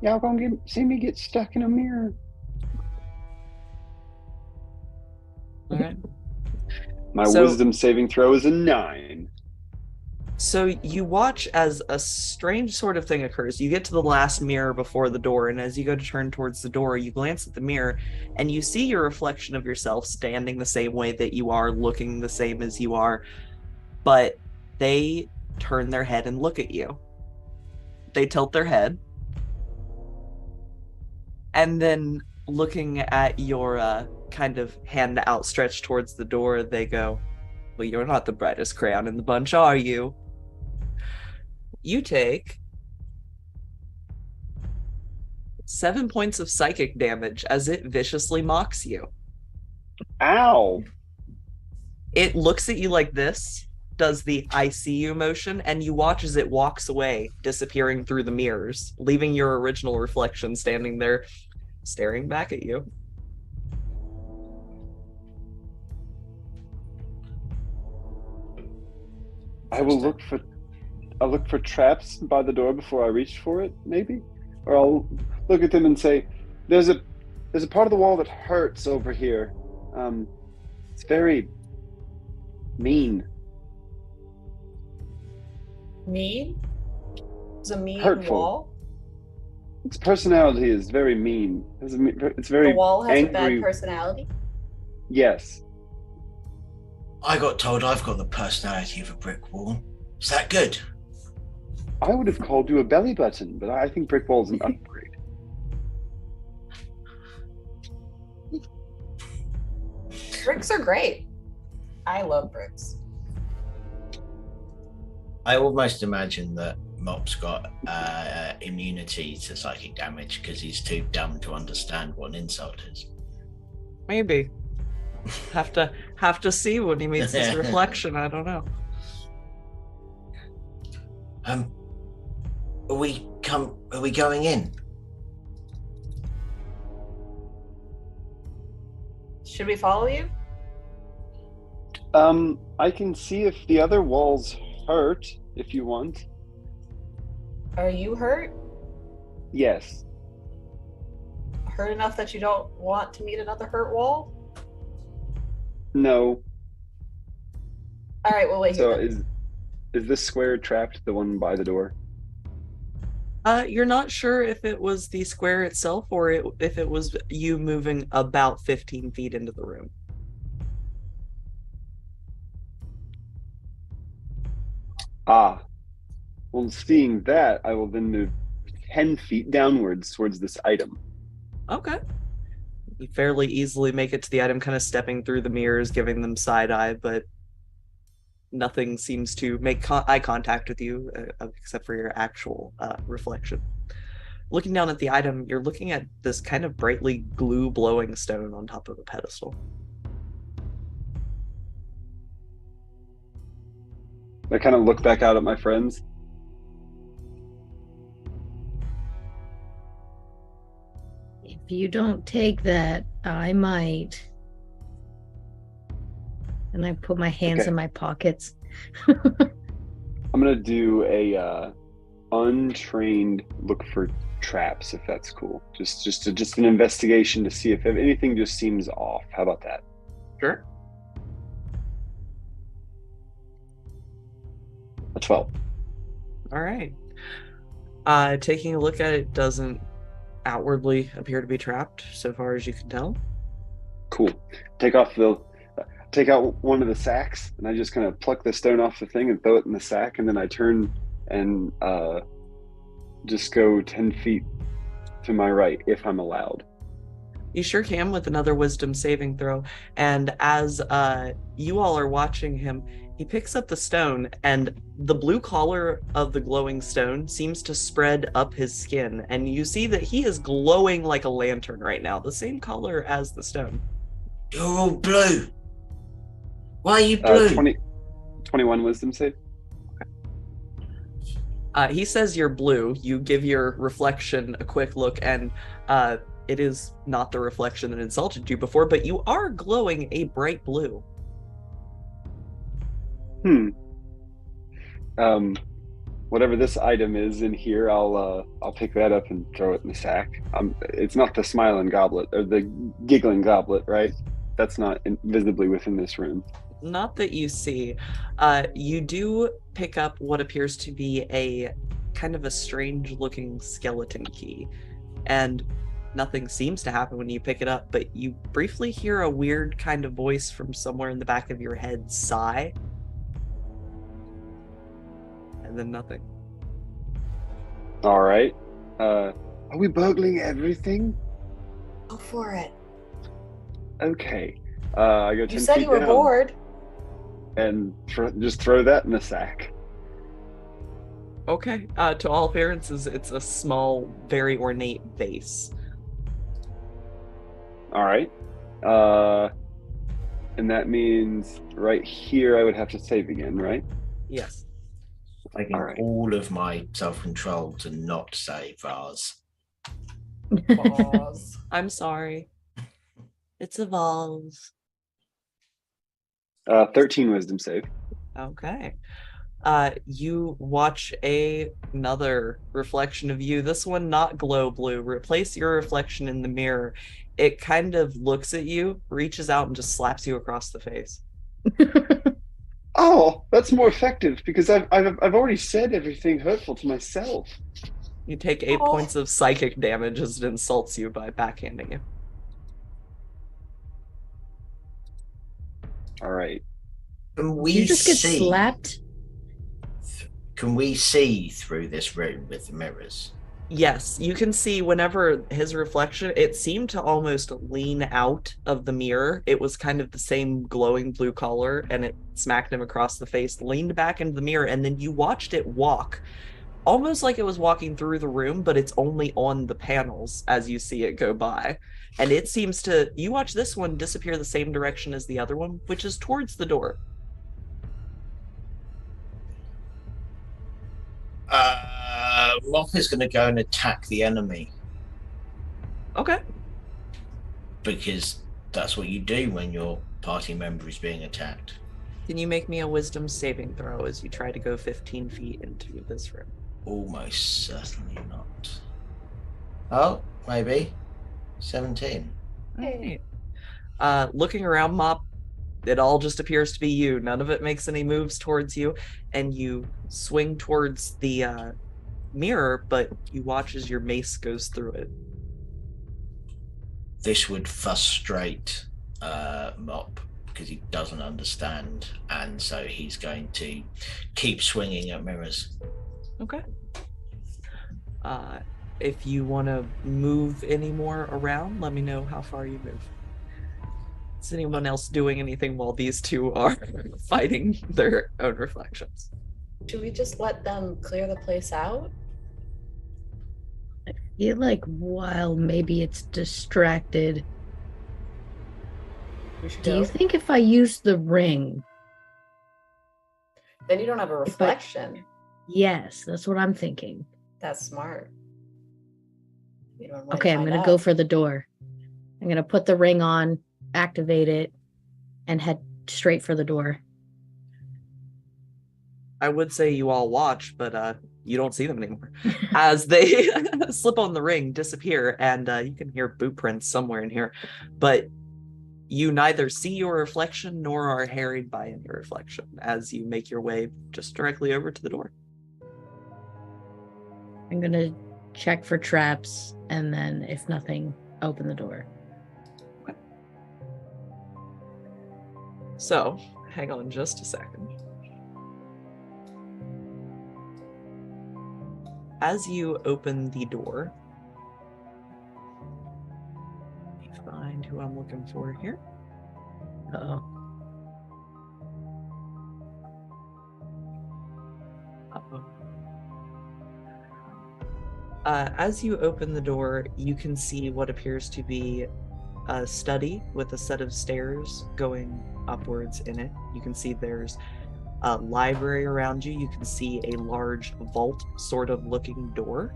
S4: Y'all gonna see me get stuck in a mirror.
S1: All right.
S4: My
S1: So-
S4: wisdom saving throw is a 9.
S1: So you watch as a strange sort of thing occurs. You get to the last mirror before the door, and as you go to turn towards the door, you glance at the mirror, and you see your reflection of yourself standing the same way that you are, looking the same as you are, but they turn their head and look at you. They tilt their head, and then looking at your kind of hand outstretched towards the door, they go, "Well, you're not the brightest crayon in the bunch, are you?" You take 7 points of psychic damage as it viciously mocks you.
S4: Ow!
S1: It looks at you like this, does the "I see you" motion, and you watch as it walks away, disappearing through the mirrors, leaving your original reflection standing there, staring back at you.
S4: I'll look for traps by the door before I reach for it, maybe? Or I'll look at them and say, there's a part of the wall that hurts over here. It's very mean.
S3: Mean? It's a mean
S4: Hurtful.
S3: wall?
S4: Its personality is very mean. It's very
S3: The wall has
S4: angry.
S3: a bad personality?
S4: Yes.
S5: I got told I've got the personality of a brick wall. Is that good?
S4: I would have called you a belly button, but I think brick wall's an upgrade.
S3: Bricks are great. I love bricks.
S5: I almost imagine that Mop's got immunity to psychic damage because he's too dumb to understand what an insult is.
S1: Maybe. Have to see when he meets his reflection. I don't know.
S5: Are we going in?
S3: Should we follow you?
S4: I can see if the other walls hurt, if you want.
S3: Are you hurt?
S4: Yes.
S3: Hurt enough that you don't want to meet another hurt wall?
S4: No.
S3: All right, we'll wait
S4: So
S3: here.
S4: is this square trapped, the one by the door?
S1: You're not sure if it was the square itself or if it was you moving about 15 feet into the room.
S4: Ah. Well, seeing that, I will then move 10 feet downwards towards this item.
S1: Okay. You fairly easily make it to the item, kind of stepping through the mirrors, giving them side eye, but nothing seems to make eye contact with you except for your actual reflection. Looking down at the item, you're looking at this kind of brightly glue blowing stone on top of a pedestal.
S4: I kind of look back out at my friends.
S2: If you don't take that, I might. And I put my hands
S4: Okay.
S2: in my pockets.
S4: I'm gonna do a untrained look for traps, if that's cool. Just an investigation to see if anything just seems off. How about that?
S1: Sure.
S4: A 12.
S1: All right. Taking a look at it doesn't outwardly appear to be trapped, so far as you can tell.
S4: Cool. Take out one of the sacks, and I just kind of pluck the stone off the thing and throw it in the sack, and then I turn and just go 10 feet to my right if I'm allowed.
S1: You sure can with another wisdom saving throw. And as you all are watching him, he picks up the stone, and the blue color of the glowing stone seems to spread up his skin. And you see that he is glowing like a lantern right now, the same color as the stone.
S5: You're all blue. Why are you blue?
S4: 21 wisdom save.
S1: He says you're blue. You give your reflection a quick look, and it is not the reflection that insulted you before, but you are glowing a bright blue.
S4: Whatever this item is in here, I'll pick that up and throw it in the sack. It's not the smiling goblet or the giggling goblet, right? That's not visibly within this room.
S1: Not that you see. You do pick up what appears to be a kind of a strange looking skeleton key, and nothing seems to happen when you pick it up, but you briefly hear a weird kind of voice from somewhere in the back of your head sigh, and then nothing.
S4: All right. Are we burgling everything?
S3: Go for it.
S4: Okay. I go 10
S3: You said
S4: feet
S3: you were
S4: down
S3: bored.
S4: and just throw that in the sack.
S1: Okay. To all appearances, it's a small, very ornate vase.
S4: All right. And that means right here I would have to save again, right?
S1: Yes.
S5: Taking
S4: All right.
S5: all of my self-control to not say vase.
S3: Pause.
S1: I'm sorry. It's a vase.
S4: 13 wisdom save.
S1: Okay. You watch another reflection of you. This one not glow blue. Replace your reflection in the mirror. It kind of looks at you, reaches out, and just slaps you across the face.
S4: Oh, that's more effective because I've already said everything hurtful to myself.
S1: You take 8 points of psychic damage as it insults you by backhanding you.
S4: All right.
S5: Can
S2: Did you just get slapped?
S5: Can we see through this room with the mirrors?
S1: Yes, you can see whenever his reflection, it seemed to almost lean out of the mirror. It was kind of the same glowing blue color, and it smacked him across the face, leaned back into the mirror, and then you watched it walk, almost like it was walking through the room, but it's only on the panels as you see it go by. And it seems to, you watch this one disappear the same direction as the other one, which is towards the door.
S5: Mock is going to go and attack the enemy.
S1: Okay.
S5: Because that's what you do when your party member is being attacked.
S1: Can you make me a wisdom saving throw as you try to go 15 feet into this room?
S5: Almost certainly not. Oh, maybe. 17.
S1: Hey. Looking around, Mop, it all just appears to be you. None of it makes any moves towards you, and you swing towards the mirror, but you watch as your mace goes through it.
S5: This would frustrate Mop because he doesn't understand, and so he's going to keep swinging at mirrors.
S1: Okay. If you want to move any more around, let me know how far you move. Is anyone else doing anything while these two are fighting their own reflections?
S3: Should we just let them clear the place out?
S2: I feel like while maybe it's distracted.
S3: We should
S2: Do
S3: go.
S2: you think if I use the ring?
S3: Then you don't have a reflection.
S2: Yes, that's what I'm thinking.
S3: That's smart. We don't
S2: Okay, I'm going to go for the door. I'm going to put the ring on, activate it, and head straight for the door.
S1: I would say you all watch, but you don't see them anymore. As they slip on the ring, disappear, and you can hear boot prints somewhere in here. But you neither see your reflection nor are harried by any reflection as you make your way just directly over to the door.
S2: I'm gonna check for traps, and then if nothing, open the door.
S1: Okay. So, hang on just a second. As you open the door, let me find who I'm looking for here.
S2: Uh-oh.
S1: Uh-oh. As you open the door, you can see what appears to be a study with a set of stairs going upwards in it. You can see there's a library around you. You can see a large vault sort of looking door.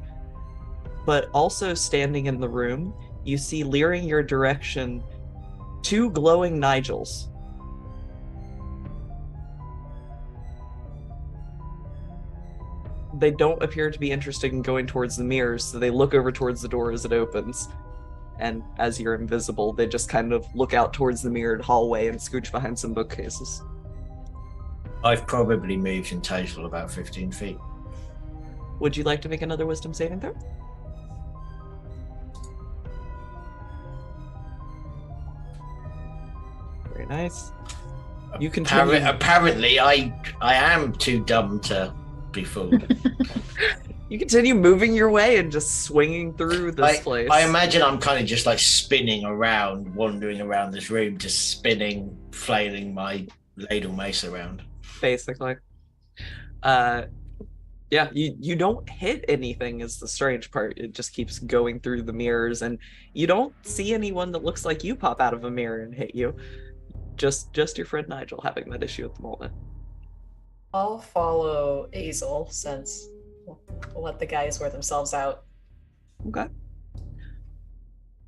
S1: But also standing in the room, you see leering your direction 2 glowing Nigels. They don't appear to be interested in going towards the mirrors, so they look over towards the door as it opens. And as you're invisible, they just kind of look out towards the mirrored hallway and scooch behind some bookcases.
S5: I've probably moved in total about 15 feet.
S1: Would you like to make another wisdom saving throw? Very nice. You continue.
S5: Apparently, I am too dumb to be fooled.
S1: You continue moving your way and just swinging through this place.
S5: I imagine I'm kind of just like spinning around, wandering around this room, just spinning, flailing my ladle mace around.
S1: Basically. Yeah, you don't hit anything is the strange part. It just keeps going through the mirrors, and you don't see anyone that looks like you pop out of a mirror and hit you. Just your friend Nigel having that issue at the moment.
S3: I'll follow Azel since we'll let the guys wear themselves out.
S1: Okay.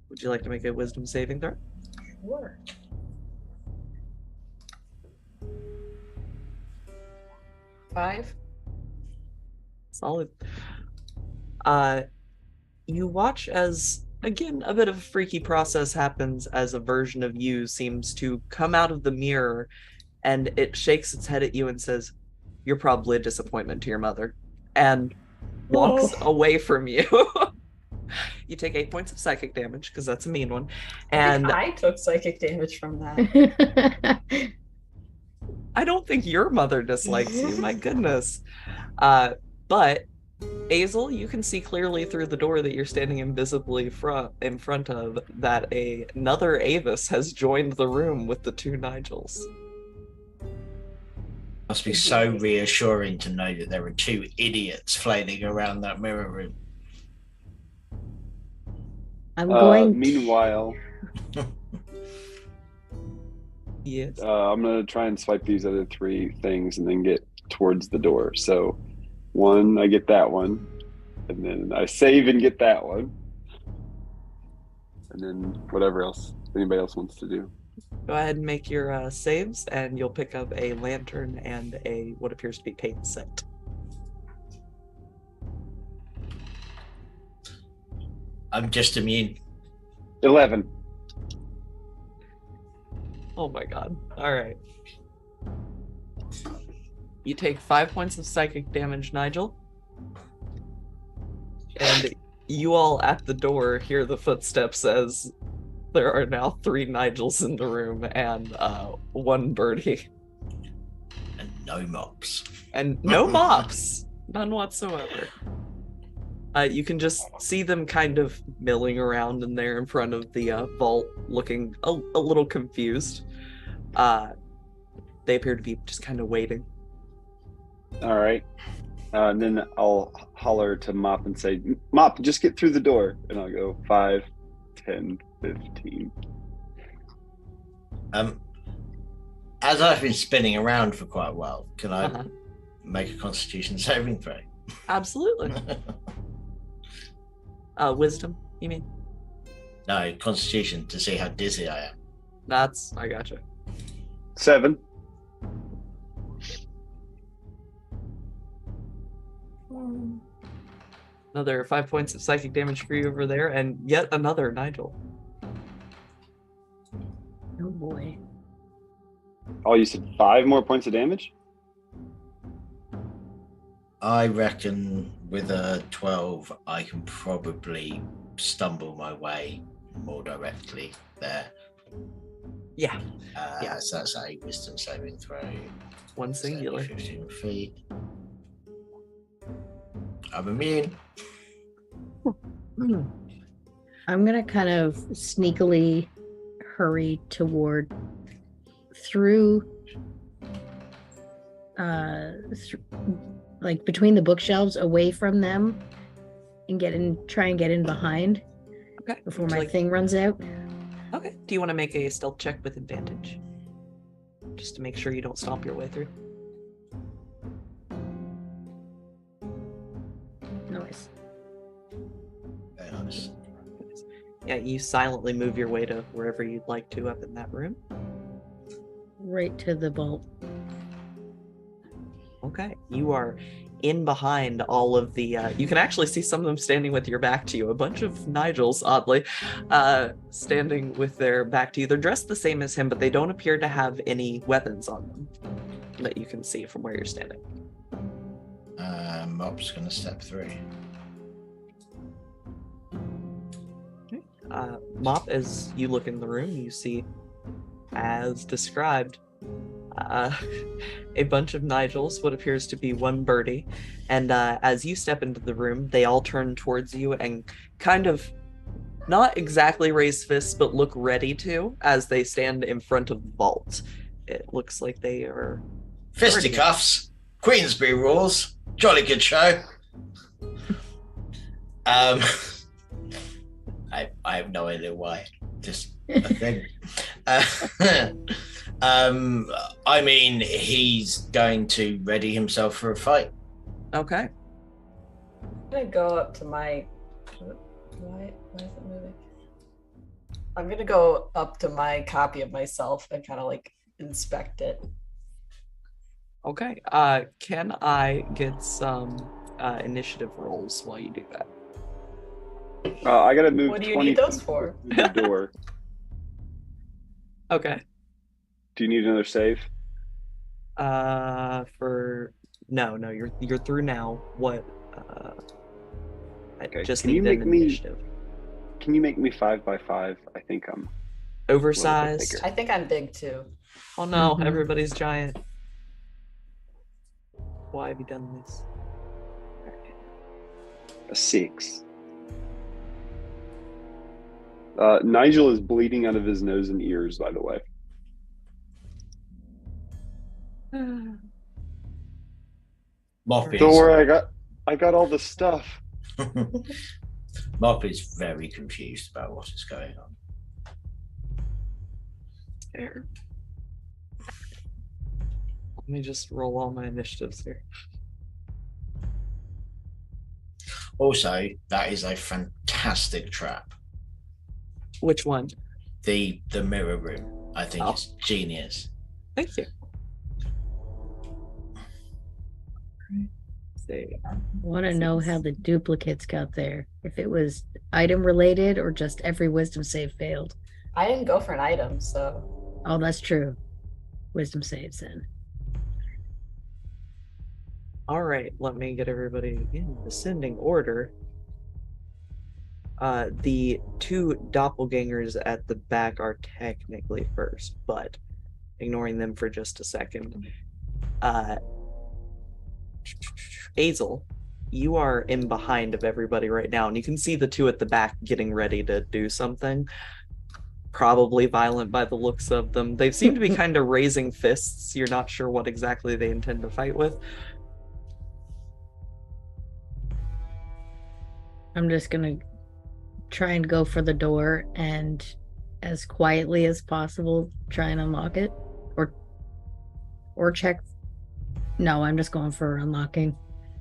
S1: Would you like to make a wisdom saving throw?
S3: Sure. Five.
S1: Solid. You watch as, again, a bit of a freaky process happens as a version of you seems to come out of the mirror, and it shakes its head at you and says, "You're probably a disappointment to your mother," and walks away from you. You take 8 points of psychic damage, because that's a mean one. And
S3: I took psychic damage from that.
S1: I don't think your mother dislikes you, my goodness. But Azel, you can see clearly through the door that you're standing invisibly in front of that another Avis has joined the room with the 2 Nigels.
S5: Must be so reassuring to know that there are 2 idiots flailing around that mirror room.
S2: I'm going.
S4: Meanwhile,
S1: Yes.
S4: I'm gonna try and swipe these other 3 things and then get towards the door. So, 1, I get that one, and then I save and get that one, and then whatever else anybody else wants to do.
S1: Go ahead and make your saves, and you'll pick up a lantern and a what appears to be paint set.
S5: I'm just immune.
S4: 11.
S1: Oh my god. Alright. You take 5 points of psychic damage, Nigel. And you all at the door hear the footsteps as there are now 3 Nigels in the room and 1 birdie.
S5: And no mops.
S1: And no mops! None whatsoever. You can just see them kind of milling around in there in front of the vault, looking a little confused. They appear to be just kind of waiting.
S4: All right. And then I'll holler to Mop and say, "Mop, just get through the door." And I'll go 5, 10, 15.
S5: As I've been spinning around for quite a while, can I make a Constitution saving throw?
S1: Absolutely. Wisdom, you mean?
S5: No, Constitution, to see how dizzy I am.
S1: I gotcha.
S4: 7.
S1: Another 5 points of psychic damage for you over there, and yet another Nigel.
S2: Oh boy.
S4: Oh, you said 5 more points of damage?
S5: I reckon with a 12, I can probably stumble my way more directly there.
S1: Yeah.
S5: So that's a wisdom saving throw.
S1: One singular.
S5: 15 feet. I'm immune.
S2: I'm gonna kind of sneakily hurry toward through like between the bookshelves, away from them, and try and get in behind.
S1: Okay.
S2: Before my thing runs out.
S1: Okay. Do you want to make a stealth check with advantage? Just to make sure you don't stomp your way through.
S2: Nice.
S5: Very nice.
S1: Yeah, you silently move your way to wherever you'd like to up in that room.
S2: Right to the vault.
S1: Okay. You are in behind all of the you can actually see some of them standing with your back to you. A bunch of Nigels, oddly, standing with their back to you. They're dressed the same as him, but they don't appear to have any weapons on them that you can see from where you're standing.
S5: Mop's gonna step through.
S1: Mop, as you look in the room, you see, as described, a bunch of Nigels, what appears to be one birdie, and as you step into the room, they all turn towards you and kind of not exactly raise fists, but look ready to as they stand in front of the vault. It looks like they are
S5: Fisticuffs, Queensbury rules, jolly good show. I have no idea why. Just a thing. I mean, he's going to ready himself for a fight.
S1: Okay.
S3: I'm gonna go up to my. Why is it moving? I'm gonna go up to my copy of myself and kind of like inspect it.
S1: Okay. Can I get some initiative rolls while you do that?
S4: I gotta move.
S3: What do you
S4: 20
S3: need those for?
S4: through the door.
S1: Okay.
S4: Do you need another save?
S1: No, you're through now. What? I
S4: Okay.
S1: just
S4: Can
S1: need
S4: you
S1: an
S4: make me?
S1: initiative.
S4: Can you make me 5 by 5? I think I'm
S1: Oversized.
S4: bigger.
S3: I think I'm big too.
S1: Oh no,
S2: Mhm.
S1: everybody's giant. Why have you done this?
S4: a 6. Nigel is bleeding out of his nose and ears, by the way.
S5: Mop
S4: Don't
S5: is,
S4: worry, I got all the stuff.
S5: Mop is very confused about what is going on.
S1: There. Let me just roll all my initiatives here.
S5: Also, that is a fantastic trap.
S1: Which one?
S5: The mirror room, I think,
S1: Oh.
S5: is genius.
S1: Thank you. See.
S2: Want to know how the duplicates got there? If it was item related or just every wisdom save failed.
S3: I didn't go for an item, so
S2: Oh, that's true. Wisdom saves then.
S1: All right, let me get everybody in descending order. The two doppelgangers at the back are technically first, but ignoring them for just a second. Azel, you are in behind of everybody right now, and you can see the two at the back getting ready to do something. Probably violent by the looks of them. They seem to be kind of raising fists. You're not sure what exactly they intend to fight with.
S2: I'm just gonna try and go for the door and as quietly as possible try and unlock it. Or check. No, I'm just going for unlocking.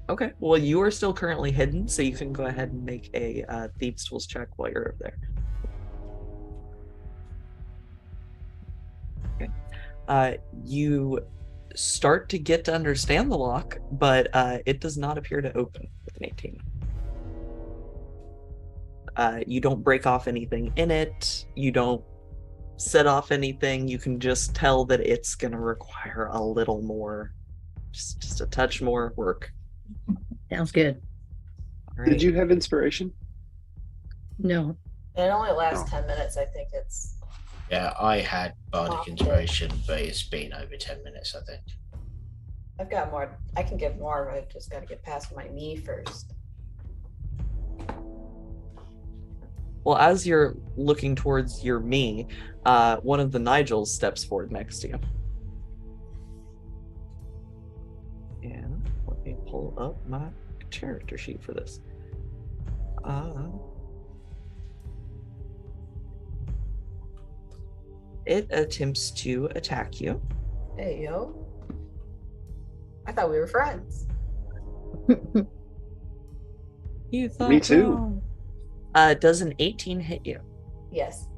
S1: Okay, well, you are still currently hidden, so you can go ahead and make a Thieves' Tools check while you're over there. Okay. You start to get to understand the lock, but it does not appear to open with an 18. You don't break off anything in it. You don't set off anything. You can just tell that it's going to require a little more, just a touch more work.
S2: Sounds good.
S1: All right.
S4: Did you have inspiration?
S2: No.
S3: And it only lasts
S4: Oh.
S3: 10 minutes. I think it's.
S5: Yeah, I had bardic
S3: Okay.
S5: inspiration, but it's been over 10 minutes, I think.
S3: I've got more. I can give more. I've just got to get past my knee first.
S1: Well, as you're looking towards your me, one of the Nigels steps forward next to you. And let me pull up my character sheet for this. It attempts to attack you.
S3: Hey, yo. I thought we were friends.
S1: You thought
S4: Me too.
S1: wrong. Does an 18 hit you?
S3: Yes.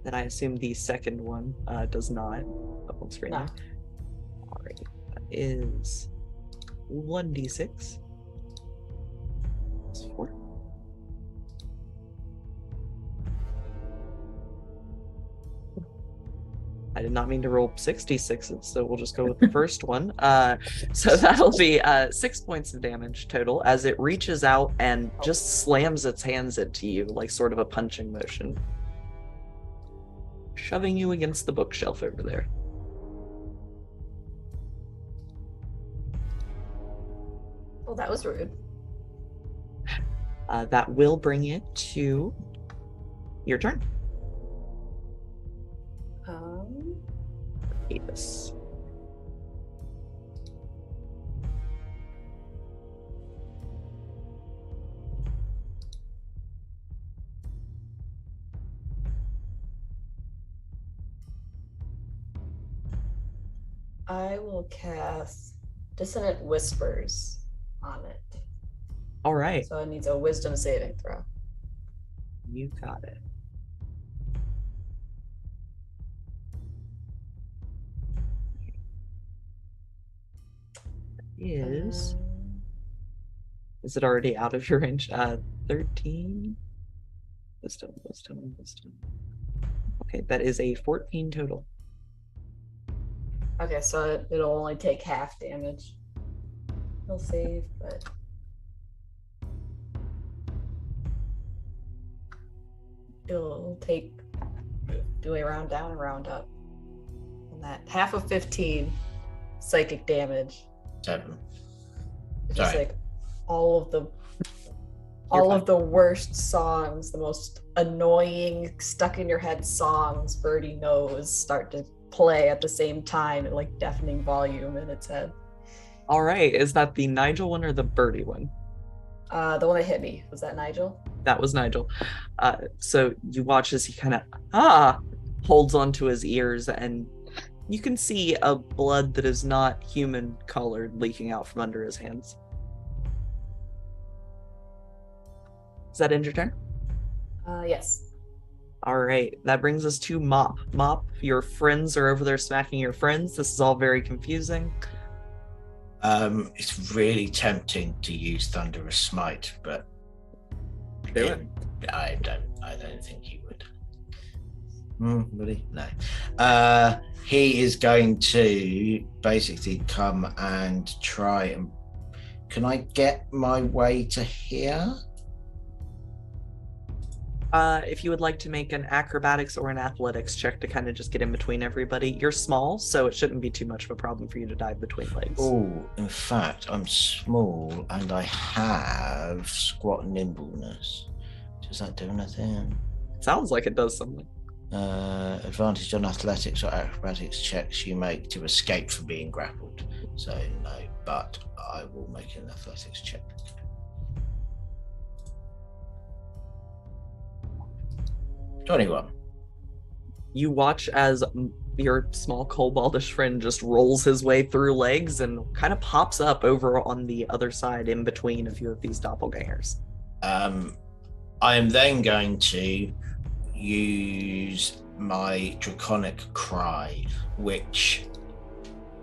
S1: Then I assume the second one does not. Up on screen
S3: No.
S1: there. Alright. That is 1d6. That's 4. I did not mean to roll 66s, so we'll just go with the first one. So that'll be 6 points of damage total as it reaches out and just slams its hands into you like sort of a punching motion, shoving you against the bookshelf over there.
S3: Well, that was rude.
S1: That will bring it to your turn. Avis.
S3: I will cast Dissonant Whispers on it.
S1: All right,
S3: So it needs a wisdom saving throw.
S1: you got it. Is it already out of your range? 13. Wisdom. Okay, that is a 14 total.
S3: Okay, so it'll only take half damage. He'll save, but it'll take do a round down and round up. And that half of 15 psychic damage.
S5: 7.
S3: It's just
S5: Sorry.
S3: like all of
S1: fine.
S3: the worst songs, the most annoying, stuck in your head songs Birdie knows start to play at the same time at like deafening volume in its head.
S1: All right, is that the Nigel one or the Birdie one?
S3: The one that hit me, was that Nigel?
S1: That was Nigel. So you watch as he kind of holds onto his ears, and you can see a blood that is not human colored leaking out from under his hands. Does that end your turn?
S3: Yes.
S1: All right, that brings us to Mop. Mop, your friends are over there smacking your friends. This is all very confusing.
S5: It's really tempting to use Thunderous Smite, but
S1: Do it.
S5: I don't think he would. Really? No. He is going to basically come and try and. Can I get my way to here?
S1: If you would like to make an acrobatics or an athletics check to kind of just get in between everybody, you're small, so it shouldn't be too much of a problem for you to dive between legs.
S5: Oh, in fact, I'm small and I have squat nimbleness. Does that do anything?
S1: Sounds like it does something.
S5: Advantage on athletics or acrobatics checks you make to escape from being grappled. So no, but I will make an athletics check. 21.
S1: You watch as your small koboldish friend just rolls his way through legs and kind of pops up over on the other side in between a few of these doppelgangers.
S5: I am then going to use my draconic cry, which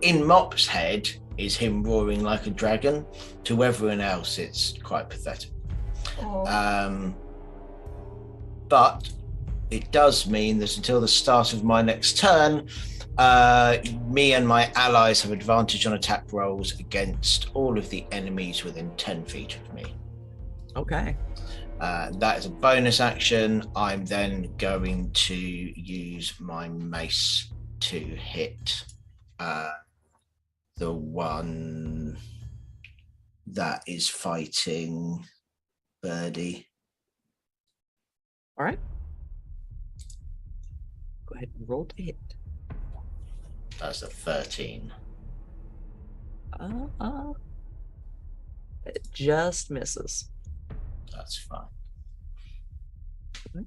S5: in Mop's head is him roaring like a dragon. To everyone else, it's quite pathetic.
S3: Oh.
S5: But it does mean that until the start of my next turn, me and my allies have advantage on attack rolls against all of the enemies within 10 feet of me.
S1: Okay.
S5: That is a bonus action. I'm then going to use my mace to hit the one that is fighting Birdie.
S1: All right. Go ahead and roll to hit.
S5: That's a 13.
S1: It just misses.
S5: That's fine.
S1: Okay.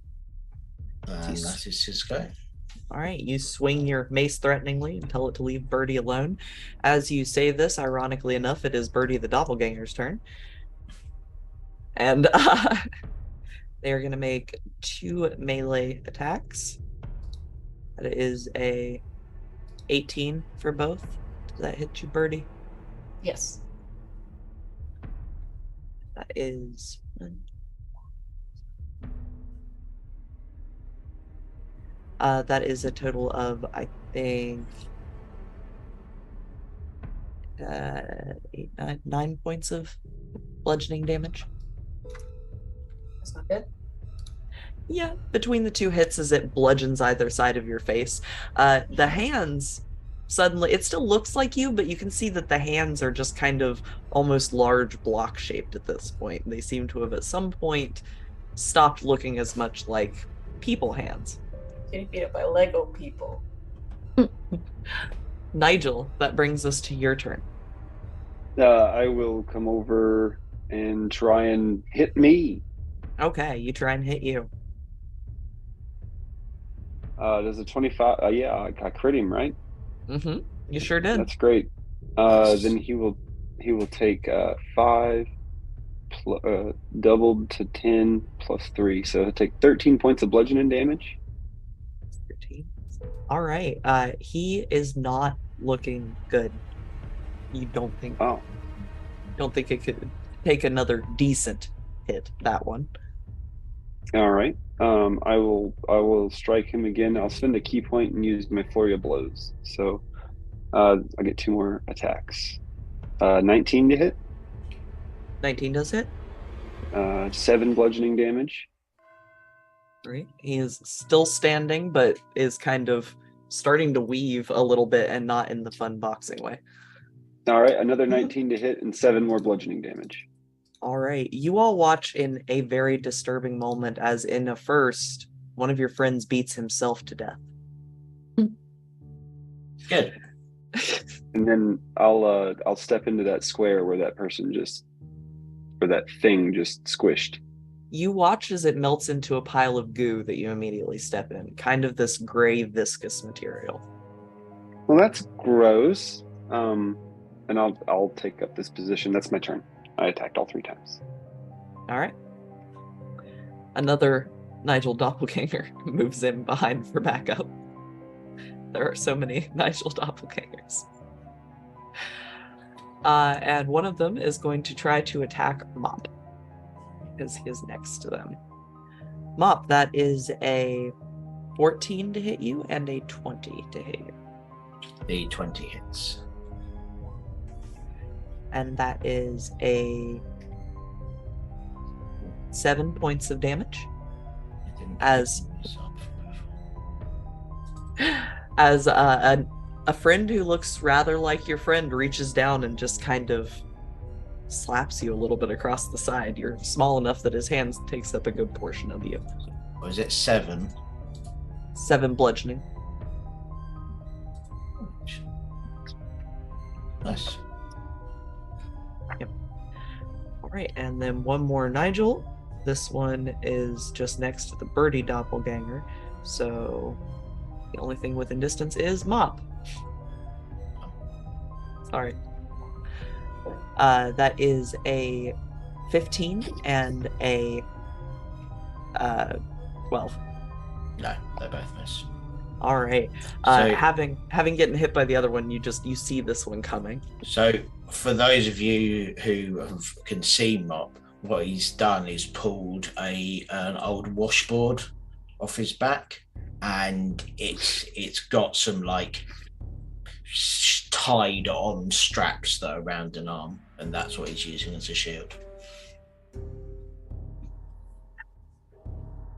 S5: And that is his go.
S1: All right, you swing your mace threateningly and tell it to leave Birdie alone. As you say this, ironically enough, it is Birdie the doppelganger's turn. And they are going to make 2 melee attacks. That is a 18 for both. Does that hit you, Birdie?
S3: Yes.
S1: That is... that is a total of, I think, 9 points of bludgeoning damage.
S3: That's not good.
S1: Yeah, between the 2 hits as it bludgeons either side of your face. The hands, suddenly, it still looks like you, but you can see that the hands are just kind of almost large block shaped at this point. They seem to have at some point stopped looking as much like people hands.
S3: Getting beat up by Lego people.
S1: Nigel, that brings us to your turn.
S4: I will come over and try and hit me.
S1: Okay, you try and hit you.
S4: Does a 25? Yeah, I crit him, right?
S1: Mm-hmm. You sure did.
S4: That's great. Then he will take 5 doubled to 10 plus 3, so he'll take 13 points of bludgeoning damage.
S1: 13. All right. He is not looking good. You don't think?
S4: Oh.
S1: Don't think it could take another decent hit, that one.
S4: All right. I will strike him again. I'll spend a key point and use my flurry of blows. So I get 2 more attacks. 19 to hit.
S1: 19 does hit.
S4: 7 bludgeoning damage.
S1: Right. He is still standing, but is kind of starting to weave a little bit and not in the fun boxing way.
S4: All right. Another 19 to hit and 7 more bludgeoning damage.
S1: All right. You all watch in a very disturbing moment as in a first, one of your friends beats himself to death.
S5: Good.
S4: And then I'll step into that square where that thing just squished.
S1: You watch as it melts into a pile of goo that you immediately step in, kind of this gray viscous material.
S4: Well, that's gross. And I'll take up this position. That's my turn. I attacked all 3 times.
S1: All right. Another Nigel doppelganger moves in behind for backup. There are so many Nigel doppelgangers. And one of them is going to try to attack Mop, because he is next to them. Mop, that is a 14 to hit you and a 20 to hit you.
S5: The 20 hits.
S1: And that is a 7 points of damage. As a friend who looks rather like your friend reaches down and just kind of slaps you a little bit across the side. You're small enough that his hand takes up a good portion of you.
S5: Was it 7?
S1: 7 bludgeoning.
S5: Nice.
S1: Yep. All right, and then one more Nigel. This one is just next to the Birdie doppelganger, so the only thing within distance is Mop. Sorry. That is a 15 and a 12.
S5: No, they both miss.
S1: All right.
S5: So-
S1: Having getting hit by the other one, you see this one coming.
S5: So, for those of you who can see Mop, what he's done is pulled an old washboard off his back, and it's got some like tied on straps that are around an arm, and that's what he's using as a shield.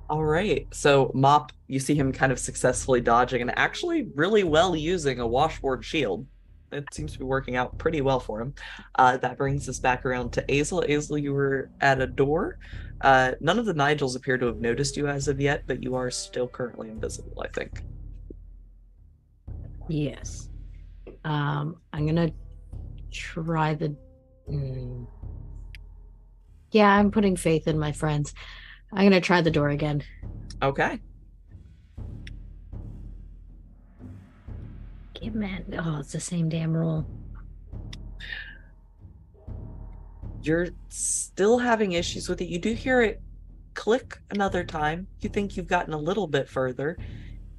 S1: All right. So Mop, you see him kind of successfully dodging and actually really well using a washboard shield. It seems to be working out pretty well for him. That brings us back around to Azel. Azel, you were at a door. None of the Nigels appear to have noticed you as of yet, but you are still currently invisible, I think.
S2: Yes. I'm gonna try the. Yeah, I'm putting faith in my friends. I'm gonna try the door again.
S1: Okay.
S2: Get mad. Oh, it's the same damn roll.
S1: You're still having issues with it. You do hear it click another time. You think you've gotten a little bit further.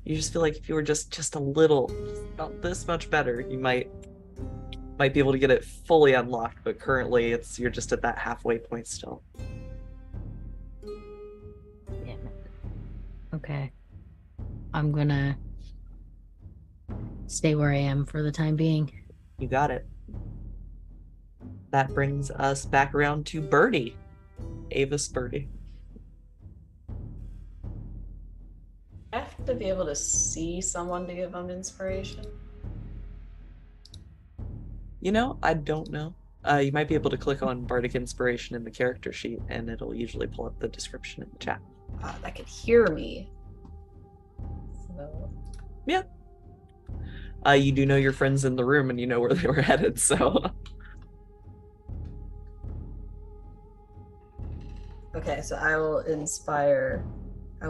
S1: You just feel like if you were just a little, not this much better, you might be able to get it fully unlocked, but currently you're just at that halfway point still.
S2: Damn it. Okay. I'm gonna stay where I am for the time being.
S1: You got it. That brings us back around to Birdie. Avis Birdie.
S3: I have to be able to see someone to give them inspiration.
S1: You know, I don't know. You might be able to click on Bardic Inspiration in the character sheet, and it'll usually pull up the description in the chat.
S3: That could hear me. So...
S1: Yeah. You do know your friends in the room, and you know where they were headed, so...
S3: Okay, so I will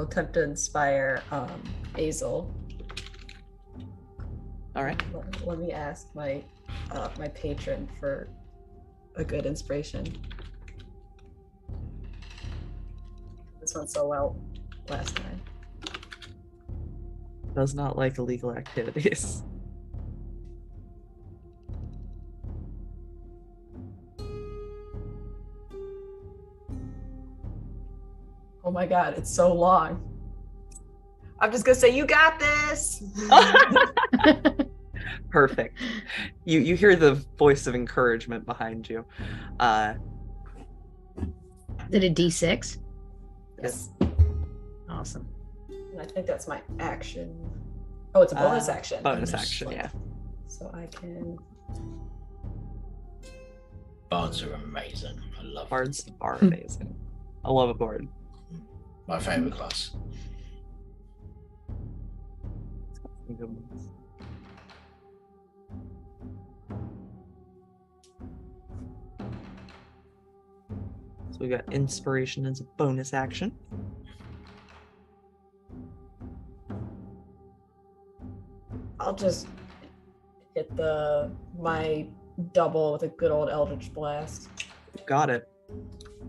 S3: attempt to inspire Azel.
S1: All right.
S3: Let me ask my patron for a good inspiration. This went so well last time.
S1: Does not like illegal activities.
S3: Oh my god, it's so long. I'm just gonna say, you got this!
S1: Perfect. You hear the voice of encouragement behind you.
S2: Did a D6?
S3: Yes.
S2: Awesome.
S3: And I think that's my action. Oh, it's a bonus action.
S1: Bonus action, yeah.
S3: So I can...
S5: Bards are amazing. I love
S1: Bards are amazing. I love a bard.
S5: my favorite class.
S1: Good ones. So we got inspiration as a bonus action.
S3: I'll just hit my double with a good old Eldritch Blast.
S1: Got it.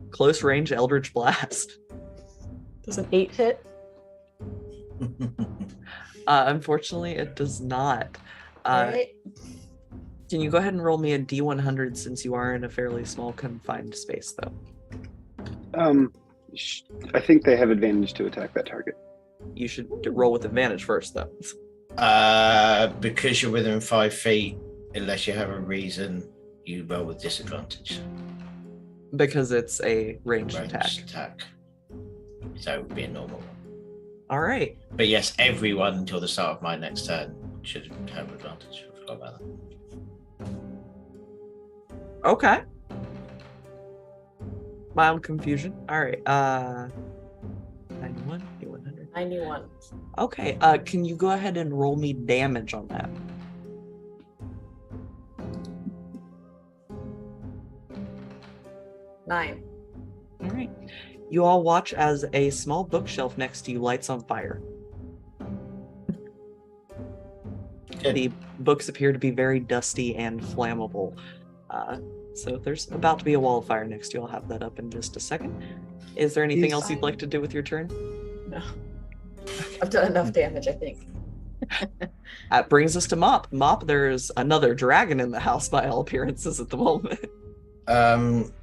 S1: Close range Eldritch Blast.
S3: Does an 8 hit?
S1: Unfortunately, it does not.
S3: Alright.
S1: Can you go ahead and roll me a D100 since you are in a fairly small confined space, though?
S4: I think they have advantage to attack that target.
S1: You should roll with advantage first, though.
S5: Because you're within 5 feet, unless you have a reason, you roll with disadvantage.
S1: Because it's a ranged attack.
S5: So it would be a normal one.
S1: All right.
S5: But yes, everyone until the start of my next turn should have advantage. I forgot about that.
S1: Okay. Mild confusion. All right. 91, D100.
S3: 91.
S1: Okay. Can you go ahead and roll me damage on that?
S3: Nine.
S1: All right. You all watch as a small bookshelf next to you lights on fire. The books appear to be very dusty and flammable. So there's about to be a wall of fire next to you. I'll have that up in just a second. Is there anything else you'd like to do with your turn?
S3: No. I've done enough damage, I think.
S1: That brings us to Mop. Mop, there's another dragon in the house by all appearances at the moment.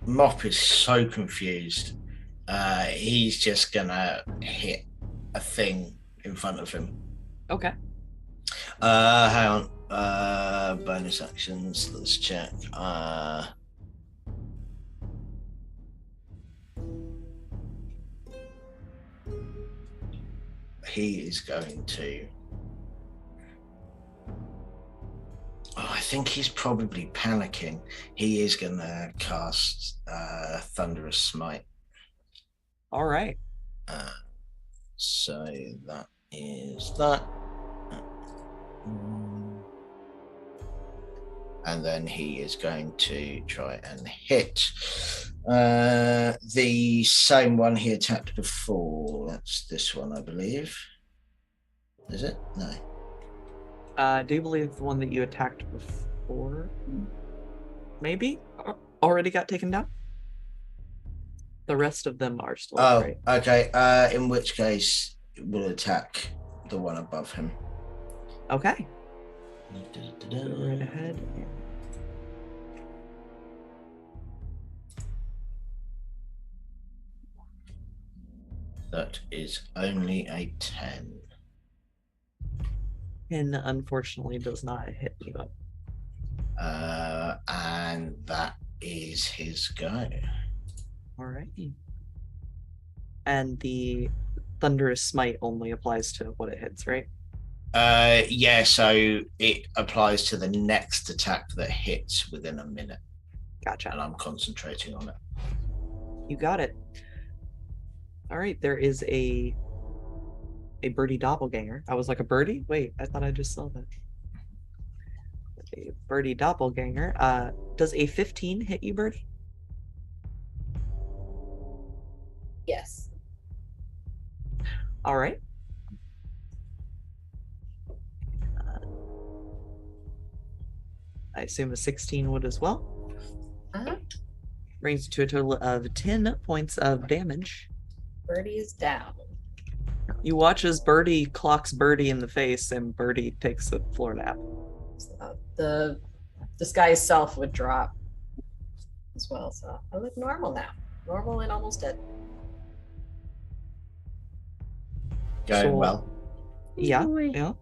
S5: Mop is so confused. He's just gonna hit a thing in front of him.
S1: Okay.
S5: Hang on. Bonus actions. Let's check. He is going to. Oh, I think he's probably panicking. He is going to cast Thunderous Smite.
S1: All right.
S5: So that is that. And then he is going to try and hit the same one he attacked before. That's this one, I believe. Is it? No.
S1: I do believe the one that you attacked before, maybe, already got taken down. The rest of them are still right.
S5: Okay. In which case, it will attack the one above him.
S1: Okay. Go right ahead.
S5: That is only a 10.
S1: And unfortunately does not hit you up.
S5: And that is his go.
S1: All right. And the Thunderous Smite only applies to what it hits, right?
S5: Yeah, so it applies to the next attack that hits within a minute.
S1: Gotcha.
S5: And I'm concentrating on it.
S1: You got it. All right, there is a birdie doppelganger. I was like, a birdie? Wait, I thought I just saw that. A birdie doppelganger. Does a 15 hit you, birdie?
S3: Yes.
S1: All right. I assume a 16 would as well. Brings you to a total of 10 points of damage.
S3: Birdie is down.
S1: You watch as Birdie clocks Birdie in the face, and Birdie takes a floor nap.
S3: So the disguise self would drop as well. So I look normal now. Normal and almost dead.
S5: Going well.
S1: Yeah, yeah.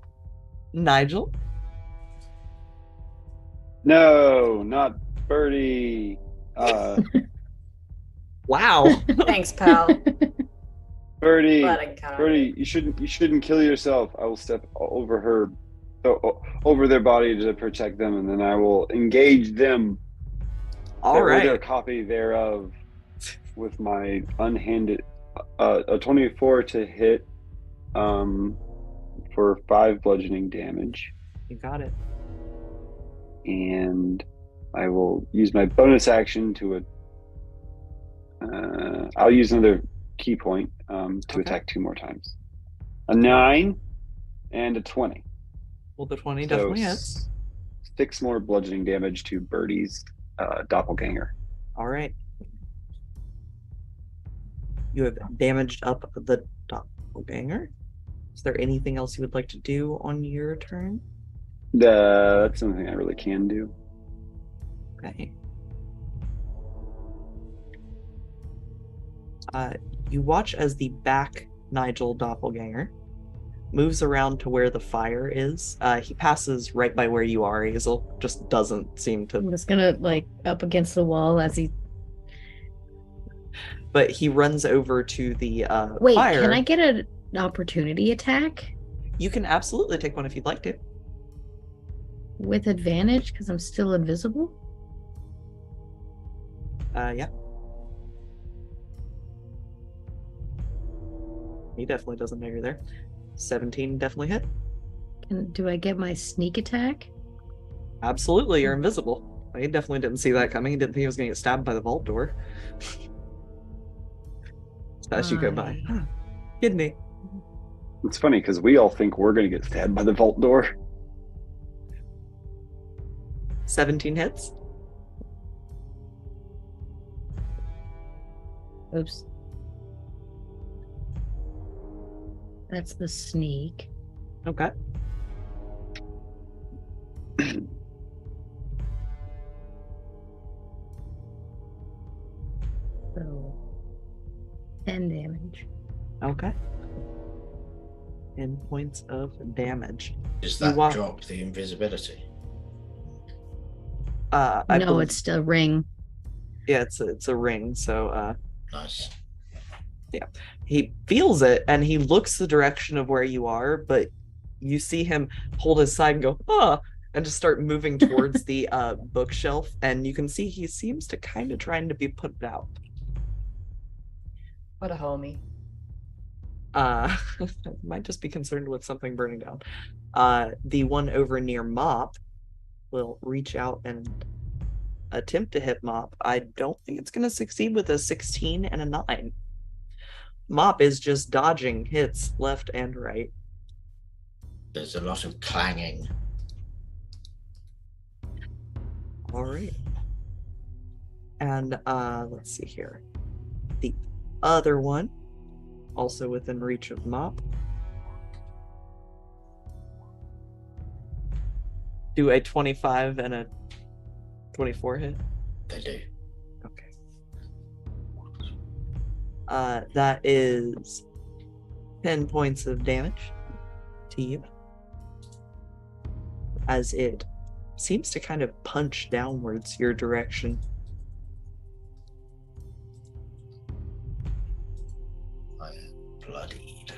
S1: Nigel?
S4: No, not Birdie.
S1: Wow.
S3: Thanks, pal.
S4: Birdie,
S3: But
S4: Birdie, you shouldn't kill yourself. I will step over their body to protect them, and then I will engage them.
S1: All right.
S4: Their copy thereof with my unhanded a 24 to hit for 5 bludgeoning damage.
S1: You got it.
S4: And I will use my bonus action to I'll use another key point to attack 2 more times. A 9 and a 20.
S1: Well, the 20 definitely hits.
S4: 6 more bludgeoning damage to Birdie's doppelganger.
S1: All right. You have damaged up the doppelganger. Is there anything else you would like to do on your turn?
S4: That's something I really can do.
S1: Okay. You watch as the back Nigel doppelganger moves around to where the fire is. He passes right by where you are, Hazel. Just doesn't seem to.
S2: I'm just gonna up against the wall as he.
S1: But he runs over to the
S2: Wait,
S1: fire.
S2: can I get an opportunity attack?
S1: You can absolutely take one if you'd like to.
S2: With advantage, because I'm still invisible?
S1: Yeah. He definitely doesn't know you're there. 17 definitely hit.
S2: Do I get my sneak attack?
S1: Absolutely, you're invisible. He definitely didn't see that coming. He didn't think he was going to get stabbed by the vault door. As you go by. Kidney.
S4: It's funny because we all think we're going to get stabbed by the vault door.
S1: 17 hits.
S2: Oops. That's the sneak.
S1: Okay.
S2: 10 damage.
S1: Okay. 10 points of damage.
S5: Does
S1: You
S5: that drop the invisibility?
S2: No, it's a ring.
S1: Yeah, it's a ring. So
S5: Nice.
S1: yeah, he feels it and he looks the direction of where you are, but you see him hold his side and go, and just start moving towards the bookshelf, and you can see he seems to kind of trying to be put out.
S3: What a homie.
S1: Might just be concerned with something burning down. The one over near Mop will reach out and attempt to hit Mop. I don't think it's going to succeed with a 16 and a 9. Mop is just dodging hits left and right.
S5: There's a lot of clanging.
S1: All right. And let's see here. The other one, also within reach of Mop. Do a 25 and a 24 hit?
S5: They do.
S1: Okay. That is 10 points of damage to you, as it seems to kind of punch downwards your direction.
S5: I am bloodied.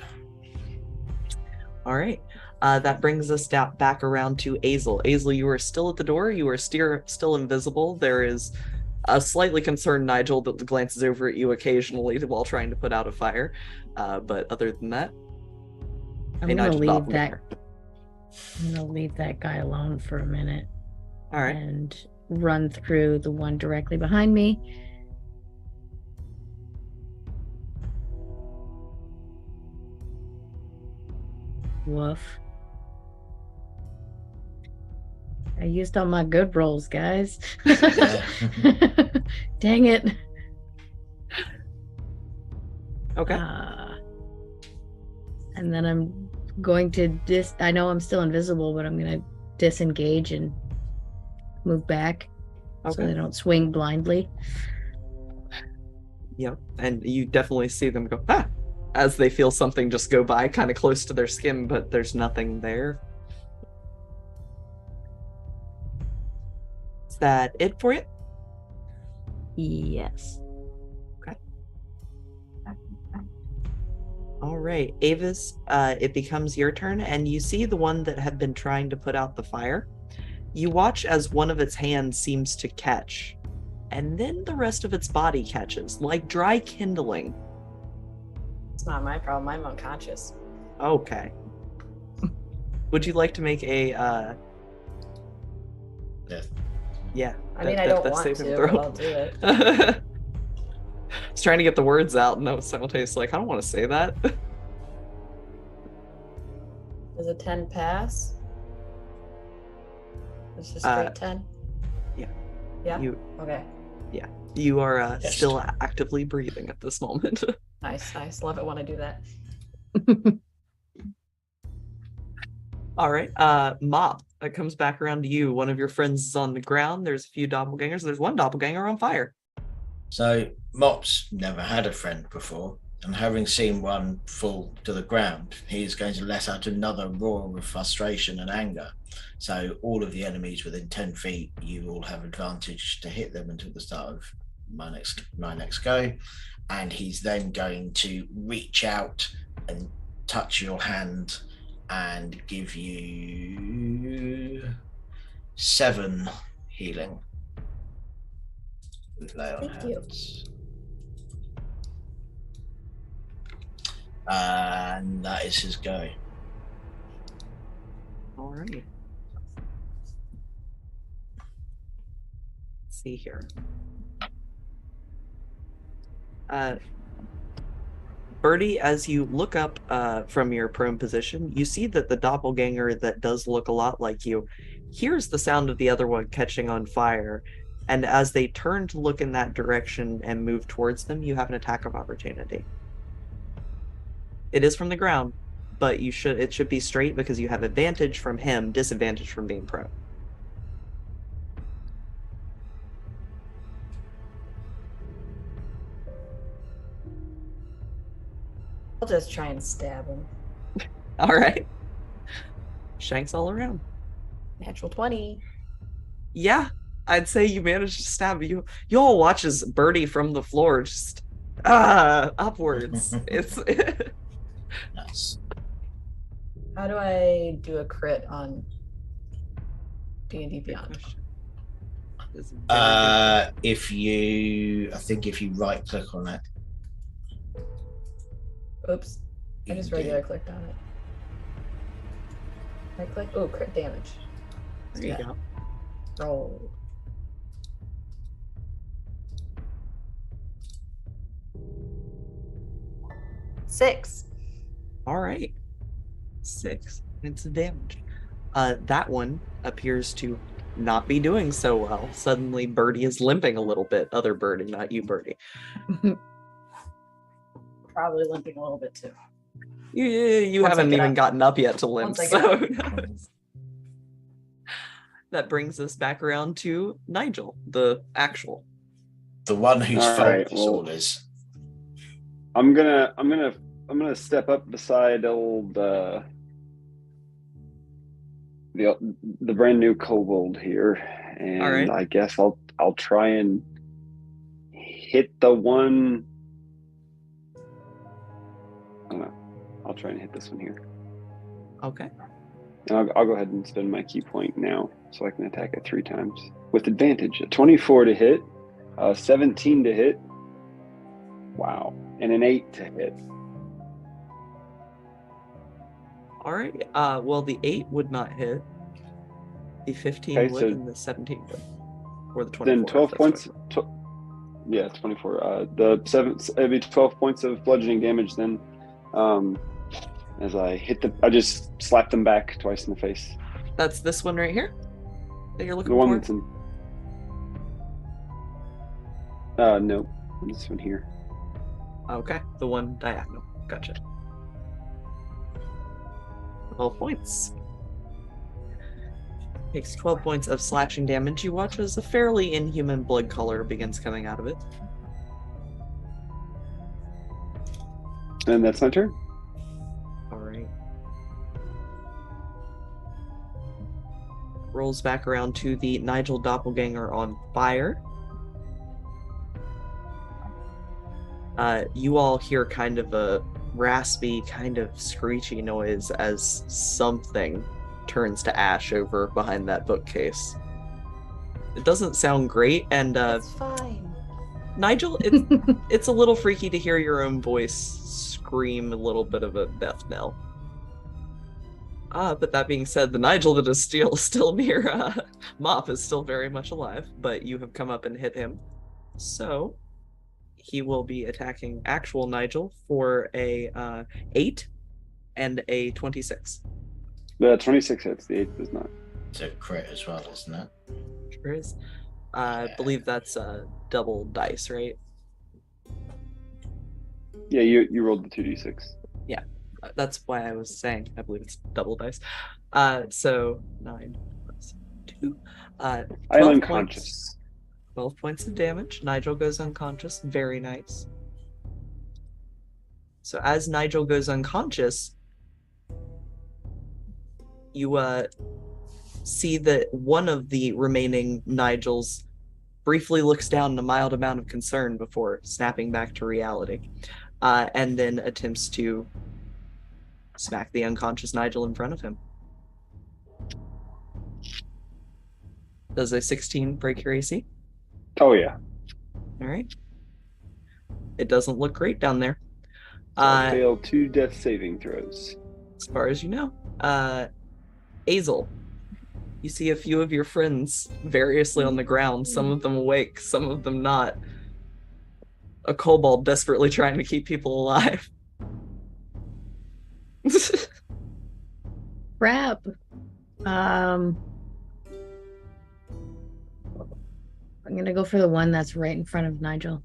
S1: All right. That brings us back around to Azel. Azel, you are still at the door. You are still invisible. There is a slightly concerned Nigel that glances over at you occasionally while trying to put out a fire. But other than that,
S2: I'm gonna leave that guy alone for a minute.
S1: All right.
S2: And run through the one directly behind me. Woof. I used all my good rolls, guys. Dang it.
S1: Okay.
S2: And then I'm going to I know I'm still invisible, but I'm going to disengage and move back so they don't swing blindly.
S1: Yep. And you definitely see them go, as they feel something just go by kind of close to their skin, but there's nothing there. Is that it for you?
S2: Yes.
S1: Okay. All right, Avis, it becomes your turn, and you see the one that had been trying to put out the fire. You watch as one of its hands seems to catch, and then the rest of its body catches, like dry kindling.
S3: It's not my problem. I'm unconscious.
S1: Okay. Would you like to make a
S5: Death?
S1: Yeah.
S3: I mean, I don't want to, but I'll do it.
S1: I was trying to get the words out, and I was simultaneously like, I don't want to say that.
S3: Does a 10 pass? It's just straight 10?
S1: Yeah.
S3: Yeah? Okay.
S1: Yeah. You are
S5: Yes.
S1: still actively breathing at this moment.
S3: Nice. Love it when I do that.
S1: All right. Mop, that comes back around to you. One of your friends is on the ground. There's a few doppelgangers. There's one doppelganger on fire.
S5: So Mop's never had a friend before, and having seen one fall to the ground, he's going to let out another roar of frustration and anger. So all of the enemies within 10 feet, you all have advantage to hit them until the start of my next go. And he's then going to reach out and touch your hand and give you 7 healing with lay on hands. And that is his go.
S1: All right. Let's see here. Birdie, as you look up from your prone position, you see that the doppelganger that does look a lot like you hears the sound of the other one catching on fire, and as they turn to look in that direction and move towards them, you have an attack of opportunity. It is from the ground, but it should be straight because you have advantage from him, disadvantage from being prone.
S3: I'll just try and stab him.
S1: All right. Shanks all around.
S3: Natural 20.
S1: Yeah, I'd say you managed to stab you. You all watch as Birdie from the floor just upwards. It's
S5: Nice.
S3: How do I do a crit on D&D
S1: good
S3: Beyond?
S1: question. It's a very good
S5: If you right click on it.
S3: Oops. I just regular clicked on it. Right click. Oh, crit damage.
S1: there you go.
S3: Roll. Six.
S1: All right. 6 points of damage. That one appears to not be doing so well. Suddenly, Birdie is limping a little bit. Other Birdie, not you, Birdie.
S3: Probably limping a little bit too.
S1: You
S3: Once I
S1: haven't
S3: get
S1: even
S3: up.
S1: gotten up yet to limp,
S3: Once I get
S1: so
S3: up.
S1: who knows? That brings us back around to Nigel, the actual.
S5: The one whose
S4: All
S5: fault
S4: right,
S5: this
S4: well-
S5: all is.
S4: I'm gonna step up beside old the brand new kobold here, and
S1: All right.
S4: I guess I'll try and hit the one. I don't know. I'll try and hit this one here.
S1: Okay.
S4: And I'll go ahead and spend my key point now, so I can attack it 3 times with advantage. A 24 to hit, 17 to hit. Wow, and an 8 to hit.
S1: All right. Well, the 8 would not hit. The 15
S4: Okay,
S1: would,
S4: so
S1: and the 17 would. Or the 24.
S4: Then
S1: if
S4: 12
S1: that's
S4: points.
S1: what-
S4: Yeah, 24. It'd be 12 points of bludgeoning damage then. As I just slap them back twice in the face.
S1: That's this one right here that you're looking
S4: The one
S1: for?
S4: that's in. No, this one here.
S1: Okay, the one diagonal. Gotcha. 12 points. Takes 12 points of slashing damage. You watch as a fairly inhuman blood color begins coming out of it.
S4: And that's my turn.
S1: Alright. Rolls back around to the Nigel doppelganger on fire. You all hear kind of a raspy, kind of screechy noise as something turns to ash over behind that bookcase. It doesn't sound great, and
S3: It's fine.
S1: Nigel, it's a little freaky to hear your own voice scream a little bit of a death knell. But that being said, the Nigel that is still near Mop is still very much alive, but you have come up and hit him. So he will be attacking actual Nigel for a 8 and a 26.
S4: The 26 hits. The 8 does not.
S5: It's a crit as well, isn't it?
S1: Sure is. I believe that's double dice, right?
S4: Yeah, you rolled the 2d6.
S1: That's why I was saying I believe it's double dice. So 9 plus 2.
S4: I
S1: 12
S4: am
S1: points.
S4: unconscious.
S1: 12 points of damage. Nigel goes unconscious. Very nice. So as Nigel goes unconscious, you see that one of the remaining Nigels briefly looks down in a mild amount of concern before snapping back to reality, and then attempts to smack the unconscious Nigel in front of him. Does a 16 break your AC?
S4: Oh yeah.
S1: All right. It doesn't look great down there.
S4: So I failed 2 death saving throws.
S1: As far as you know. Azel, you see a few of your friends variously on the ground, some of them awake, some of them not. A kobold desperately trying to keep people alive.
S2: Crap. I'm gonna go for the one that's right in front of Nigel.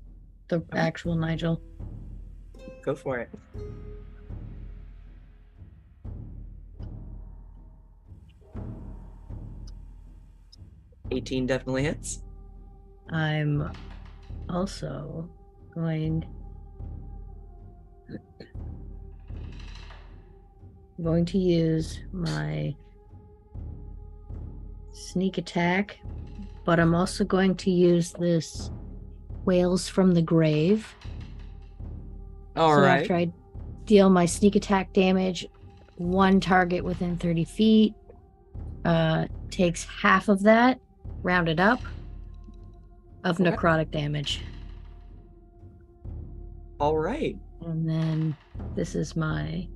S2: The actual Nigel.
S1: Go for it. $18 definitely hits.
S2: I'm also going I'm going to use my sneak attack, but I'm also going to use this Whales from the Grave.
S1: All
S2: so
S1: right.
S2: after I deal my sneak attack damage, one target within 30 feet takes half of that, rounded up, of
S1: Okay.
S2: necrotic damage.
S1: All right.
S2: And then this is my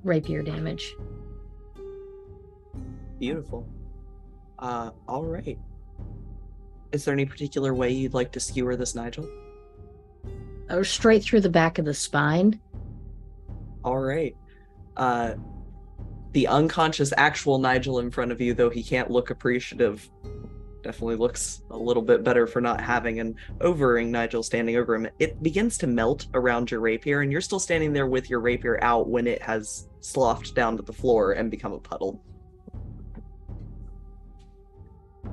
S2: rapier damage.
S1: Beautiful. All right. Is there any particular way you'd like to skewer this Nigel?
S2: Oh, straight through the back of the spine.
S1: All right. The unconscious actual Nigel in front of you, though he can't look appreciative, definitely looks a little bit better for not having an overing Nigel standing over him. It begins to melt around your rapier, and you're still standing there with your rapier out when it has sloughed down to the floor and become a puddle.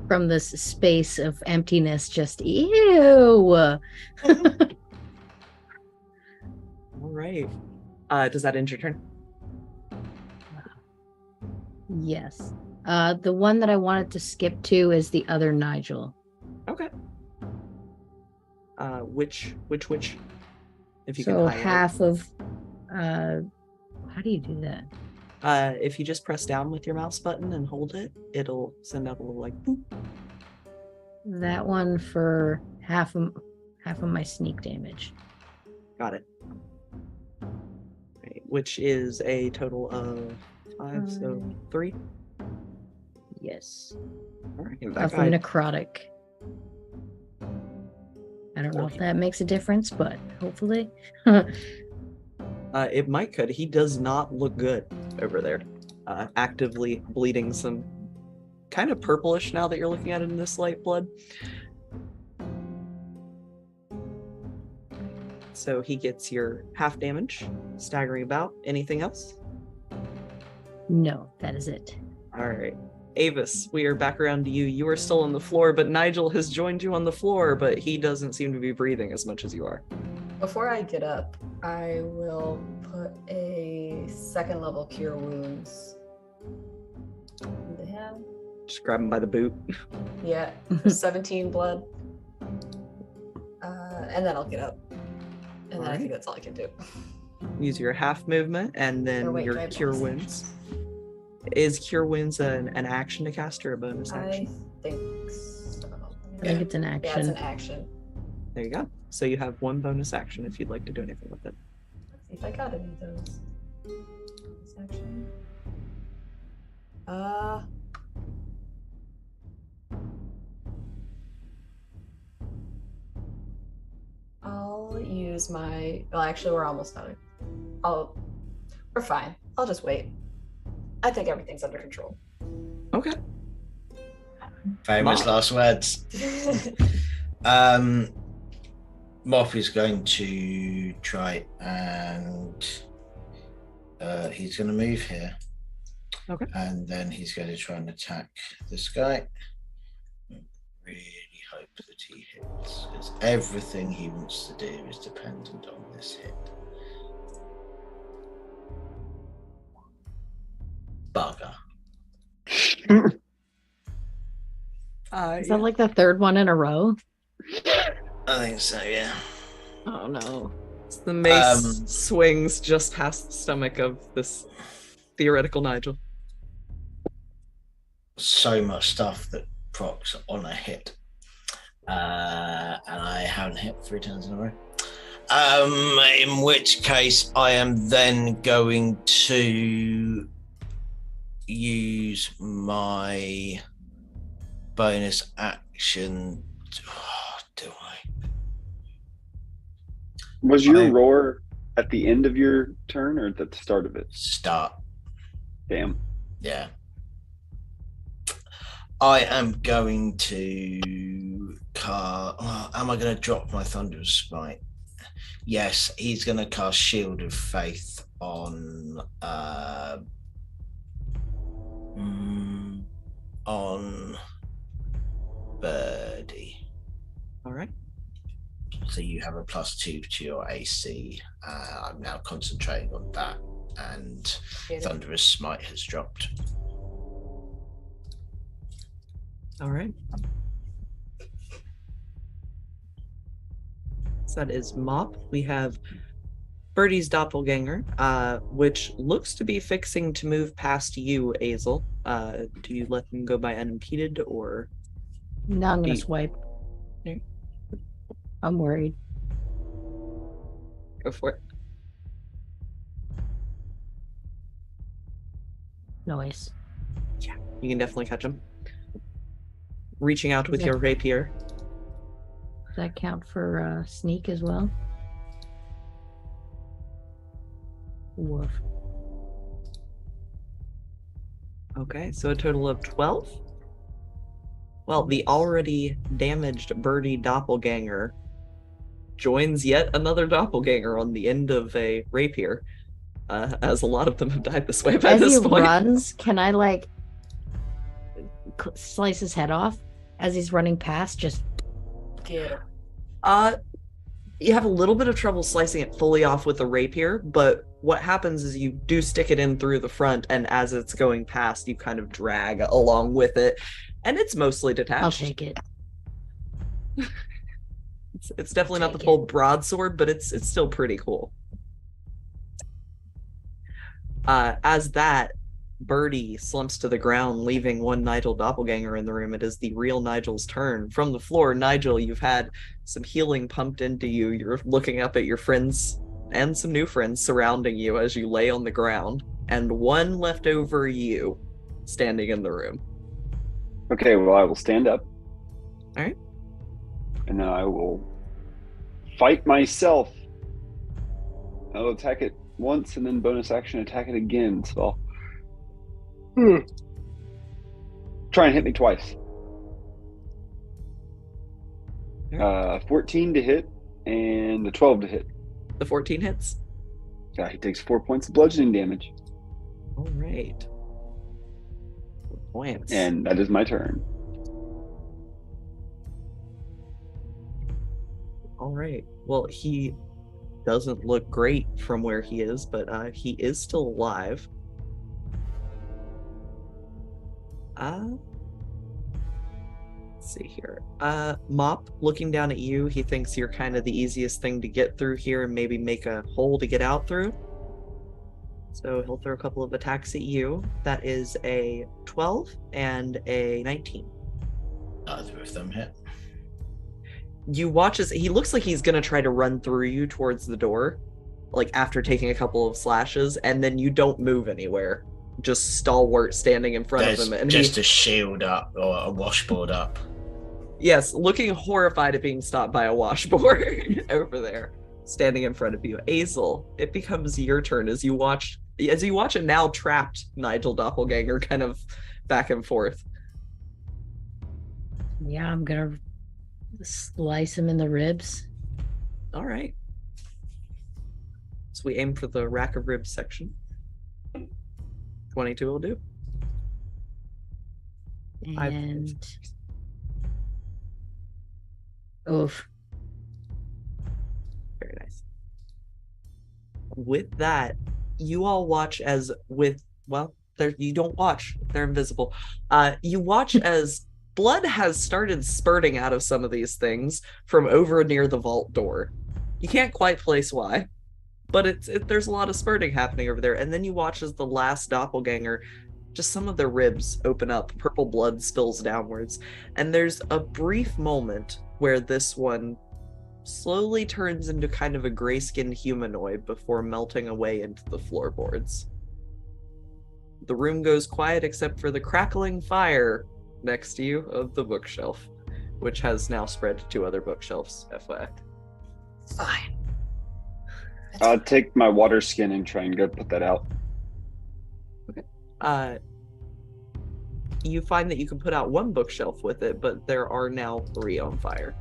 S2: From this space of emptiness, just ew.
S1: All right. Does that end your turn?
S2: Yes. The one that I wanted to skip to is the other Nigel.
S1: Okay. Which? If you
S2: So
S1: can highlight.
S2: half of how do you do that?
S1: If you just press down with your mouse button and hold it, it'll send out a little like boop.
S2: That one for half of my sneak damage.
S1: Got it. Right, which is a total of 5, so 3.
S2: Yes.
S1: All right,
S2: Of
S1: that guy.
S2: necrotic. I don't know if that makes a difference, but hopefully.
S1: It might could. He does not look good over there. Actively bleeding some kind of purplish now that you're looking at it in this light blood. So he gets your half damage, staggering about. Anything else?
S2: No, that is it.
S1: All right. Avis, we are back around to you. You are still on the floor, but Nigel has joined you on the floor, but he doesn't seem to be breathing as much as you are.
S3: Before I get up, I will put a 2nd level Cure Wounds into him.
S1: Just grab him by the boot.
S3: Yeah, for 17 blood. And then I'll get up. And then I think that's all I can do.
S1: Use your half movement and then your Cure Wounds. Is Cure Wounds an action to cast or a bonus action?
S3: I think so.
S2: I think it's an action.
S3: Yeah, it's an action.
S1: There you go. So you have one bonus action if you'd like to do anything with it.
S3: Let's see if I got any of those. Bonus action. I'll use my. Well, actually, we're almost done. We're fine. I'll just wait. I think everything's under control.
S1: Okay.
S5: Famous last words. Moff is going to try and he's going to move here.
S1: Okay.
S5: And then he's going to try and attack this guy. Really hope that he hits, because everything he wants to do is dependent on this hit. Bugger.
S2: Is that like the 3rd one in a row?
S5: I think so, yeah.
S2: Oh no.
S1: The mace swings just past the stomach of this theoretical Nigel.
S5: So much stuff that procs on a hit. And I haven't hit 3 times in a row. In which case I am then going to use my bonus action. Do I?
S4: Was your roar at the end of your turn or at the start of it?
S5: Start.
S4: Damn.
S5: Yeah. I am going to cast. Am I going to drop my Thunderous Smite? Yes, he's going to cast Shield of Faith on Birdie.
S1: All right.
S5: so you have a +2 to your AC. I'm now concentrating on that, and Thunderous Smite has dropped.
S1: All right. So that is Mop. We have Birdie's doppelganger, which looks to be fixing to move past you, Azel. Do you let them go by unimpeded, or?
S2: No, I'm gonna swipe.
S1: Okay.
S2: I'm worried.
S1: Go for it.
S2: Noise.
S1: Yeah, you can definitely catch him. Reaching out with your rapier.
S2: Does that count for sneak as well? Woof.
S1: Okay, so a total of 12. Well, the already damaged Birdie doppelganger joins yet another doppelganger on the end of a rapier, as a lot of them have died this way by this point.
S2: As he runs, can I like slice his head off as he's running past? Just
S3: get him.
S1: You have a little bit of trouble slicing it fully off with a rapier, but what happens is you do stick it in through the front, and as it's going past, you kind of drag along with it, and it's mostly detached.
S2: I'll take it.
S1: It's definitely not the full broadsword, but it's still pretty cool. As that Birdie slumps to the ground, leaving one Nigel doppelganger in the room, it is the real Nigel's turn. From the floor, Nigel, you've had some healing pumped into you. You're looking up at your friends and some new friends surrounding you as you lay on the ground, and one left over you standing in the room.
S4: Okay, well, I will stand up.
S1: All right.
S4: And then I will fight myself. I'll attack it once and then bonus action attack it again. So I'll try and hit me twice. 14 to hit and the 12 to hit.
S1: The 14 hits.
S4: Yeah, he takes 4 points of bludgeoning damage.
S1: All right. 4 points.
S4: And that is my turn.
S1: All right. Well, he doesn't look great from where he is, but he is still alive. Let's see here. Mop, looking down at you, he thinks you're kind of the easiest thing to get through here and maybe make a hole to get out through. So he'll throw a couple of attacks at you. That is a 12 and a 19.
S5: Neither of them hit.
S1: You watch as he looks like he's going to try to run through you towards the door, like after taking a couple of slashes, and then you don't move anywhere. Just stalwart standing in front of him. And
S5: just a shield up or a washboard up.
S1: Yes, looking horrified at being stopped by a washboard over there, standing in front of you. Azel, it becomes your turn as you watch a now trapped Nigel doppelganger kind of back and forth.
S2: Yeah, I'm gonna slice him in the ribs.
S1: All right. So we aim for the rack of ribs section. 22 will do.
S2: And oof.
S1: Very nice. With that, you all watch as you don't watch. They're invisible. You watch as blood has started spurting out of some of these things from over near the vault door. You can't quite place why, but there's a lot of spurting happening over there. And then you watch as the last doppelganger, just some of their ribs open up, purple blood spills downwards, and there's a brief moment where this one slowly turns into kind of a gray-skinned humanoid before melting away into the floorboards. The room goes quiet except for the crackling fire next to you of the bookshelf, which has now spread to 2 other bookshelves, FYI.
S3: Fine.
S4: I'll take my water skin and try and go put that out.
S1: Okay. You find that you can put out 1 bookshelf with it, but there are now 3 on fire.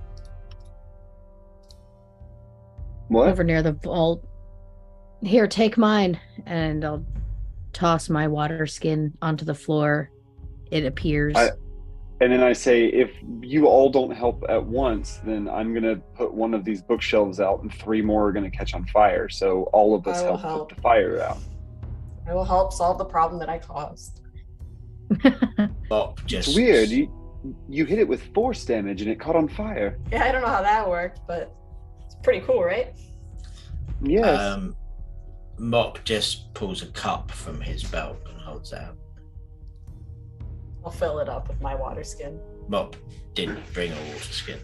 S4: What?
S2: Over near the vault. Here, take mine. And I'll toss my water skin onto the floor. It appears.
S4: And then I say, if you all don't help at once, then I'm going to put one of these bookshelves out and 3 more are going to catch on fire. So all of us
S3: I will
S4: help put the fire out.
S3: I will help solve the problem that I caused.
S5: Mop
S4: It's
S5: just
S4: weird. You hit it with force damage and it caught on fire.
S3: Yeah, I don't know how that worked, but it's pretty cool, right?
S4: Yes.
S5: Mop just pulls a cup from his belt and holds it out.
S3: I'll fill it up with my water skin.
S5: Mop didn't bring a water skin.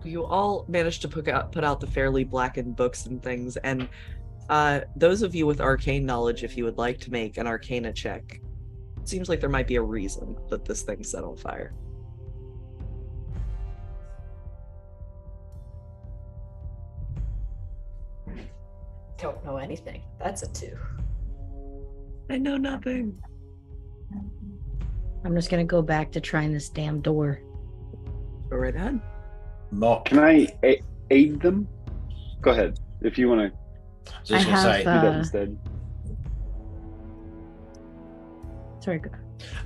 S1: You all managed to put out the fairly blackened books and things, and those of you with arcane knowledge, if you would like to make an arcana check, it seems like there might be a reason that this thing set on fire.
S3: Don't know anything. That's a 2.
S1: I know nothing.
S2: I'm just gonna go back to trying this damn door.
S1: Go right ahead.
S5: Mop.
S4: Can I aid them? Go ahead. If you want to
S5: Just
S2: I
S5: gonna say,
S4: do that instead.
S2: Sorry.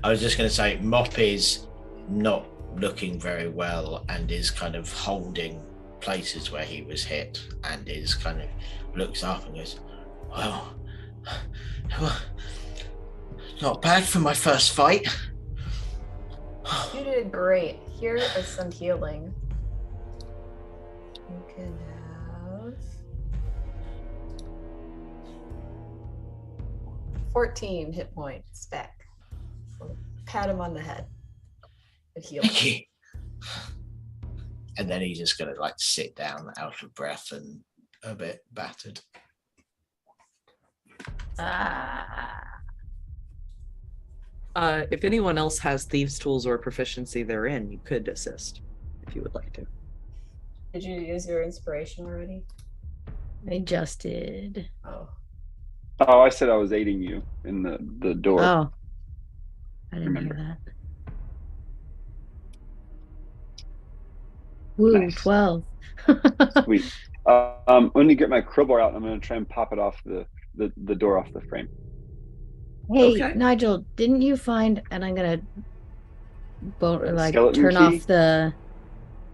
S5: I was just going to say, Mop is not looking very well and is kind of holding places where he was hit and is kind of looks up and goes, well, not bad for my first fight.
S3: You did great. Here is some healing. You can have 14 hit points back. So pat him on the head. It heals.
S5: Thank you. And then he's just going to like sit down out of breath and a bit battered.
S1: If anyone else has thieves' tools or proficiency therein, you could assist if you would like to.
S3: Did you use your inspiration already?
S2: I just did.
S3: Oh.
S4: Oh, I said I was aiding you in the door.
S2: Oh. I didn't
S4: Remember.
S2: hear that. Woo,
S4: Nice.
S2: 12.
S4: Sweet. When you get my crowbar out, I'm going to try and pop it off the door off the frame.
S2: Hey,
S1: Okay.
S2: Nigel, didn't you find? And I'm gonna
S4: Skeleton
S2: turn
S4: key?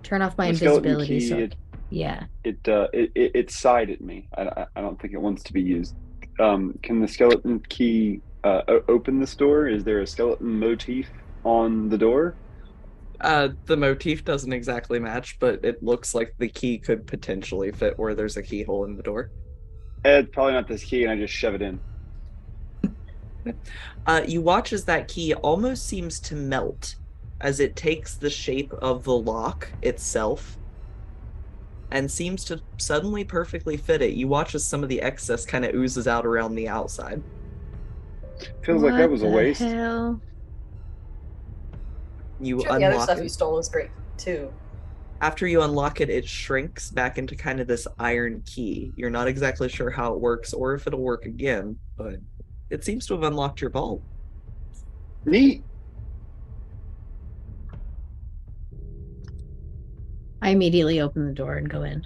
S2: turn off my
S4: The skeleton
S2: invisibility.
S4: key,
S2: So yeah,
S4: it sighed at me. I don't think it wants to be used. Can the skeleton key open this door? Is there a skeleton motif on the door?
S1: The motif doesn't exactly match, but it looks like the key could potentially fit where there's a keyhole in the door.
S4: It's probably not this key, and I just shove it in.
S1: You watch as that key almost seems to melt as it takes the shape of the lock itself and seems to suddenly perfectly fit it. You watch as some of the excess kind of oozes out around the outside.
S4: Feels like that was a
S2: What the
S4: waste.
S2: hell?
S1: You
S3: Sure, the other
S1: unlock
S3: stuff
S1: it.
S3: you stole is great too.
S1: After you unlock it, it shrinks back into kind of this iron key. You're not exactly sure how it works or if it'll work again, but it seems to have unlocked your vault.
S4: Neat.
S2: I immediately open the door and go in.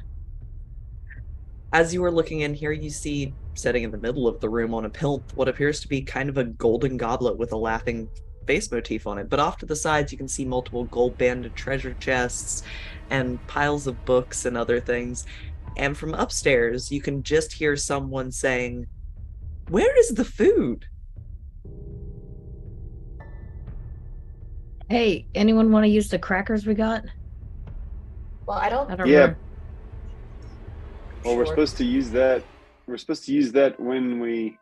S1: As you are looking in here, you see, sitting in the middle of the room on a plinth, what appears to be kind of a golden goblet with a laughing face motif on it. But off to the sides, you can see multiple gold-banded treasure chests and piles of books and other things. And from upstairs, you can just hear someone saying, "Where is the food?"
S2: Hey, anyone want to use the crackers we got?
S3: Well, I don't.
S2: I don't
S4: Yeah.
S2: remember.
S4: Well, we're
S3: Sure.
S4: supposed to use that. We're supposed to use that when we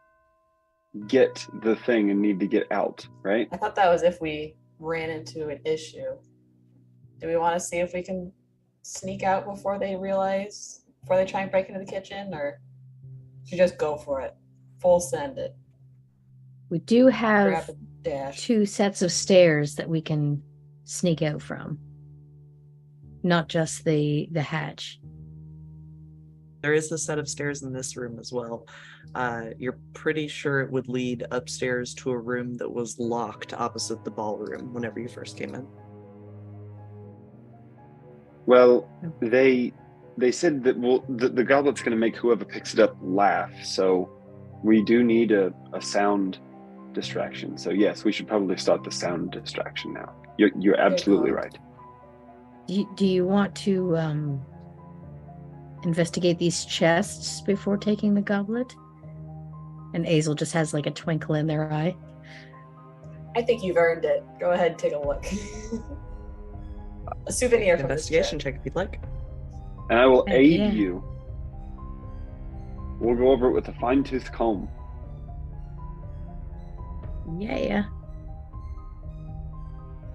S4: get the thing and need to get out, right?
S3: I thought that was if we ran into an issue. Do we want to see if we can sneak out before they try and break into the kitchen, or should we just go for it? Full send it.
S2: We do
S3: Grab
S2: have
S3: a dash.
S2: 2 sets of stairs that we can sneak out from. Not just the hatch.
S1: There is a set of stairs in this room as well. You're pretty sure it would lead upstairs to a room that was locked opposite the ballroom whenever you first came in.
S4: Well, they said that the goblet's going to make whoever picks it up laugh. So we do need a sound distraction. So yes, we should probably start the sound distraction now. You're absolutely right.
S2: Do you want to investigate these chests before taking the goblet? And Azel just has like a twinkle in their eye.
S3: I think you've earned it. Go ahead and take a look. A souvenir from
S1: Investigation
S3: this
S1: check if you'd like.
S4: And I will
S2: Heck
S4: aid
S2: yeah.
S4: you. We'll go over it with a fine-tooth comb.
S2: Yeah.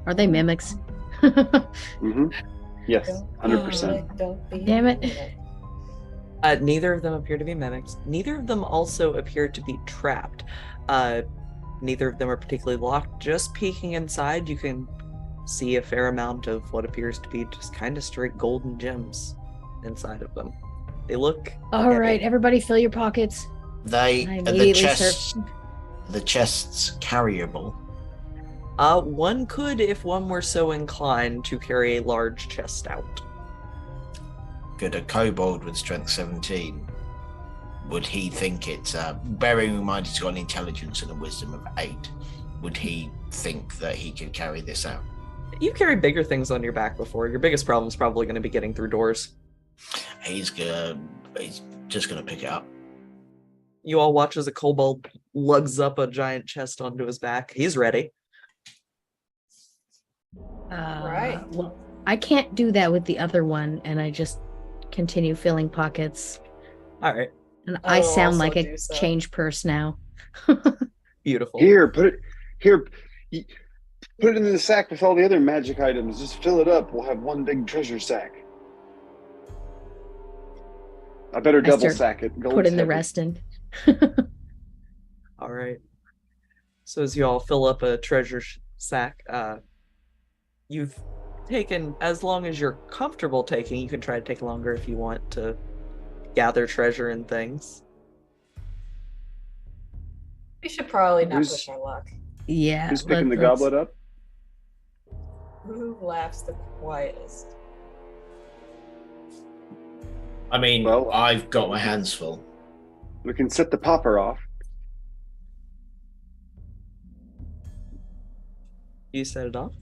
S2: Are they mimics?
S4: Mm-hmm. Yes, 100%.
S3: Don't be
S2: Damn it.
S1: Neither of them appear to be mimics. Neither of them also appear to be trapped. Neither of them are particularly locked. Just peeking inside, you can see a fair amount of what appears to be just kind of straight golden gems inside of them. They look
S2: All right, everybody fill your pockets. I
S5: The
S2: immediately
S5: chests,
S2: start-
S5: the chests carryable.
S1: One could, if one were so inclined, to carry a large chest out.
S5: Could a kobold with strength 17, would he think it's, bearing in mind he's got an intelligence and a wisdom of 8, would he think that he could carry this out?
S1: You've carried bigger things on your back before. Your biggest problem is probably going to be getting through doors.
S5: He's just gonna pick it up.
S1: You all watch as a kobold lugs up a giant chest onto his back. He's ready.
S3: Right.
S2: Well, I can't do that with the other one, and I just continue filling pockets.
S1: All right.
S2: And
S3: I
S2: I
S3: will
S2: sound
S3: also
S2: like a
S3: do so.
S2: change purse now.
S1: Beautiful.
S4: Here, put it here. Put it in the sack with all the other magic items. Just fill it up. We'll have one big treasure sack. I better double
S2: start
S4: sack it. Gold's
S2: Put in the
S4: heavy.
S2: rest in.
S1: All right. So as you all fill up a treasure sack, you've taken, as long as you're comfortable taking, you can try to take longer if you want to gather treasure and things.
S3: We should probably not
S4: Who's-
S3: push our luck.
S2: Yeah.
S4: Who's picking the
S2: let's-
S4: goblet up?
S3: Who laughs the quietest?
S5: I mean,
S4: Well-
S5: I've got my hands full.
S4: We can set the popper off.
S1: You set it off?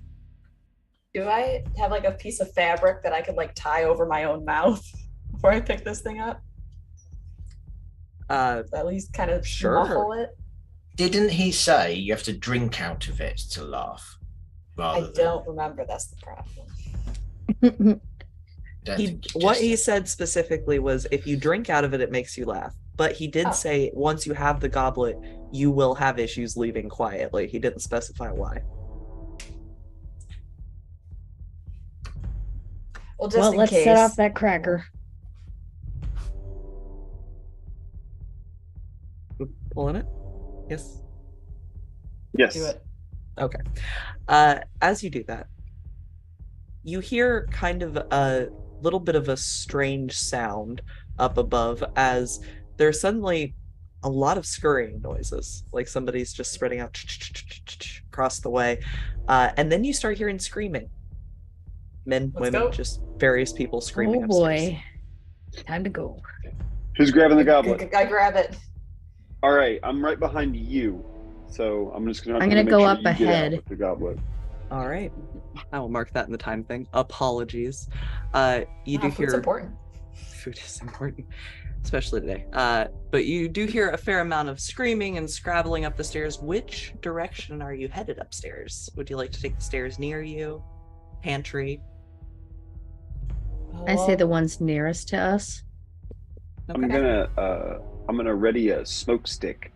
S3: Do I have like a piece of fabric that I could like tie over my own mouth before I pick this thing up? At least kind of
S1: Sure.
S3: muffle it.
S5: Didn't he say you have to drink out of it to laugh?
S3: I
S5: Rather
S3: don't remember. That's the problem.
S5: Don't
S1: He,
S5: think
S1: what
S5: just-
S1: he said specifically was if you drink out of it, it makes you laugh. But he did
S3: Oh.
S1: say once you have the goblet, you will have issues leaving quietly. He didn't specify why.
S3: Well, just
S2: Well,
S3: in
S2: let's
S3: case.
S2: set off that cracker.
S1: Pulling it? Yes.
S4: Yes.
S3: Do it.
S1: Okay. As you do that, you hear kind of a little bit of a strange sound up above as there's suddenly a lot of scurrying noises, like somebody's just spreading out across the way. And then you start hearing screaming. Men,
S3: Let's
S1: women,
S3: go.
S1: just various people screaming
S2: Oh
S1: upstairs.
S2: boy. Time to go.
S4: Who's grabbing the goblet?
S3: I grab it.
S4: All right, I'm right behind you. So I'm just gonna.
S2: I'm gonna
S4: make
S2: go
S4: sure
S2: up
S4: you get out
S2: ahead.
S4: with the goblet.
S1: All right. I will mark that in the time thing. Apologies. You do
S3: Food's
S1: hear
S3: important.
S1: food is important, especially today. But you do hear a fair amount of screaming and scrabbling up the stairs. Which direction are you headed upstairs? Would you like to take the stairs near you? Pantry?
S2: I say the ones nearest to us.
S4: I'm gonna ready a smoke stick.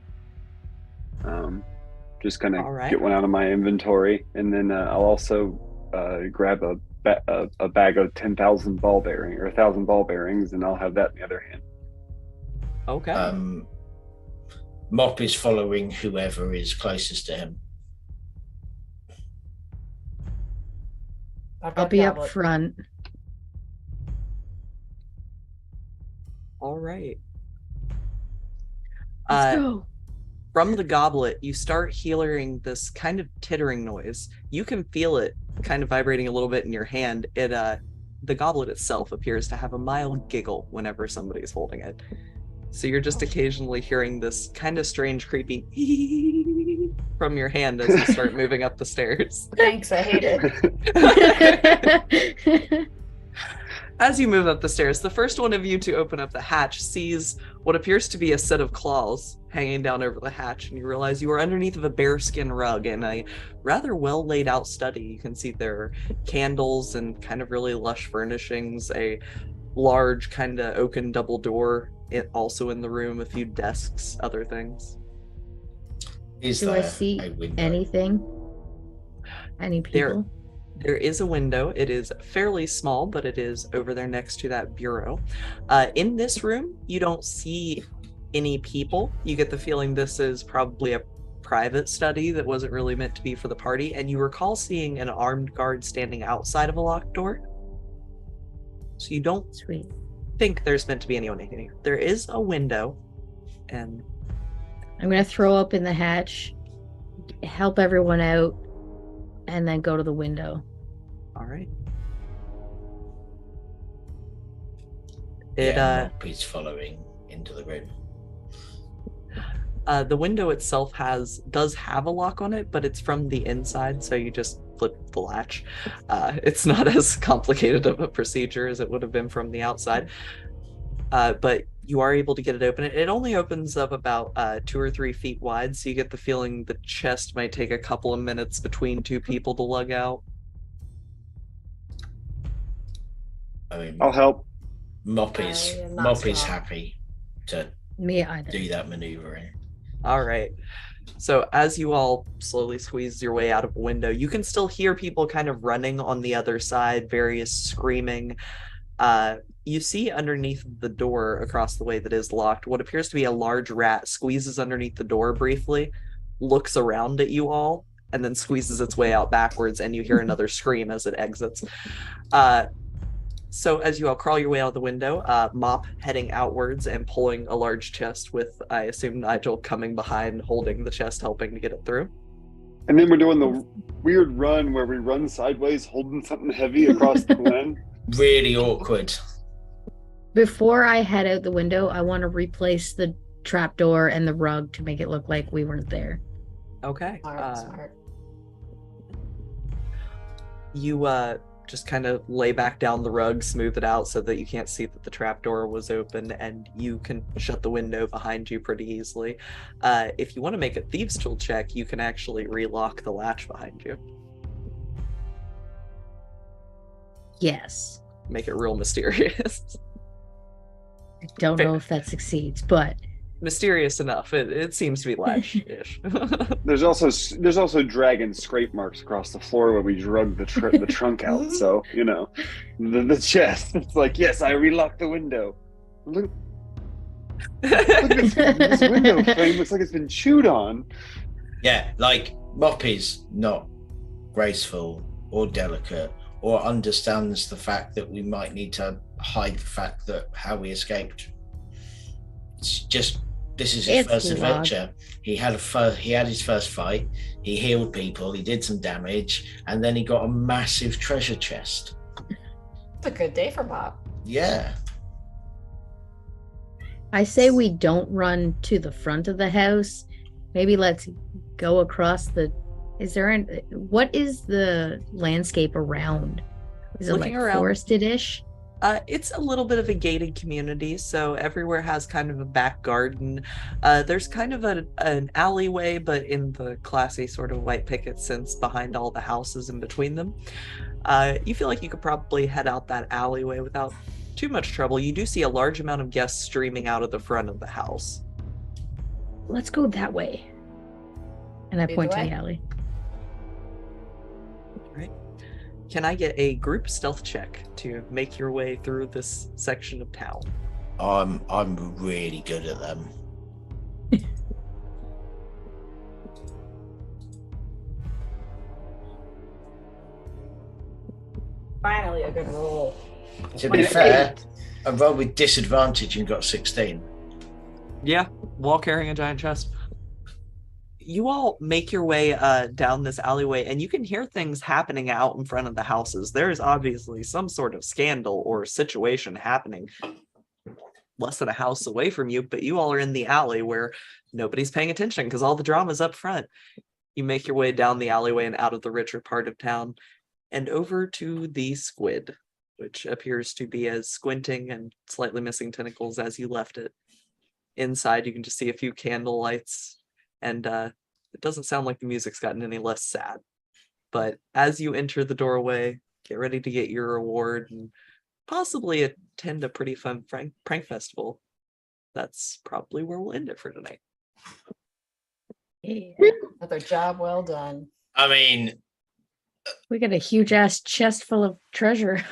S4: Just kind
S1: All
S4: of
S1: right.
S4: get one out of my inventory, and then I'll also grab a bag of 10,000 ball bearing or 1,000 ball bearings, and I'll have that in the other hand.
S1: Okay.
S5: Mop is following whoever is closest to him.
S3: I've
S2: I'll
S3: got
S2: be up
S3: goblet.
S2: front.
S1: All right.
S2: Let's go.
S1: From the goblet, you start hearing this kind of tittering noise. You can feel it kind of vibrating a little bit in your hand. The goblet itself appears to have a mild giggle whenever somebody's holding it. So you're just occasionally hearing this kind of strange, creepy from your hand as you start moving up the stairs.
S3: Thanks, I hate it.
S1: As you move up the stairs, the first one of you to open up the hatch sees what appears to be a set of claws hanging down over the hatch, and you realize you are underneath of a bearskin rug in a rather well laid out study. You can see there are candles and kind of really lush furnishings, a large kind of oaken double door also in the room, a few desks, other things.
S2: Do I see anything? Any people?
S1: There is a window. It is fairly small, but it is over there next to that bureau. In this room, you don't see any people. You get the feeling this is probably a private study that wasn't really meant to be for the party, and you recall seeing an armed guard standing outside of a locked door. So you don't think there's meant to be anyone in here. There is a window, and
S2: I'm going to throw up in the hatch, help everyone out, and then go to the window.
S1: All right.
S5: He's following into the room.
S1: The window itself does have a lock on it, but it's from the inside, so you just flip the latch. It's not as complicated of a procedure as it would have been from the outside, but you are able to get it open. It only opens up about 2 or 3 feet wide, so you get the feeling the chest might take a couple of minutes between 2 people to lug out.
S5: I mean,
S4: I'll help.
S5: Mop is happy to do that maneuvering.
S1: All right. So as you all slowly squeeze your way out of a window, you can still hear people kind of running on the other side, various screaming. You see underneath the door across the way that is locked, what appears to be a large rat squeezes underneath the door briefly, looks around at you all, and then squeezes its way out backwards, and you hear another scream as it exits. So as you all crawl your way out of the window, Mop heading outwards and pulling a large chest with, I assume, Nigel coming behind, holding the chest, helping to get it through.
S4: And then we're doing the weird run where we run sideways, holding something heavy across the glen.
S5: Really awkward.
S2: Before I head out the window, I want to replace the trapdoor and the rug to make it look like we weren't there.
S1: Okay.
S3: Smart.
S1: You just kind of lay back down the rug, smooth it out so that you can't see that the trapdoor was open, and you can shut the window behind you pretty easily. If you want to make a thieves' tool check, you can actually relock the latch behind you.
S2: Yes.
S1: Make it real mysterious.
S2: I don't know if that succeeds, but
S1: mysterious enough. It seems to be latch-ish.
S4: There's also dragon scrape marks across the floor where we drug the trunk out. So the chest. It's like, yes, I relocked the window. Look at this window frame. Looks like it's been chewed on.
S5: Yeah, like Mop is not graceful or delicate, or understands the fact that we might need to hide the fact that how we escaped. It's just, this is his first adventure. He had his first fight. He healed people. He did some damage, and then he got a massive treasure chest.
S3: It's a good day for Bob.
S5: Yeah.
S2: I say we don't run to the front of the house. Maybe let's go across the. What is the landscape around? Is it like forested-ish?
S1: It's a little bit of a gated community, so everywhere has kind of a back garden. There's kind of an alleyway, but in the classy sort of white picket fence behind all the houses in between them. You feel like you could probably head out that alleyway without too much trouble. You do see a large amount of guests streaming out of the front of the house.
S2: Let's go that way. And I point to the alley.
S1: Right. Can I get a group stealth check to make your way through this section of town?
S5: I'm really good at them.
S3: Finally, a good roll.
S5: To be fair, I rolled with disadvantage and got 16.
S1: Yeah, while carrying a giant chest. You all make your way down this alleyway, and you can hear things happening out in front of the houses. There is obviously some sort of scandal or situation happening. less than a house away from you, but you all are in the alley where nobody's paying attention because all the drama's up front. You make your way down the alleyway and out of the richer part of town and over to the squid, which appears to be as squinting and slightly missing tentacles as you left it. Inside, you can just see a few candle lights, and it doesn't sound like the music's gotten any less sad. But as you enter the doorway, get ready to get your reward and possibly attend a pretty fun prank festival. That's probably where we'll end it for tonight.
S2: Yeah.
S3: Another job well done.
S5: I mean,
S2: We got a huge ass chest full of treasure.